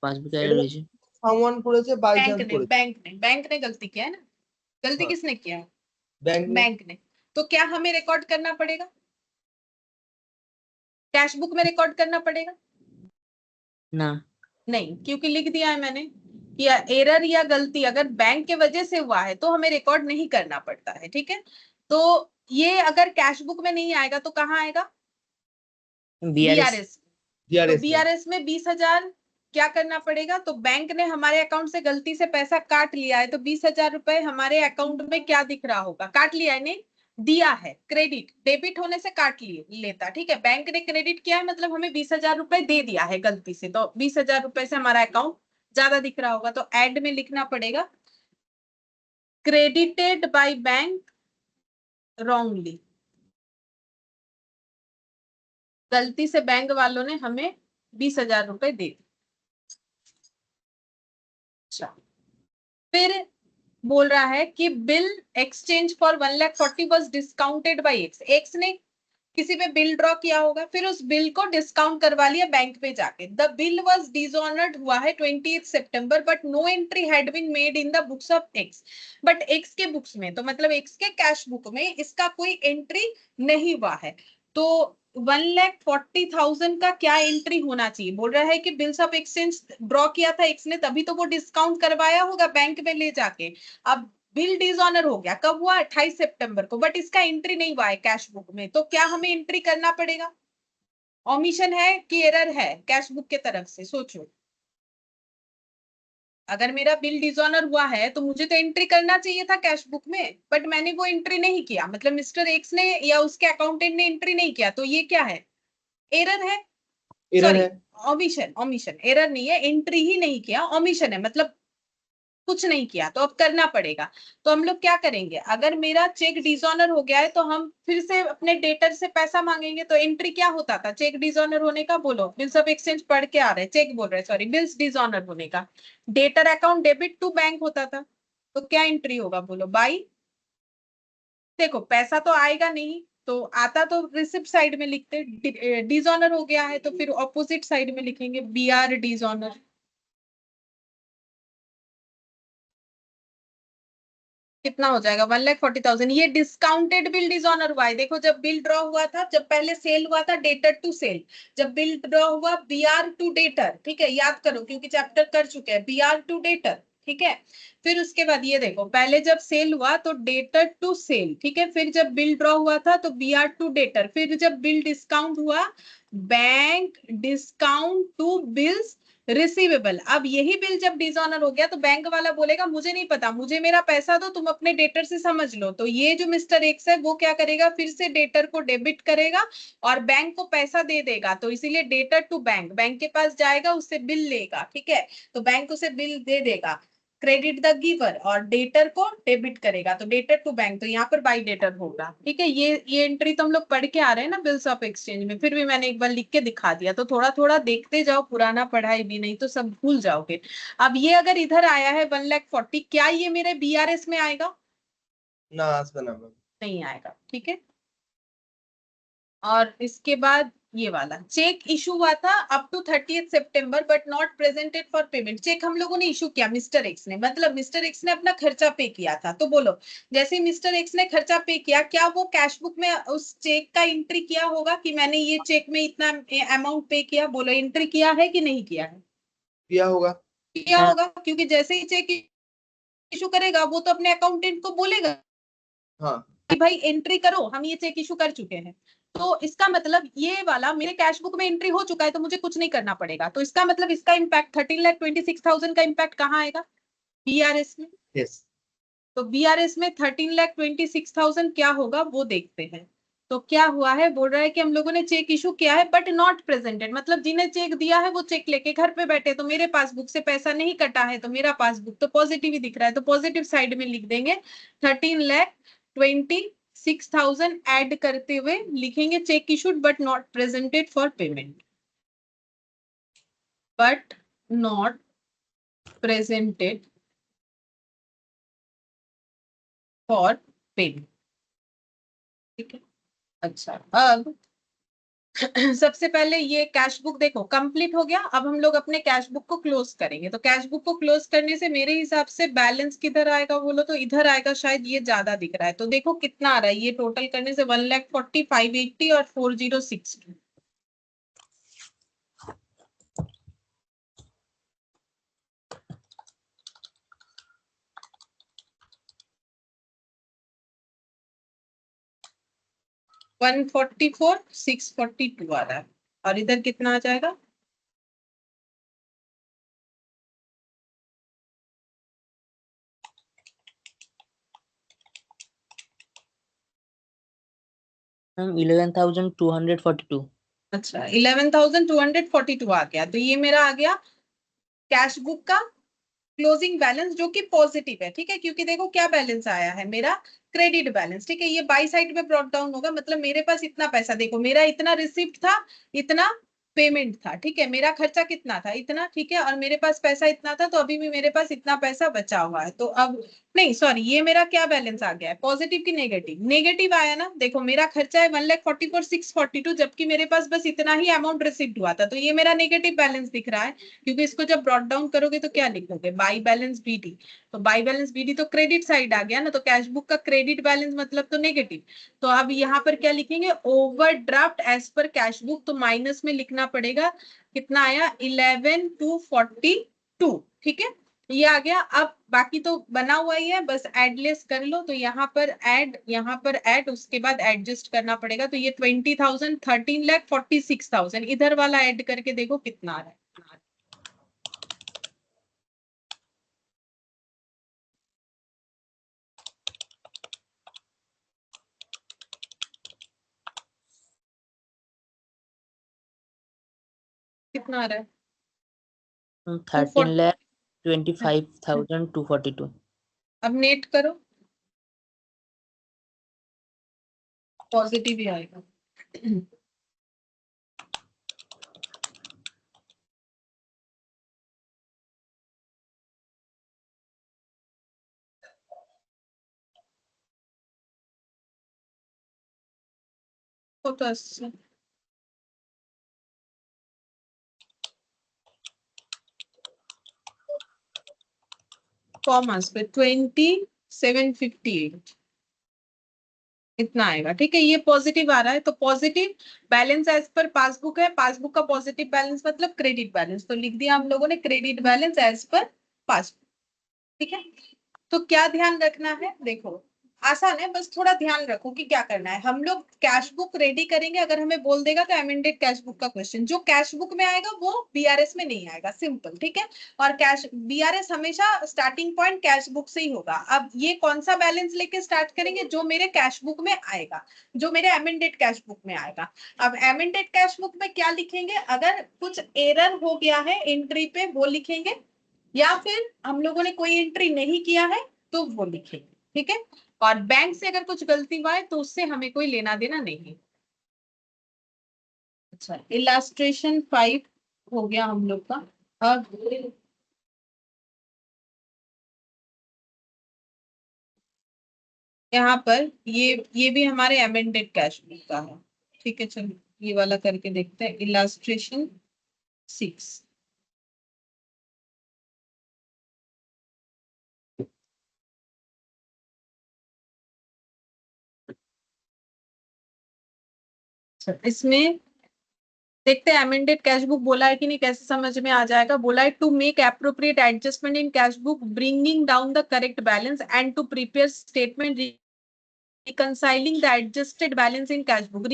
পাসবুকে এটা রয়েছে। সামওয়ান করেছে বাই बैंक চান্স ने করেছে। बैंक ने गलती किया है ना। गलती हाँ किसने किया है? बैंक ने। बैंक ने। तो क्या हमें रिकॉर्ड करना पड़ेगा? कैश बुक में रिकॉर्ड करना पड़ेगा? না नहीं, क्योंकि लिख दिया है मैंने कि एरर या गलती अगर बैंक के वजह से हुआ है तो हमें रिकॉर्ड नहीं करना पड़ता है, ठीक है। तो ये अगर कैश बुक में नहीं आएगा तो कहाँ आएगा? বিআরএস। बीआरएस। तो ডিআরএস में। बीआरएस में 20,000 क्या करना पड़ेगा? तो बैंक ने हमारे अकाउंट से गलती से पैसा काट लिया है, तो 20,000 रुपए हमारे अकाउंट में क्या दिख रहा होगा? काट लिया है, नहीं दिया है, क्रेडिट डेबिट होने से काट लिए लेता, ठीक है। बैंक ने क्रेडिट किया है मतलब हमें 20,000 रुपए दे दिया है गलती से, तो 20,000 रुपए से हमारा अकाउंट ज्यादा दिख रहा होगा। तो एड में लिखना पड़ेगा क्रेडिटेड बाय बैंक रॉन्गली, गलती से बैंक वालों ने हमें 20,000 रुपए दे दिए। अच्छा, फिर बोल रहा है कि bill exchange for 1,40,000 was discounted by X. X ने किसी पे बिल ड्रॉ किया होगा, फिर उस बिल को डिस्काउंट करवा लिया बैंक पे जाके। द बिल वाज डिसऑनर्ड हुआ है 28 सितंबर but no entry had been made in the books of X. But X के बुक्स में, तो मतलब एक्स के कैश बुक में इसका कोई एंट्री नहीं हुआ है। तो 1,40,000 का क्या एंट्री होना चाहिए? बोल रहा है कि बिल्स ऑफ एक्सचेंज ड्रॉ किया था एक्स ने, तभी तो वो डिस्काउंट करवाया होगा बैंक में ले जाके। अब बिल डिसऑनर हो गया, कब हुआ? 28 सितंबर को, बट इसका एंट्री नहीं हुआ है कैश बुक में। तो क्या हमें एंट्री करना पड़ेगा? ओमिशन है कि एरर है कैश बुक के तरफ से? सोचो, अगर मेरा बिल डिसऑनर हुआ है तो मुझे तो एंट्री करना चाहिए था कैश बुक में, बट मैंने वो एंट्री नहीं किया, मतलब मिस्टर एक्स ने या उसके अकाउंटेंट ने एंट्री नहीं किया। तो ये क्या है? एरर है। एरर सॉरी, है। ओमिशन। ओमिशन, एरर नहीं है, एंट्री ही नहीं किया, ओमिशन है, मतलब कुछ नहीं किया। तो अब करना पड़ेगा। तो हम लोग क्या करेंगे? अगर मेरा चेक डिसऑनर हो गया है तो हम फिर से अपने डेटर से पैसा मांगेंगे। तो एंट्री क्या होता था चेक डिसऑनर होने का? बोलो, बिल्स ऑफ एक्सचेंज पढ़ के आ रहे, चेक बोल रहे, सॉरी, बिल्स डिसऑनर होने का debtor account debit to bank होता था। तो क्या एंट्री होगा? बोलो बाई। देखो पैसा तो आएगा नहीं, तो आता तो रिसिप्ट साइड में लिखते, डिसऑनर हो गया है तो फिर ऑपोजिट साइड में लिखेंगे बी आर डिसऑनर। कितना हो जाएगा 1,40,000। ये डिस्काउंटेड बिल डिसऑनर हुआ है। देखो जब बिल ड्रॉ हुआ था, जब पहले सेल हुआ था डेटर टू सेल, जब बिल ड्रॉ हुआ बीआर टू डेटर, ठीक है, याद करो क्योंकि चैप्टर कर चुके हैं, बीआर टू डेटर, ठीक है। फिर उसके बाद ये देखो, पहले जब सेल हुआ तो डेटर टू सेल, ठीक है, फिर जब बिल ड्रॉ हुआ था तो बीआर टू डेटर, फिर जब बिल डिस्काउंट हुआ bank discount to bills receivable. अब यही बिल जब डिसऑनर हो गया तो बैंक वाला बोलेगा मुझे नहीं पता, मुझे मेरा पैसा दो, तुम अपने डेटर से समझ लो। तो ये जो मिस्टर एक्स है वो क्या करेगा, फिर से डेटर को डेबिट करेगा और बैंक को पैसा दे देगा। तो इसीलिए डेटर टू बैंक, बैंक के पास जाएगा, उससे बिल लेगा, ठीक है, तो बैंक उसे बिल दे देगा, क्रेडिट द गिवर, और डेटर को डेबिट करेगा, तो डेटर टू बैंक, तो यहाँ पर बाई डेटर होगा, ठीक है। ये एंट्री तो हम लोग पढ़ के आ रहे हैं ना बिल्स ऑफ एक्सचेंज में, फिर भी मैंने एक बार लिख के दिखा दिया, तो थोड़ा थोड़ा देखते जाओ, पुराना पढ़ाई भी, नहीं तो सब भूल जाओगे। अब ये अगर इधर आया है 1,40,000, क्या ये मेरे बीआरएस में आएगा? ना আসবে না ম্যাম। नहीं आएगा, ठीक है। और इसके बाद ये वाला चेक इशू हुआ था अप टू 30th सितंबर but not presented for payment. Cheque हम लोगों ने इशू किया, मिस्टर एक्स ने, मतलब मिस्टर एक्स ने अपना खर्चा पे किया था। तो बोलो, जैसे मिस्टर एक्स ने खर्चा पे किया, क्या वो कैश बुक में उस चेक का एंट्री किया होगा कि मैंने ये चेक में इतना अमाउंट पे किया? बोलो, एंट्री किया है कि नहीं किया है? किया होगा। किया हाँ। होगा, क्योंकि जैसे ही चेक इशू करेगा वो तो अपने अकाउंटेंट को बोलेगा हाँ कि भाई एंट्री करो, हम ये चेक इशू कर चुके हैं। तो इसका मतलब ये वाला मेरे कैश बुक में एंट्री हो चुका है, तो मुझे कुछ नहीं करना पड़ेगा। तो इसका मतलब इसका इम्पैक्ट 13,26,000 का इम्पैक्ट कहाँ आएगा? बीआरएस में। यस। तो बीआरएस में 13,26,000 क्या होगा वो देखते हैं। तो क्या हुआ है, बोल रहा है कि हम लोगों ने चेक इशू किया है बट नॉट प्रेजेंटेड, मतलब जिन्हें चेक दिया है वो चेक लेके घर पे बैठे, तो मेरे पासबुक से पैसा नहीं कटा है, तो मेरा पासबुक तो पॉजिटिव ही दिख रहा है, तो पॉजिटिव साइड में लिख देंगे 13,26,000 ऐड करते हुए लिखेंगे check issued but not presented for payment, but not presented for payment, ठीक है। अच्छा, अब सबसे पहले ये कैश बुक देखो कंप्लीट हो गया। अब हम लोग अपने कैश बुक को क्लोज करेंगे, तो कैश बुक को क्लोज करने से मेरे हिसाब से बैलेंस किधर आएगा बोलो, तो इधर आएगा, शायद ये ज्यादा दिख रहा है। तो देखो कितना आ रहा है, ये टोटल करने से 1,40,000, 580 और 4062। वन 144 642 आ रहा है, और इधर कितना आ जाएगा? मैम 11,242। अच्छा, 11,242 आ गया। तो ये मेरा आ गया कैश बुक का क्लोजिंग बैलेंस, जो कि पॉजिटिव है, ठीक है, क्योंकि देखो क्या बैलेंस आया है मेरा, क्रेडिट बैलेंस, ठीक है। ये बाई साइड में ब्रॉट डाउन होगा, मतलब मेरे पास इतना पैसा, देखो मेरा इतना रिसिप्ट था, इतना पेमेंट था, ठीक है, मेरा खर्चा कितना था, इतना, ठीक है, और मेरे पास पैसा इतना था, तो अभी भी मेरे पास इतना पैसा बचा हुआ है। तो अब नहीं, सॉरी, ये मेरा क्या बैलेंस आ गया है, पॉजिटिव की नेगेटिव? नेगेटिव आया ना। देखो मेरा खर्चा है 1,44,642, जबकि मेरे पास बस इतना ही अमाउंट रिसिप्ट हुआ था, तो ये मेरा नेगेटिव बैलेंस दिख रहा है। क्योंकि इसको जब ब्रॉट डाउन करोगे तो क्या लिखोगे, बाई बैलेंस बीडी, तो बाई बैलेंस बीडी तो क्रेडिट साइड आ गया ना, तो कैश बुक का क्रेडिट बैलेंस मतलब तो नेगेटिव। तो अब यहाँ पर क्या लिखेंगे, overdraft as per cash book, तो माइनस में लिखना पड़ेगा, कितना आया 11,242, ठीक है, ये आ गया। अब बाकी तो बना हुआ ही है, बस एडलेस कर लो, तो यहाँ पर ऐड, यहाँ पर ऐड, उसके बाद एडजस्ट करना पड़ेगा। तो ये 20,000, 13,46,000, इधर वाला ऐड करके देखो कितना आ रहा है। कितना आ रहा है? 13,25,242। अब नेट करो, पॉजिटिव ही आएगा। तो 80 कॉमर्स पे 20 758 इतना आएगा। ठीक है, ये पॉजिटिव आ रहा है तो positive balance as per passbook है, पासबुक का पॉजिटिव बैलेंस मतलब क्रेडिट बैलेंस, तो लिख दिया हम लोगों ने credit balance as per passbook. ठीक है, तो क्या ध्यान रखना है, देखो आसान है, बस थोड़ा ध्यान रखो कि क्या करना है। हम लोग कैश बुक रेडी करेंगे, अगर हमें बोल देगा तो अमेंडेड कैश बुक का क्वेश्चन जो कैश बुक में आएगा वो बीआरएस में नहीं आएगा, सिंपल। ठीक है, और कैश बीआरएस हमेशा स्टार्टिंग पॉइंट कैश बुक से ही होगा। अब ये कौन सा बैलेंस लेके स्टार्ट करेंगे, जो मेरे कैश बुक में आएगा, जो मेरे अमेंडेड कैश बुक में आएगा। अब अमेंडेड कैश बुक में क्या लिखेंगे, अगर कुछ एरर हो गया है एंट्री पे वो लिखेंगे, या फिर हम लोगों ने कोई एंट्री नहीं किया है तो वो लिखेंगे। ठीक है, और बैंक से अगर कुछ गलती हुआ है तो उससे हमें कोई लेना देना नहीं। अच्छा, इलास्ट्रेशन 5 हो गया हम लोग का। अब यहाँ पर ये भी हमारे अमेंडेड कैश बुक का है। ठीक है, चलो ये वाला करके देखते हैं, इलास्ट्रेशन 6। इसमें देखते हैं अमेंडेड कैश बुक बोला है कि नहीं, कैसे समझ में आ जाएगा। बोला है to make appropriate adjustment in cash book bringing down the correct balance and to prepare statement reconciling the adjusted balance in cash book,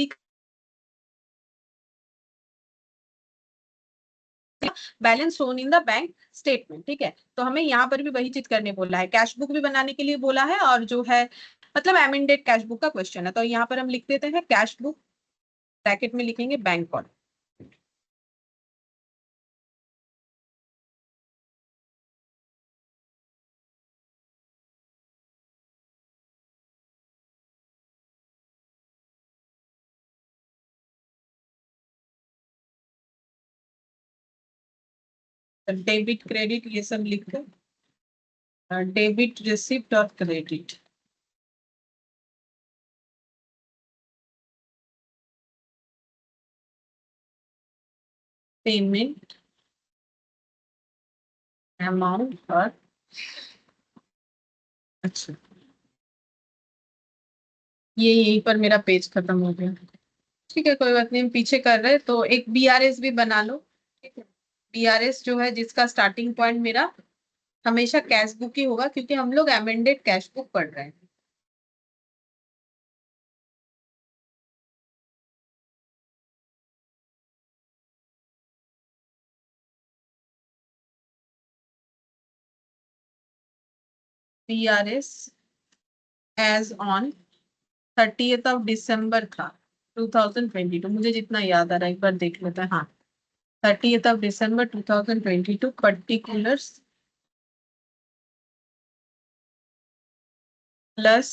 balance shown in the bank statement. ठीक है, तो हमें यहाँ पर भी वही चीज करने बोला है, कैश बुक भी बनाने के लिए बोला है, और जो है मतलब अमेंडेड कैश बुक का क्वेश्चन है। तो यहाँ पर हम लिख देते हैं कैश बुक, ब्रैकेट में लिखेंगे बैंक कॉल। डेबिट क्रेडिट ये सब लिख कर, डेबिट रिसिप्ट और क्रेडिट। पेमेंट अमाउंट और अच्छा, ये यहीं पर मेरा पेज खत्म हो गया। ठीक है, कोई बात नहीं, हम पीछे कर रहे हैं, तो एक बीआरएस भी बना लो। ठीक है, बीआरएस जो है जिसका स्टार्टिंग पॉइंट मेरा हमेशा कैश बुक ही होगा, क्योंकि हम लोग अमेंडेड कैश बुक पढ़ रहे हैं। BRS as on 30th of December था 2022, मुझे जितना याद आ रहा है एक बार देख लेते हैं। हाँ, 30th of December 2022 particulars plus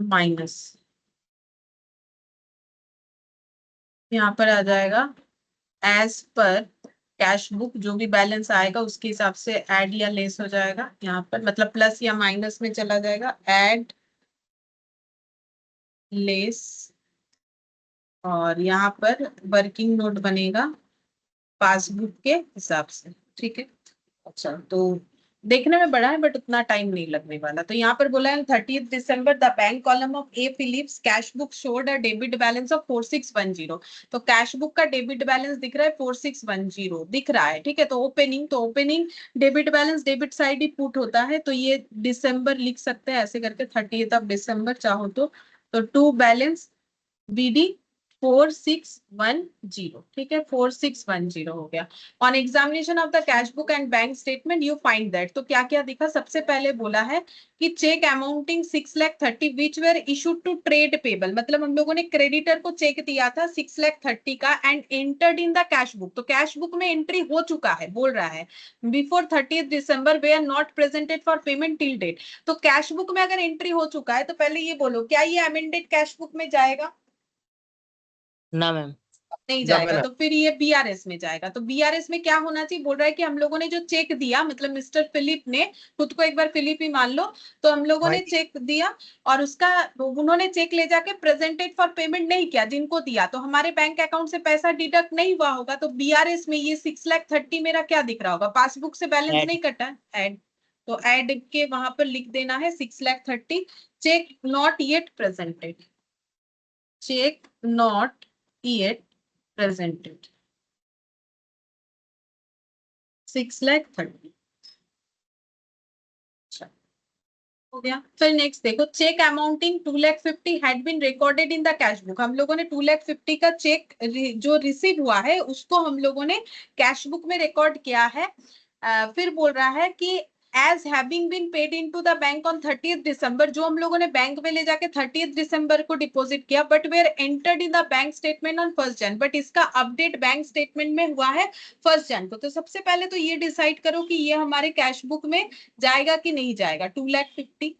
minus, यहाँ पर आ जाएगा एज पर कैश बुक, जो भी बैलेंस आएगा उसके हिसाब से ऐड या लेस हो जाएगा। यहाँ पर मतलब प्लस या माइनस में चला जाएगा, ऐड लेस, और यहाँ पर वर्किंग नोट बनेगा पासबुक के हिसाब से। ठीक है, अच्छा तो देखने में बड़ा है बट उतना टाइम नहीं लगने वाला। तो यहाँ पर बोला है 30th December the bank column of A Philips cash book showed a debit balance of 4610। तो कैश बुक का डेबिट बैलेंस दिख रहा है 4610 दिख रहा है। ठीक है, तो opening debit balance debit side ही पुट होता है, तो ये दिसंबर लिख सकते हैं ऐसे करके 30th ऑफ दिसंबर चाहो तो टू बैलेंस BD 4610। ठीक है, 4610 हो गया। On examination of the cash book and bank statement you find that, तो क्या क्या दिखा, सबसे पहले बोला है कि cheque amounting 6,30,000 which were issued to trade payable, मतलब हम लोगों ने क्रेडिटर को चेक दिया था 6,30,000 का and entered in the cash book, तो कैश बुक में एंट्री हो चुका है बोल रहा है, before 30th December they are not presented for payment till date. तो कैश बुक में अगर एंट्री हो चुका है तो पहले ये बोलो क्या ये अमेंडेड कैश बुक में जाएगा? ना मैम। नहीं जाएगा जाएगा, ना। तो फिर ये बीआरएस में जाएगा। तो बीआरएस में क्या होना चाहिए, बोल रहा है कि हम लोगों ने जो चेक दिया, मतलब मिस्टर फिलिप ने, खुद को एक बार फिलिप ही मान लो, तो हम लोगों ने चेक दिया और उसका उन्होंने चेक ले जाके प्रेजेंटेड फॉर पेमेंट नहीं किया, जिनको दिया तो हमारे बैंक अकाउंट से पैसा डिडक्ट नहीं हुआ होगा, तो बीआरएस में ये 6,30,000 मेरा क्या दिख रहा होगा, पासबुक से बैलेंस ऐड। नहीं कटा, ऐड। तो ऐड के वहां पर लिख देना है 6,30,000 cheque not yet presented, cheque not yet presented 6,30,000। हो गया। फिर नेक्स्ट देखो, cheque amounting 2,50,000 had been recorded in the cash book. हम लोगों ने 2,50,000 का चेक जो रिसीव हुआ है उसको हम लोगों ने कैश बुक में रिकॉर्ड किया है। फिर बोल रहा है कि as having been paid into the bank on 30th December, जो हम लोगों ने बैंक में ले जाके 30th दिसंबर को डिपॉजिट किया, but were entered in the bank statement on 1st Jan, but इसका अपडेट बैंक स्टेटमेंट में हुआ है 1st जन को। तो सबसे पहले तो ये डिसाइड करो कि ये हमारे कैश बुक में जाएगा कि नहीं जाएगा। 2,50,000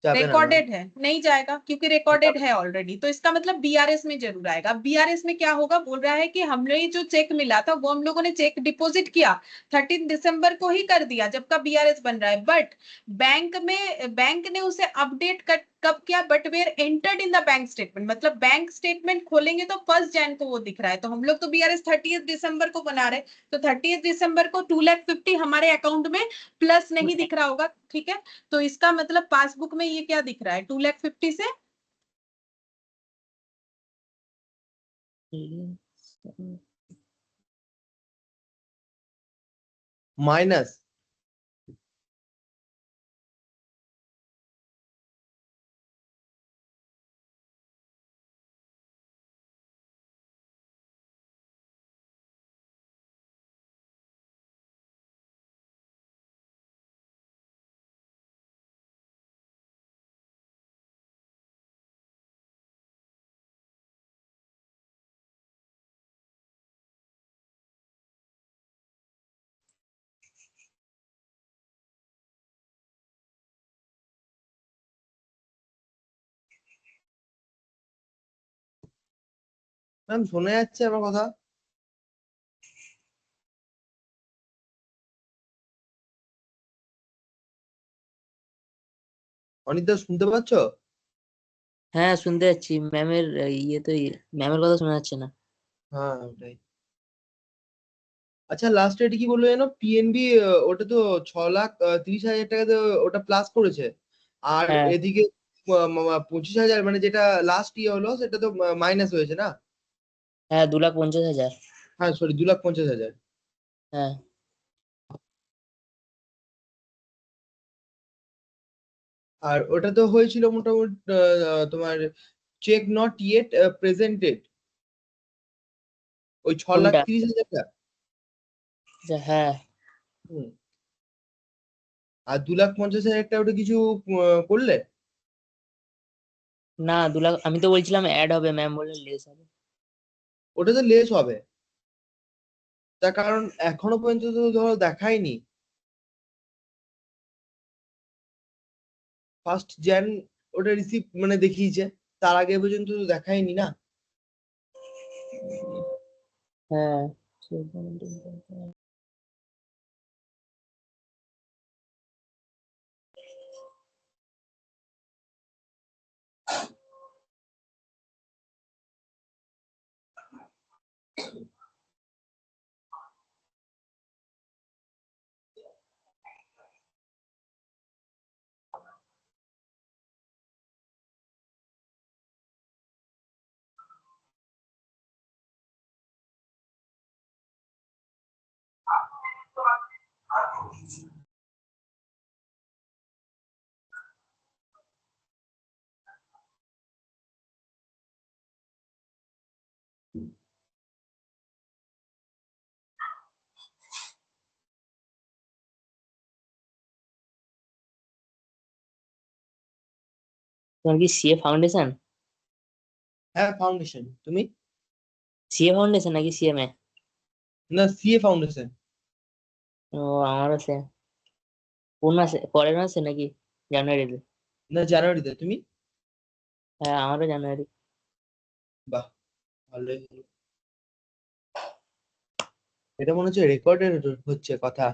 जाबे ना मैम। रिकॉर्डेड है, नहीं जाएगा क्योंकि रिकॉर्डेड है ऑलरेडी, तो इसका मतलब बीआरएस में जरूर आएगा। बीआरएस में क्या होगा, बोल रहा है कि हमने जो चेक मिला था वो हम लोगों ने चेक डिपॉजिट किया 13 दिसंबर को ही कर दिया जब का बीआरएस बन रहा है, बट बैंक ने उसे अपडेट कब किया, but were entered in the bank statement, मतलब बैंक स्टेटमेंट खोलेंगे तो 1st जन को वो दिख रहा है। तो हम लोग तो बीआरएस 30th दिसंबर को बना रहे, तो 30th दिसंबर को 2,50,000 हमारे अकाउंट में प्लस नहीं दिख रहा होगा, ठीक है। तो इसका मतलब पासबुक में ये क्या दिख रहा है, 2,50,000 से माइनस ম্যাম শোনা যাচ্ছে আমার কথা? অনিতা শুনতে পাচ্ছ? হ্যাঁ শুনতে যাচ্ছি, ম্যামের ইয়ে তো ম্যামের কথা শোনা যাচ্ছে না। হ্যাঁ ওটাই। আচ্ছা লাস্ট রেট কি বললো যেন, পিএনবি ওটা তো 6,30,000 টাকা তো ওটা প্লাস করেছে, আর হ্যাঁ এদিকে 25,000 মানে যেটা লাস্ট ইয়ে হলো সেটা তো মাইনাস হয়েছে না? হ্যাঁ 2,50,000। হ্যাঁ সরি 2,50,000। হ্যাঁ আর ওটা তো হয়েছিল মোটামুটি তোমার চেক নট ইয়েট প্রেজেন্টেড ওই ছ লাখ কোনটা? তিরিশ হাজারটা। হ্যাঁ হুম। আর 2,50,000 ওটা কিছু করলে? না 2,00,000 আমি তো বলছিলাম অ্যাড হবে, ম্যাম বললেন লেস হবে। ওটা তো লেস হবে, তার কারণ এখনো পর্যন্ত তো ধরো দেখায়নি। 1st jan ওটা রিসিভ মানে দেখিয়েছে, তার আগে পর্যন্ত তো দেখায়নি না। হ্যাঁ তোমার কি সিএ ফাউন্ডেশন? হ্যাঁ ফাউন্ডেশন। তুমি? সিএ ফাউন্ডেশন নাকি সিএমএ? না সিএ ফাউন্ডেশন। ও আমারও সে কোন মাসে, পরের মাসে নাকি জানুয়ারিতে? না জানুয়ারিতে। তুমি? হ্যাঁ আমারও জানুয়ারি। বাহ ভালোই হলো। এটা মনে হচ্ছে রেকর্ডের হচ্ছে কথা।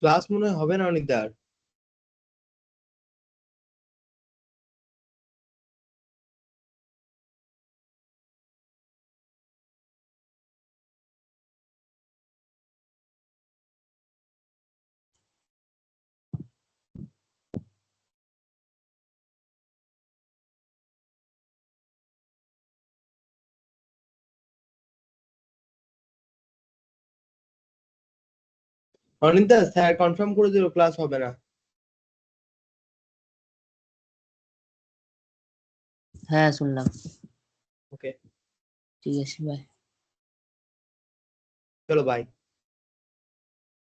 ক্লাস মনে হয় হবে না অনিকদার। অনিকদা স্যার কনফার্ম করে দিল ক্লাস হবে না। হ্যাঁ শুনলাম। ওকে ঠিক আছে, বাই। চলো বাই।